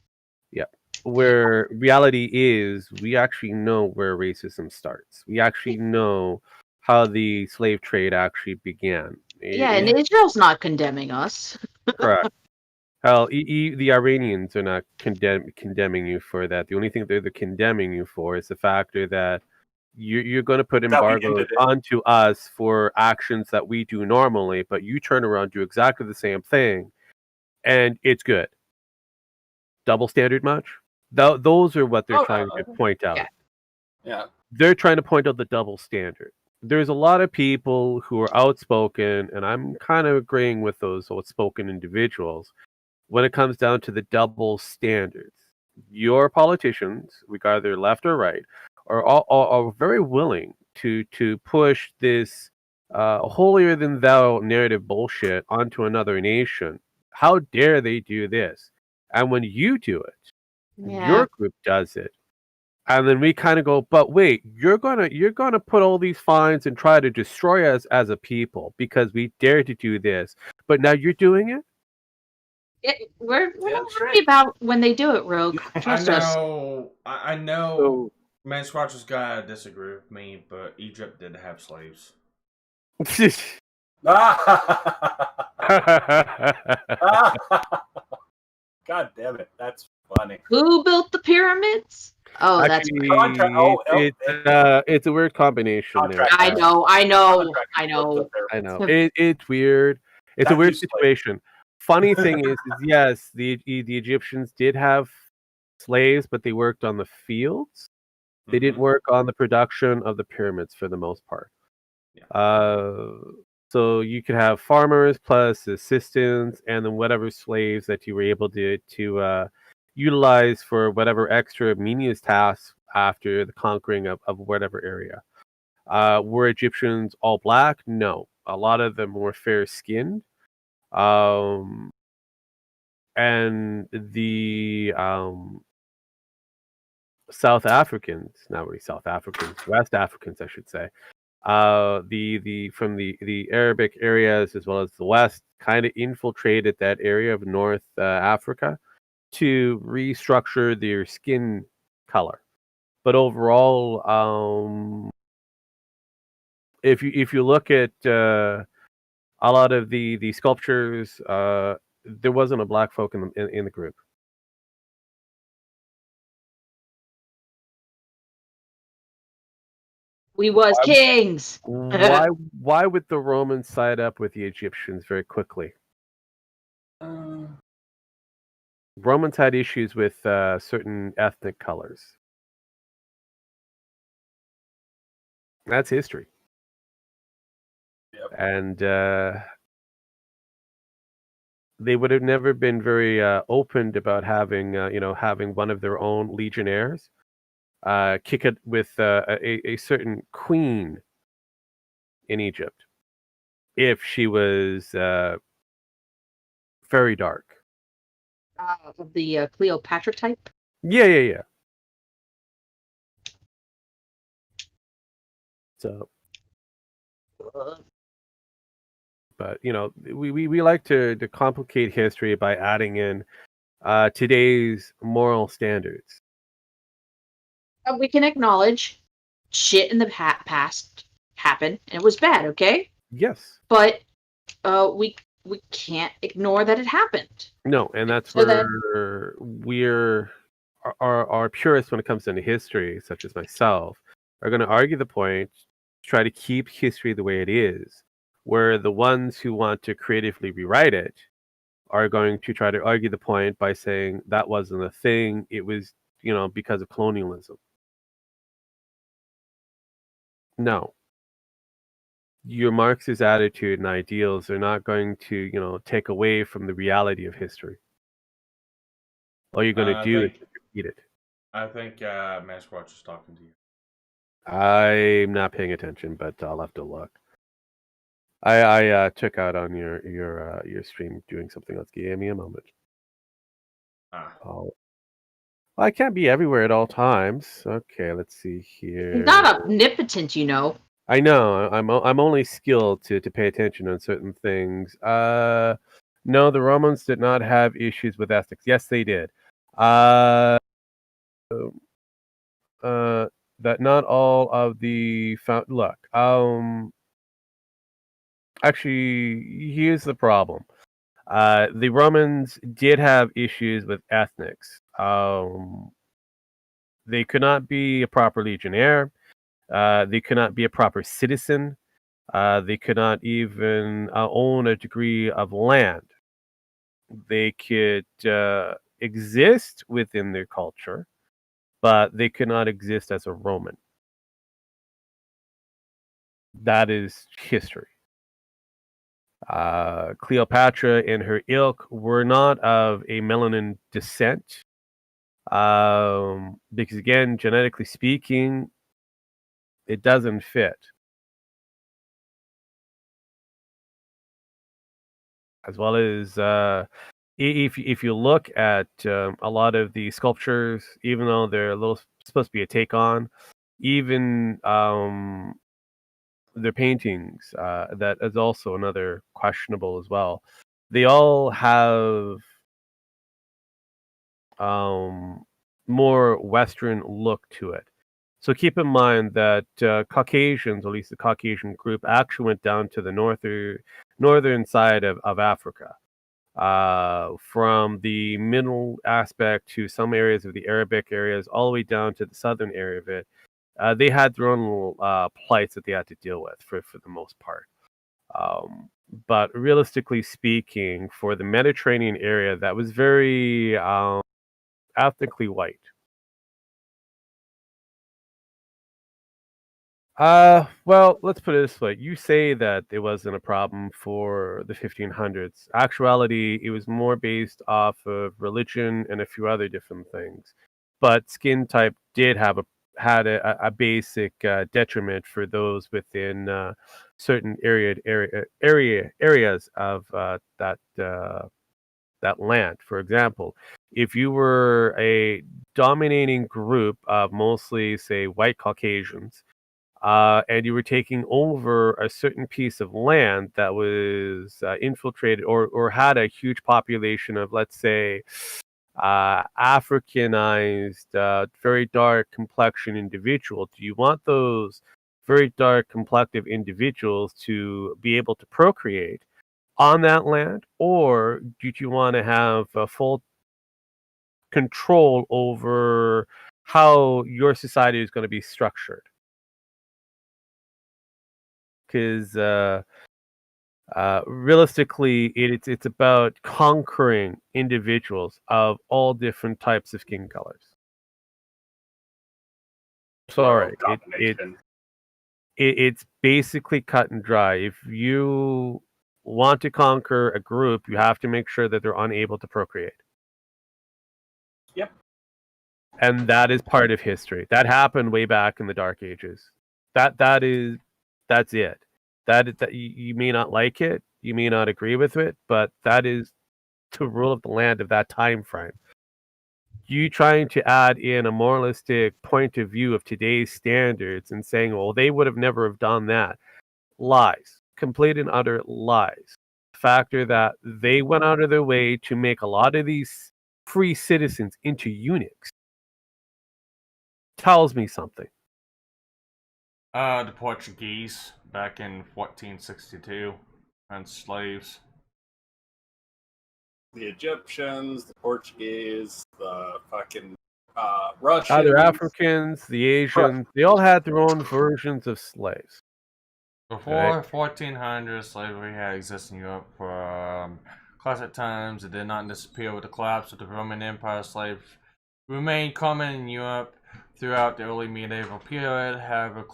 Yeah. Where reality is, we actually know where racism starts. We actually know how the slave trade actually began. Yeah, and Israel's not condemning us. Correct. Hell, the Iranians are not condemning you for that. The only thing they're condemning you for is the factor that you're going to put embargoes onto us for actions that we do normally, but you turn around, do exactly the same thing, and it's good. Double standard much? Those are what they're trying to point out. Yeah. They're trying to point out the double standard. There's a lot of people who are outspoken, and I'm kind of agreeing with those outspoken individuals when it comes down to the double standards. Your politicians, regardless they're left or right, are very willing to push this holier than thou narrative bullshit onto another nation. How dare they do this? And when you do it, your group does it, and then we kind of go, but wait, you're gonna put all these fines and try to destroy us as a people because we dare to do this, but now you're doing it. We're not worried about when they do it, Rogue. Trust us. I know. Man Squatcher's gonna disagree with me, but Egypt did have slaves. God damn it, that's funny. Who built the pyramids? Oh, Actually, that's it's a weird combination there. I know. It's weird. It's a weird situation. Funny thing is yes, the Egyptians did have slaves, but they worked on the fields. They didn't work on the production of the pyramids for the most part. So you could have farmers plus assistants, and then whatever slaves that you were able to utilize for whatever extra menial tasks after the conquering of whatever area. Were Egyptians all black? No. A lot of them were fair-skinned. And the South Africans, not really South Africans, West Africans, I should say. The from the Arabic areas as well as the West kind of infiltrated that area of North Africa to restructure their skin color. But overall, if you look at a lot of the sculptures, there wasn't a black folk in the group. We was kings. Why would the Romans side up with the Egyptians very quickly? Romans had issues with certain ethnic colors. That's history. Yep. And they would have never been very open about having having one of their own legionnaires kick it with a certain queen in Egypt if she was very dark. Of the Cleopatra type? Yeah. So, but we like to complicate history by adding in today's moral standards. We can acknowledge shit in the past happened and it was bad, okay? Yes. But we can't ignore that it happened. No, and that's where we're our purists when it comes into history, such as myself, are going to argue the point, try to keep history the way it is, where the ones who want to creatively rewrite it are going to try to argue the point by saying that wasn't a thing, it was, because of colonialism. No. your Marxist attitude and ideals are not going to, take away from the reality of history. All you're going to I do is think repeat it. Masquatch is talking to you. I'm not paying attention, but I'll have to look. I took out on your stream doing something else. Give me a moment. Oh, I can't be everywhere at all times. Okay, let's see here. He's not omnipotent, you know. I know. I'm only skilled to pay attention on certain things. No, the Romans did not have issues with ethics. Yes, they did. That not all of the look. Actually, here's the problem. The Romans did have issues with ethnics. They could not be a proper legionnaire. They could not be a proper citizen. They could not even own a degree of land. They could exist within their culture, but they could not exist as a Roman. That is history. Cleopatra and her ilk were not of a melanin descent, because again, genetically speaking, it doesn't fit. As well as if you look at a lot of the sculptures, even though they're a little supposed to be a take on, even their paintings, that is also another questionable as well. They all have more Western look to it. So keep in mind that Caucasians, at least the Caucasian group, actually went down to the northern side of Africa. From the middle aspect to some areas of the Arabic areas, all the way down to the southern area of it, they had their own little plights that they had to deal with for the most part. But realistically speaking, for the Mediterranean area, that was very ethnically white. Well, let's put it this way. You say that it wasn't a problem for the 1500s. Actuality, it was more based off of religion and a few other different things. But skin type did had a basic detriment for those within certain areas of that land. For example, if you were a dominating group of mostly, say, white Caucasians, and you were taking over a certain piece of land that was infiltrated or had a huge population of, let's say, Africanized, very dark complexion individual. Do you want those very dark complective individuals to be able to procreate on that land, or do you want to have full control over how your society is going to be structured? Because realistically, it's about conquering individuals of all different types of skin colors. Sorry, it's basically cut and dry. If you want to conquer a group, you have to make sure that they're unable to procreate. Yep. And that is part of history. That happened way back in the Dark Ages. That's it. That you may not like it, you may not agree with it, but that is the rule of the land of that time frame. You trying to add in a moralistic point of view of today's standards and saying, well, they would have never have done that. Lies. Complete and utter lies. The factor that they went out of their way to make a lot of these free citizens into eunuchs tells me something. The Portuguese back in 1462 and slaves. The Egyptians, the Portuguese, the fucking Russians. Other Africans, the Asians, they all had their own versions of slaves. Before 1400, slavery had existed in Europe for classic times. It did not disappear with the collapse of the Roman Empire. Slaves remained common in Europe. throughout the early medieval period. However,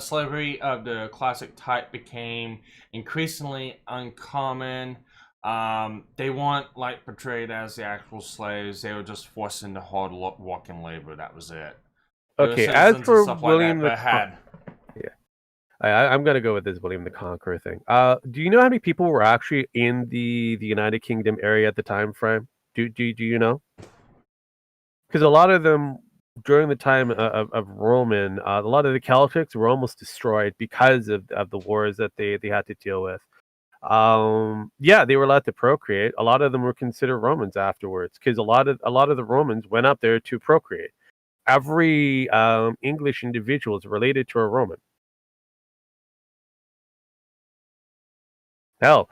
slavery of the classic type became increasingly uncommon. They weren't like portrayed as the actual slaves. They were just forced into hard walking labor. That was it. They were Okay, as citizens for and stuff like William that, but I'm gonna go with this William the Conqueror thing. Do you know how many people were actually in the United Kingdom area at the time frame? Do you know? Because a lot of them during the time of Roman, a lot of the Celtics were almost destroyed because of the wars that they had to deal with. Yeah, they were allowed to procreate. A lot of them were considered Romans afterwards because a lot of the Romans went up there to procreate. Every English individual is related to a Roman. Hell,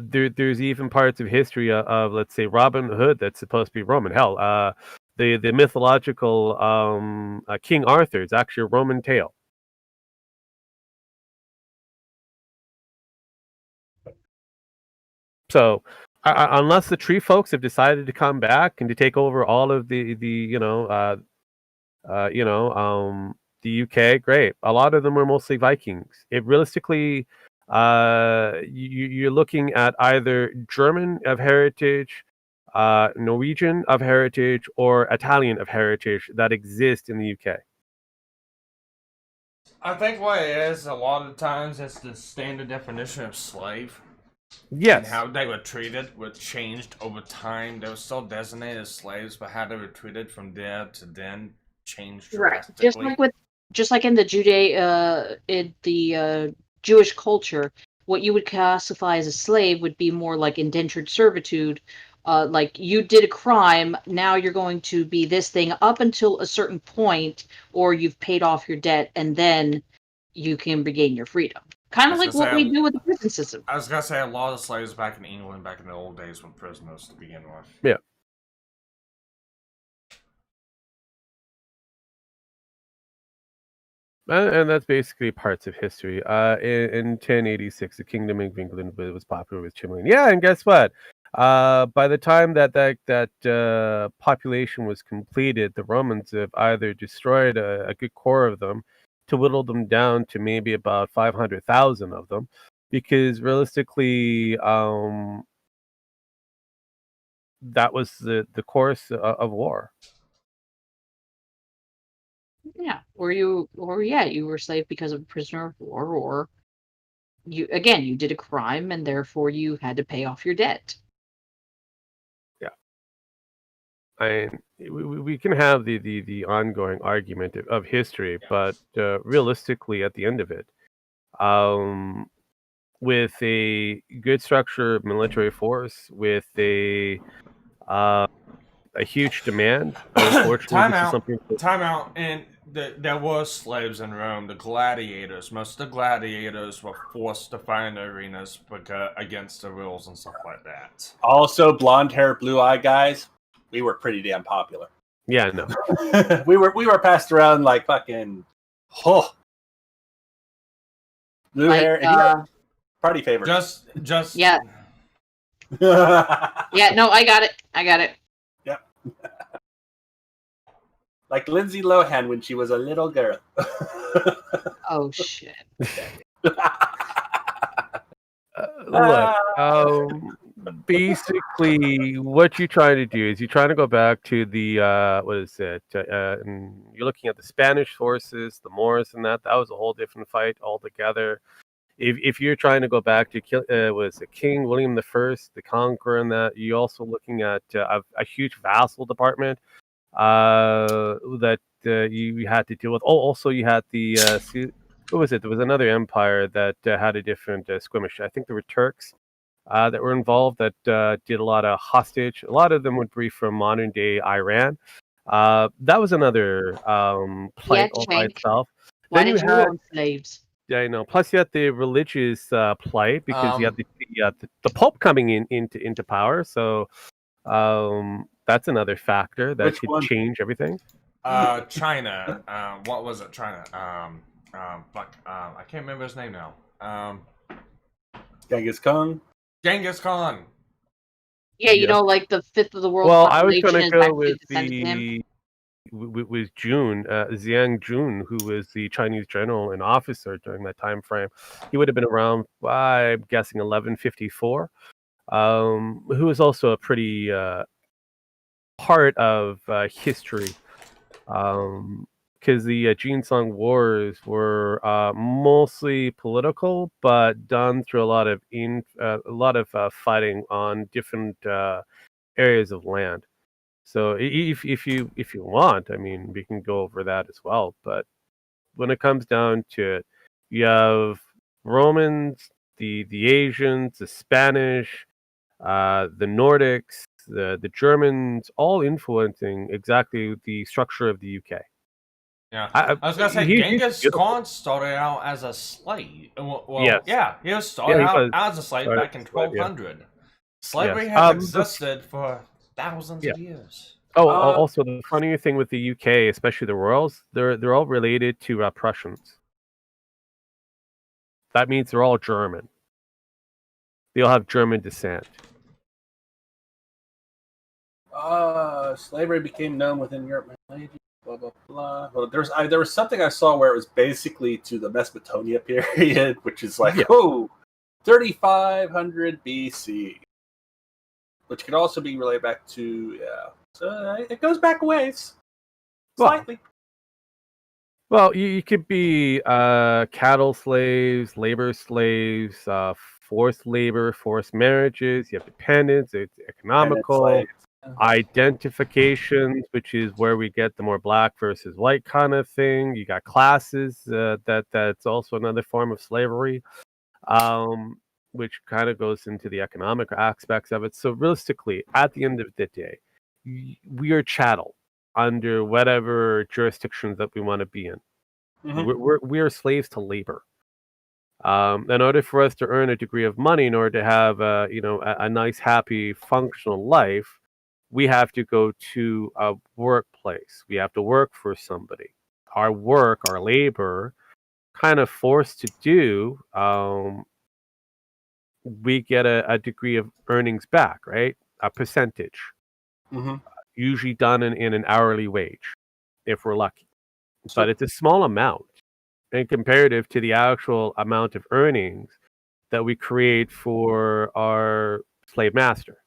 there's even parts of history of, let's say, Robin Hood that's supposed to be Roman. Hell, the mythological King Arthur is actually a Roman tale. So, unless the tree folks have decided to come back and to take over all of the the UK, great. A lot of them were mostly Vikings. It realistically, you're looking at either German of heritage, Norwegian of heritage, or Italian of heritage that exist in the UK. I think what it is, a lot of times, it's the standard definition of slave. Yes. And how they were treated was changed over time. They were still designated as slaves, but how they were treated from there to then changed drastically. Right. Just like in the Jewish culture, what you would classify as a slave would be more like indentured servitude. Like you did a crime, now you're going to be this thing up until a certain point, or you've paid off your debt, and then you can regain your freedom. Kind of like what we do with the prison system. I was gonna say a lot of slaves back in England, back in the old days, were prisoners to begin with. Yeah. And that's basically parts of history. In 1086, the Kingdom of England was popular with Chimney. Yeah, and guess what? By the time that population was completed, the Romans have either destroyed a good core of them to whittle them down to maybe about 500,000 of them, because realistically, that was the course of war. Yeah, you were a slave because of a prisoner of war, or you did a crime and therefore you had to pay off your debt. Yeah, we can have the ongoing argument of history, but realistically, at the end of it, with a good structured military force, with a huge demand, unfortunately, Time out, and there were slaves in Rome. The gladiators, most of the gladiators were forced to find arenas against the rules and stuff like that. Also, blonde hair, blue eye guys, we were pretty damn popular. Yeah, no. we were passed around like fucking blue hair. And party favor. Just yeah. Yeah, no, I got it. Yep. Like Lindsay Lohan when she was a little girl. Oh shit. Look, basically, what you're trying to do is you're trying to go back to the what is it? And you're looking at the Spanish forces, the Moors, and that was a whole different fight altogether. If you're trying to go back to King William I, the Conqueror, and that, you're also looking at a huge vassal department that you had to deal with. Oh, also you had the what was it? There was another empire that had a different skirmish. I think there were Turks that were involved that did a lot of hostage. A lot of them would be from modern day Iran. That was another plight all by itself. Why did you own slaves? Yeah, I know. Plus, you had the religious plight because you had the Pope coming into power. So that's another factor that could change everything. China. What was it? China. I can't remember his name now. Genghis Khan. Genghis Khan. Yeah, you know, like the fifth of the world. Well, I was going to go with the with Jun, Jiang Jun, who was the Chinese general and officer during that time frame. He would have been around, I'm guessing, 1154. Who was also a pretty part of history. Because the Jinsong Wars were mostly political, but done through a lot of fighting on different areas of land. So if you want, I mean, we can go over that as well. But when it comes down to it, you have Romans, the Asians, the Spanish, the Nordics, the Germans, all influencing exactly the structure of the UK. Yeah, I was gonna say Genghis beautiful. Khan started out as a slave. Well, Yes. yeah, he was started he out was as a slave started back in as a slave, yeah. 1200. Slavery Yes. has existed for thousands Yeah. of years. Oh, also the funny thing with the UK, especially the royals, they're all related to Prussians. That means they're all German. They all have German descent. Slavery became known within Europe. Blah blah blah. Well, there was something I saw where it was basically to the Mesopotamia period, which is like 3500 BC, which could also be related back to So it goes back a ways, slightly. Well, you could be cattle slaves, labor slaves, forced labor, forced marriages. You have dependents. It's economical. Identifications, which is where we get the more black versus white kind of thing. You got classes. That's also another form of slavery, which kind of goes into the economic aspects of it. So realistically, at the end of the day, we are chattel under whatever jurisdictions that we want to be in. Mm-hmm. We are slaves to labor. In order for us to earn a degree of money, in order to have a nice, happy, functional life, we have to go to a workplace. We have to work for somebody. Our work, our labor, kind of forced to do, we get a degree of earnings back, right? A percentage. Mm-hmm. Usually done in an hourly wage, if we're lucky. But it's a small amount in comparative to the actual amount of earnings that we create for our slave master.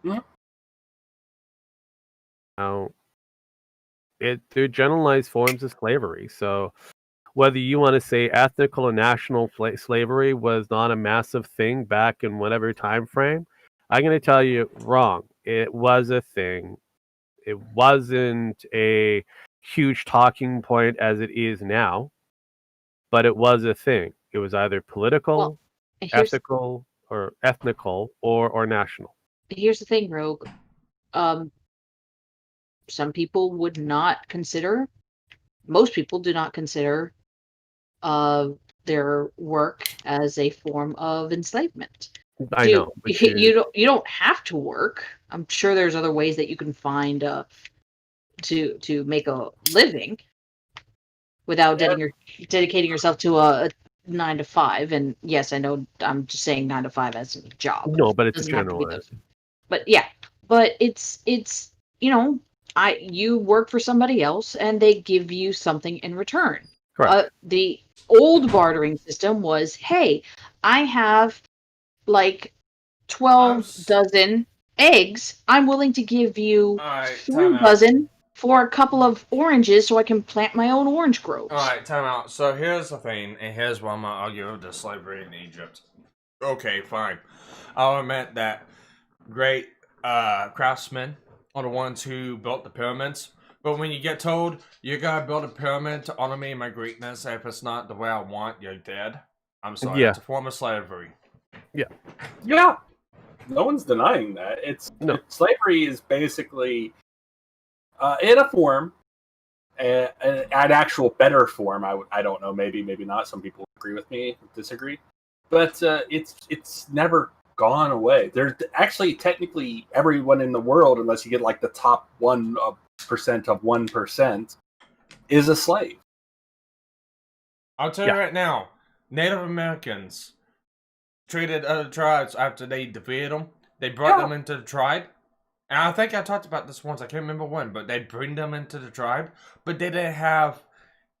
Mm-hmm. Now, they're generalized forms of slavery. So whether you want to say ethnical or national slavery was not a massive thing back in whatever time frame, I'm going to tell you wrong. It was a thing. It wasn't a huge talking point as it is now, but it was a thing. It was either political, ethical, or ethnical, or national. Here's the thing, Rogue. Some people would not consider, most people do not consider their work as a form of enslavement. I know. You don't have to work. I'm sure there's other ways that you can find to make a living without dedicating yourself to a 9 to 5. And yes, I know I'm just saying 9 to 5 as a job. No, but it's doesn't generalized. But yeah, but it's you work for somebody else and they give you something in return. Correct. The old bartering system was, hey, I have like 12 dozen eggs. I'm willing to give you 3 dozen for a couple of oranges so I can plant my own orange groves. Alright, time out. So here's the thing, and here's why I'm going to argue with the slavery in Egypt. Okay, fine. I'll admit that great craftsmen are the ones who built the pyramids. But when you get told, you gotta build a pyramid to honor me and my greatness, and if it's not the way I want, you're dead. I'm sorry, it's a form of slavery. Yeah. No one's denying that. Slavery is basically, in a form, an actual better form. I don't know, maybe not. Some people agree with me, disagree. But it's never gone away. There's actually technically everyone in the world, unless you get like the top 1% of 1%, is a slave. I'll tell you right now, Native Americans treated other tribes after they defeated them. They brought them into the tribe, And I think I talked about this once. I can't remember when, but they'd bring them into the tribe, but they didn't have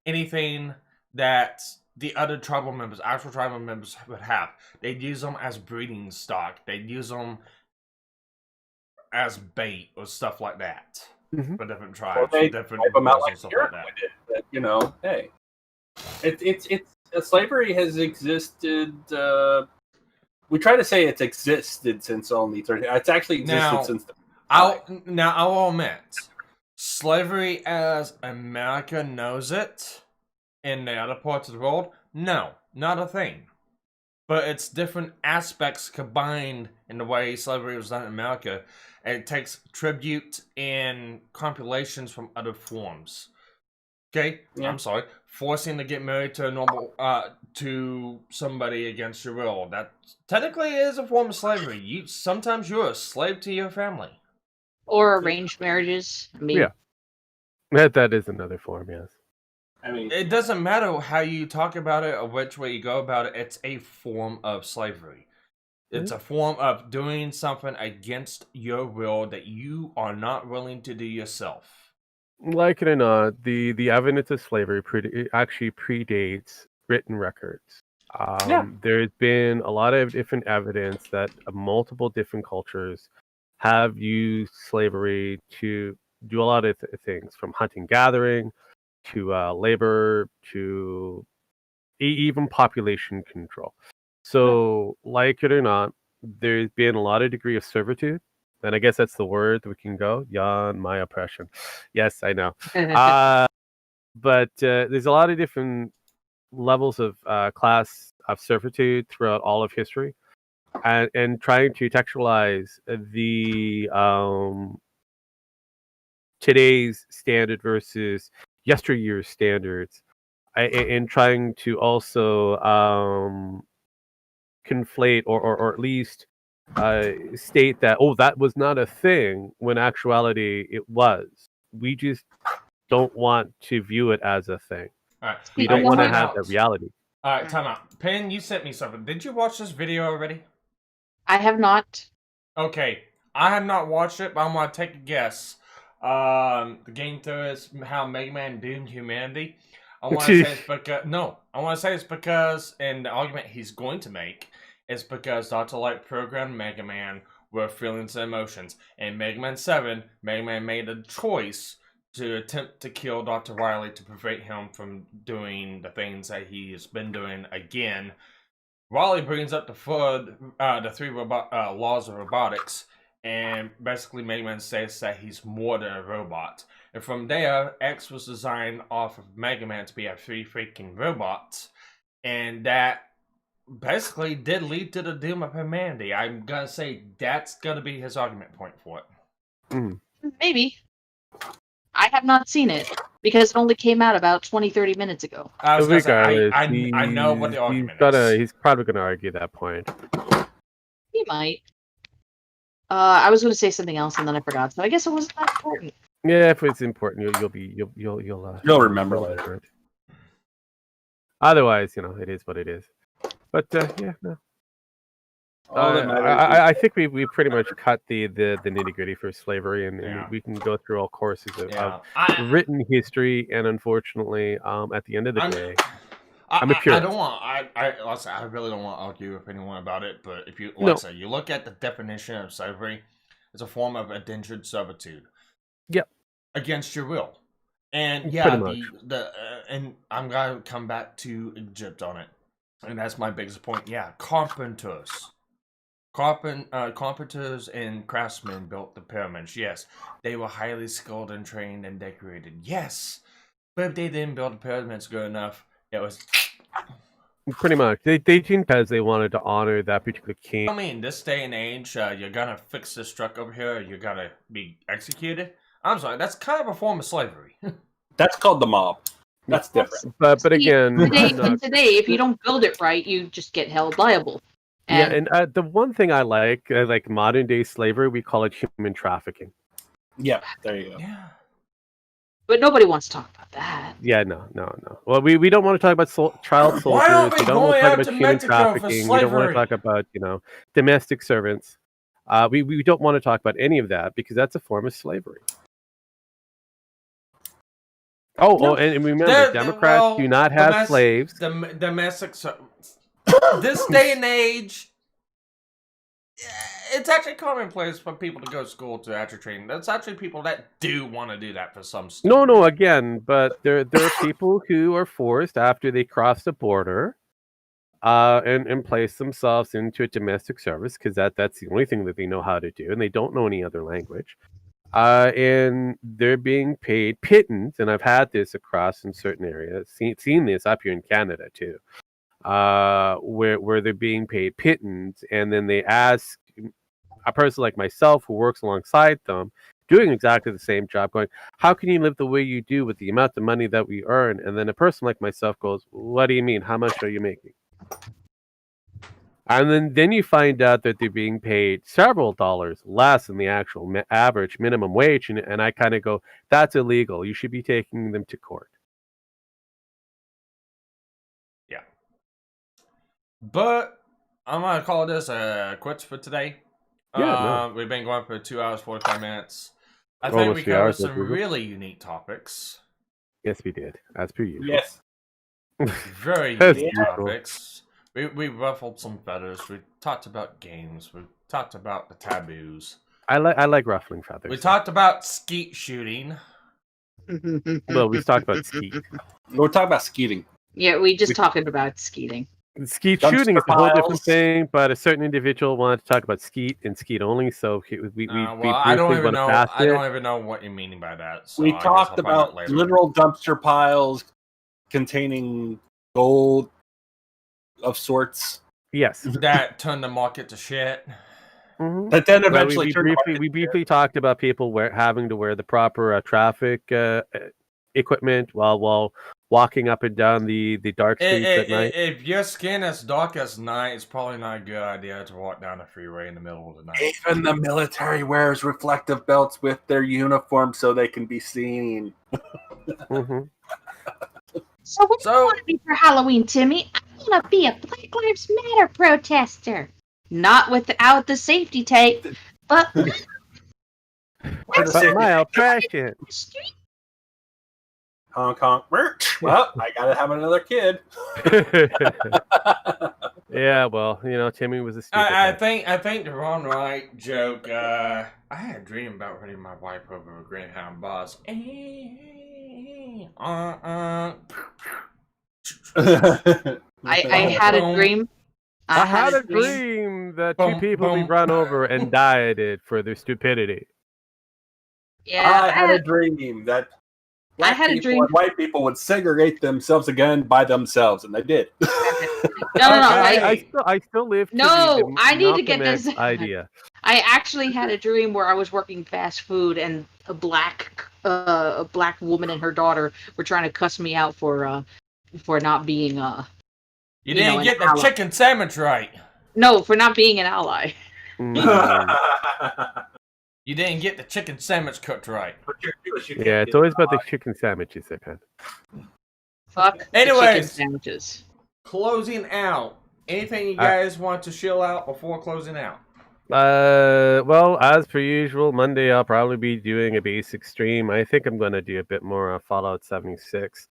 anything that the other tribal members, actual tribal members, would have. They'd use them as breeding stock. They'd use them as bait or stuff like that for different tribes. Or they different wipe them out wars like and stuff Europe like that. did. You know, hey, it's slavery has existed. We try to say it's existed since only 30. It's actually existed since the. I will admit, slavery as America knows it in the other parts of the world, no, not a thing. But it's different aspects combined in the way slavery was done in America. It takes tribute and compilations from other forms. Okay, yeah. I'm sorry. Forcing to get married to a normal, to somebody against your will. That technically is a form of slavery. Sometimes you're a slave to your family. Or arranged marriages. I mean, yeah, that is another form. Yes. I mean, it doesn't matter how you talk about it or which way you go about it. It's a form of slavery. It's a form of doing something against your will that you are not willing to do yourself. Like it or not, the evidence of slavery actually predates written records. There's been a lot of different evidence that multiple different cultures have used slavery to do a lot of things, from hunting gathering to labor to even population control. So, like it or not, there's been a lot of degree of servitude. And I guess that's the word we can go. Yawn my oppression. Yes, I know. But there's a lot of different levels of class of servitude throughout all of history. And trying to textualize the today's standard versus yesteryear's standards, and trying to also conflate or at least state that, that was not a thing, when actuality it was. We just don't want to view it as a thing. All right. We don't want to have that reality. All right, time out. Penn, you sent me something. Did you watch this video already? I have not. Okay, I have not watched it, but I'm going to take a guess. The game theory is how Mega Man doomed humanity. I want to say it's because... No, I want to say it's because, and the argument he's going to make is because Dr. Light programmed Mega Man with feelings and emotions. In Mega Man 7, Mega Man made a choice to attempt to kill Dr. Wily to prevent him from doing the things that he's been doing again. Wily brings up the three laws of robotics, and basically Mega Man says that he's more than a robot. And from there, X was designed off of Mega Man to be a free freaking robot, and that basically did lead to the doom of humanity. I'm gonna say that's gonna be his argument point for it. Maybe. I have not seen it because it only came out about 20-30 minutes ago. I know what the argument is. He's probably going to argue that point. He might. I was going to say something else and then I forgot, so I guess it wasn't that important. Yeah, if it's important, you'll remember later. Otherwise, it is what it is. But yeah, no. I think we pretty much cut the nitty gritty for slavery, and we can go through all courses of written history. And unfortunately, at the end of the day, I'm a purist. I really don't want to argue with anyone about it. But if you you look at the definition of slavery, it's a form of indentured servitude. Yep. Against your will, and and I'm gonna come back to Egypt on it, and that's my biggest point. Yeah, carpenters. Carpenters and craftsmen built the pyramids. Yes, they were highly skilled and trained and decorated. Yes, but if they didn't build the pyramids good enough, it was pretty much they didn't, because they wanted to honor that particular king. I mean, this day and age, you're gonna fix this truck over here, you're gonna be executed. I'm sorry, that's kind of a form of slavery. That's called the mob. That's different. But again, today, if you don't build it right, you just get held liable. And the one thing I like modern day slavery, we call it human trafficking. Yeah, there you go. Yeah. But nobody wants to talk about that. Yeah, no. Well, we don't want to talk about child soldiers. We don't want to talk about human trafficking. We don't want to talk about domestic servants. We don't want to talk about any of that because that's a form of slavery. And remember, Democrats do not have slaves. Domestic. This day and age, it's actually commonplace for people to go to school to actually train. That's actually people that do want to do that for some stuff. No, again, but there are people who are forced after they cross the border and place themselves into a domestic service because that's the only thing that they know how to do, and they don't know any other language. And they're being paid pittance, and I've had this across in certain areas, seen this up here in Canada too, where they're being paid pittance, and then they ask a person like myself who works alongside them, doing exactly the same job, going, how can you live the way you do with the amount of money that we earn? And then a person like myself goes, what do you mean? How much are you making? And then you find out that they're being paid several dollars less than the actual average minimum wage. And I kind of go, that's illegal. You should be taking them to court. Yeah. But I'm going to call this quits for today. Yeah, We've been going for 2 hours, 45 minutes. I think we covered some really unique topics. Yes, we did. As per usual. Yes. Very unique topics. We ruffled some feathers. We talked about games. We talked about the taboos. I like ruffling feathers. We talked about skeet shooting. Well, we talked about skeet. We're talking about skeeting. Yeah, we just talking about skeeting. Skeet shooting is a whole different thing, but a certain individual wanted to talk about skeet and skeet only, so I don't even know what you mean by that. So we talked about literal dumpster piles containing gold of sorts. Yes. That turned the market to shit. Mm-hmm. But then eventually we briefly talked about people having to wear the proper traffic equipment while walking up and down the dark streets at night. If your skin is dark as night, it's probably not a good idea to walk down the freeway in the middle of the night. Even the military wears reflective belts with their uniform so they can be seen. Mm-hmm. So what do you want to be for Halloween, Timmy? I want to be a Black Lives Matter protester. Not without the safety tape, but my oppression. Honk honk merch. Well, I gotta have another kid. Yeah, well, Timmy was a stupid I think the Ron Wright joke. I had a dream about running my wife over a Greyhound bus. I had a dream. I had a dream that two people we run over and dieted for their stupidity. Yeah, I had a dream that white people would segregate themselves again by themselves, and they did. No. I still live. No, I need to get this idea. I actually had a dream where I was working fast food, and a black woman and her daughter were trying to cuss me out for not being You didn't get the chicken sandwich right. No, for not being an ally. You didn't get the chicken sandwich cooked right. Yeah, it's always about the chicken sandwiches, man. Fuck. Anyways, the chicken sandwiches. Closing out. Anything you guys want to chill out before closing out? Well, as per usual, Monday I'll probably be doing a basic stream. I think I'm going to do a bit more Fallout 76.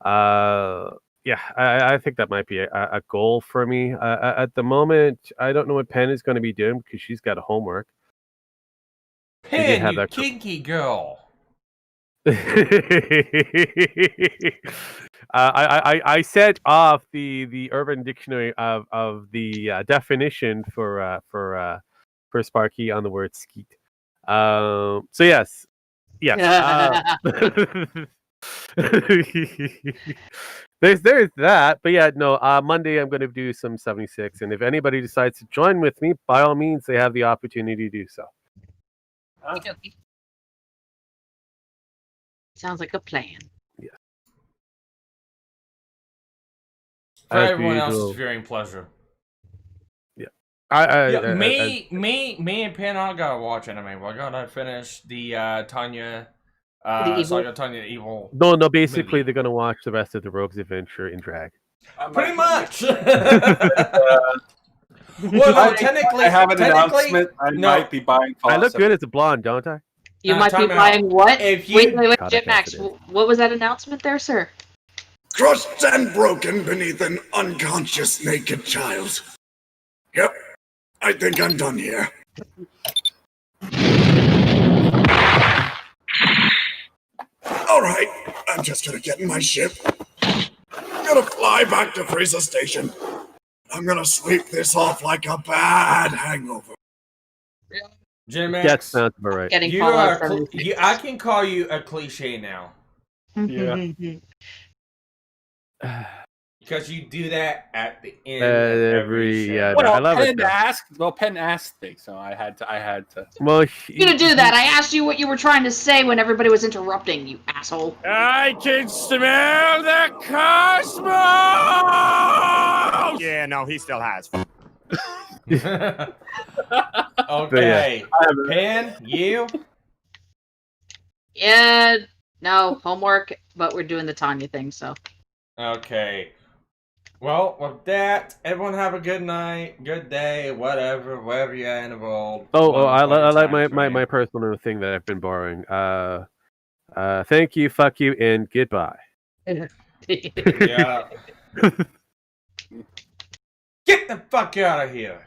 Yeah, I think that might be a goal for me. At the moment, I don't know what Penn is going to be doing because she's got homework. Penn, you kinky girl. I set off the Urban Dictionary of the definition for Sparky on the word skeet. So yes. There's that, but yeah, no. Monday I'm going to do some 76, and if anybody decides to join with me, by all means, they have the opportunity to do so. Sounds like a plan. Yeah. For everyone else's viewing pleasure. Yeah. Me and Penn are gonna watch anime. We're gonna finish the Tanya. Saga Tanya Evil. No. Basically, they're gonna watch the rest of the Rogue's Adventure in drag. Pretty much. Well, no, technically, I have an technically, announcement. I no. might be buying Fallout I look 7. good as a blonde, don't I? You might be time out. buying what? If you- Wait, God, Jet Max, that's it. what was that announcement there, sir? Crushed and broken beneath an unconscious naked child. Yep, I think I'm done here. Alright, I'm just gonna get in my ship. I'm gonna fly back to Freezer Station. I'm gonna sweep this off like a bad hangover. Jim That X, sounds about right. Getting you Fallout are. 76. I can call you a cliche now because you do that at the end of every show. Yeah, Well, I love it. Penn asked things, so I had to. Well, You to do that. I asked you what you were trying to say when everybody was interrupting, you asshole. I can smell the cosmos! Yeah, no, he still has. Okay, Penn, you. Yeah, no, homework, but we're doing the Tanya thing, so. Okay. Well, with that, everyone have a good night, good day, wherever you're at in the world. I like my personal thing that I've been borrowing. Thank you, fuck you, and goodbye. Yeah. Get the fuck out of here.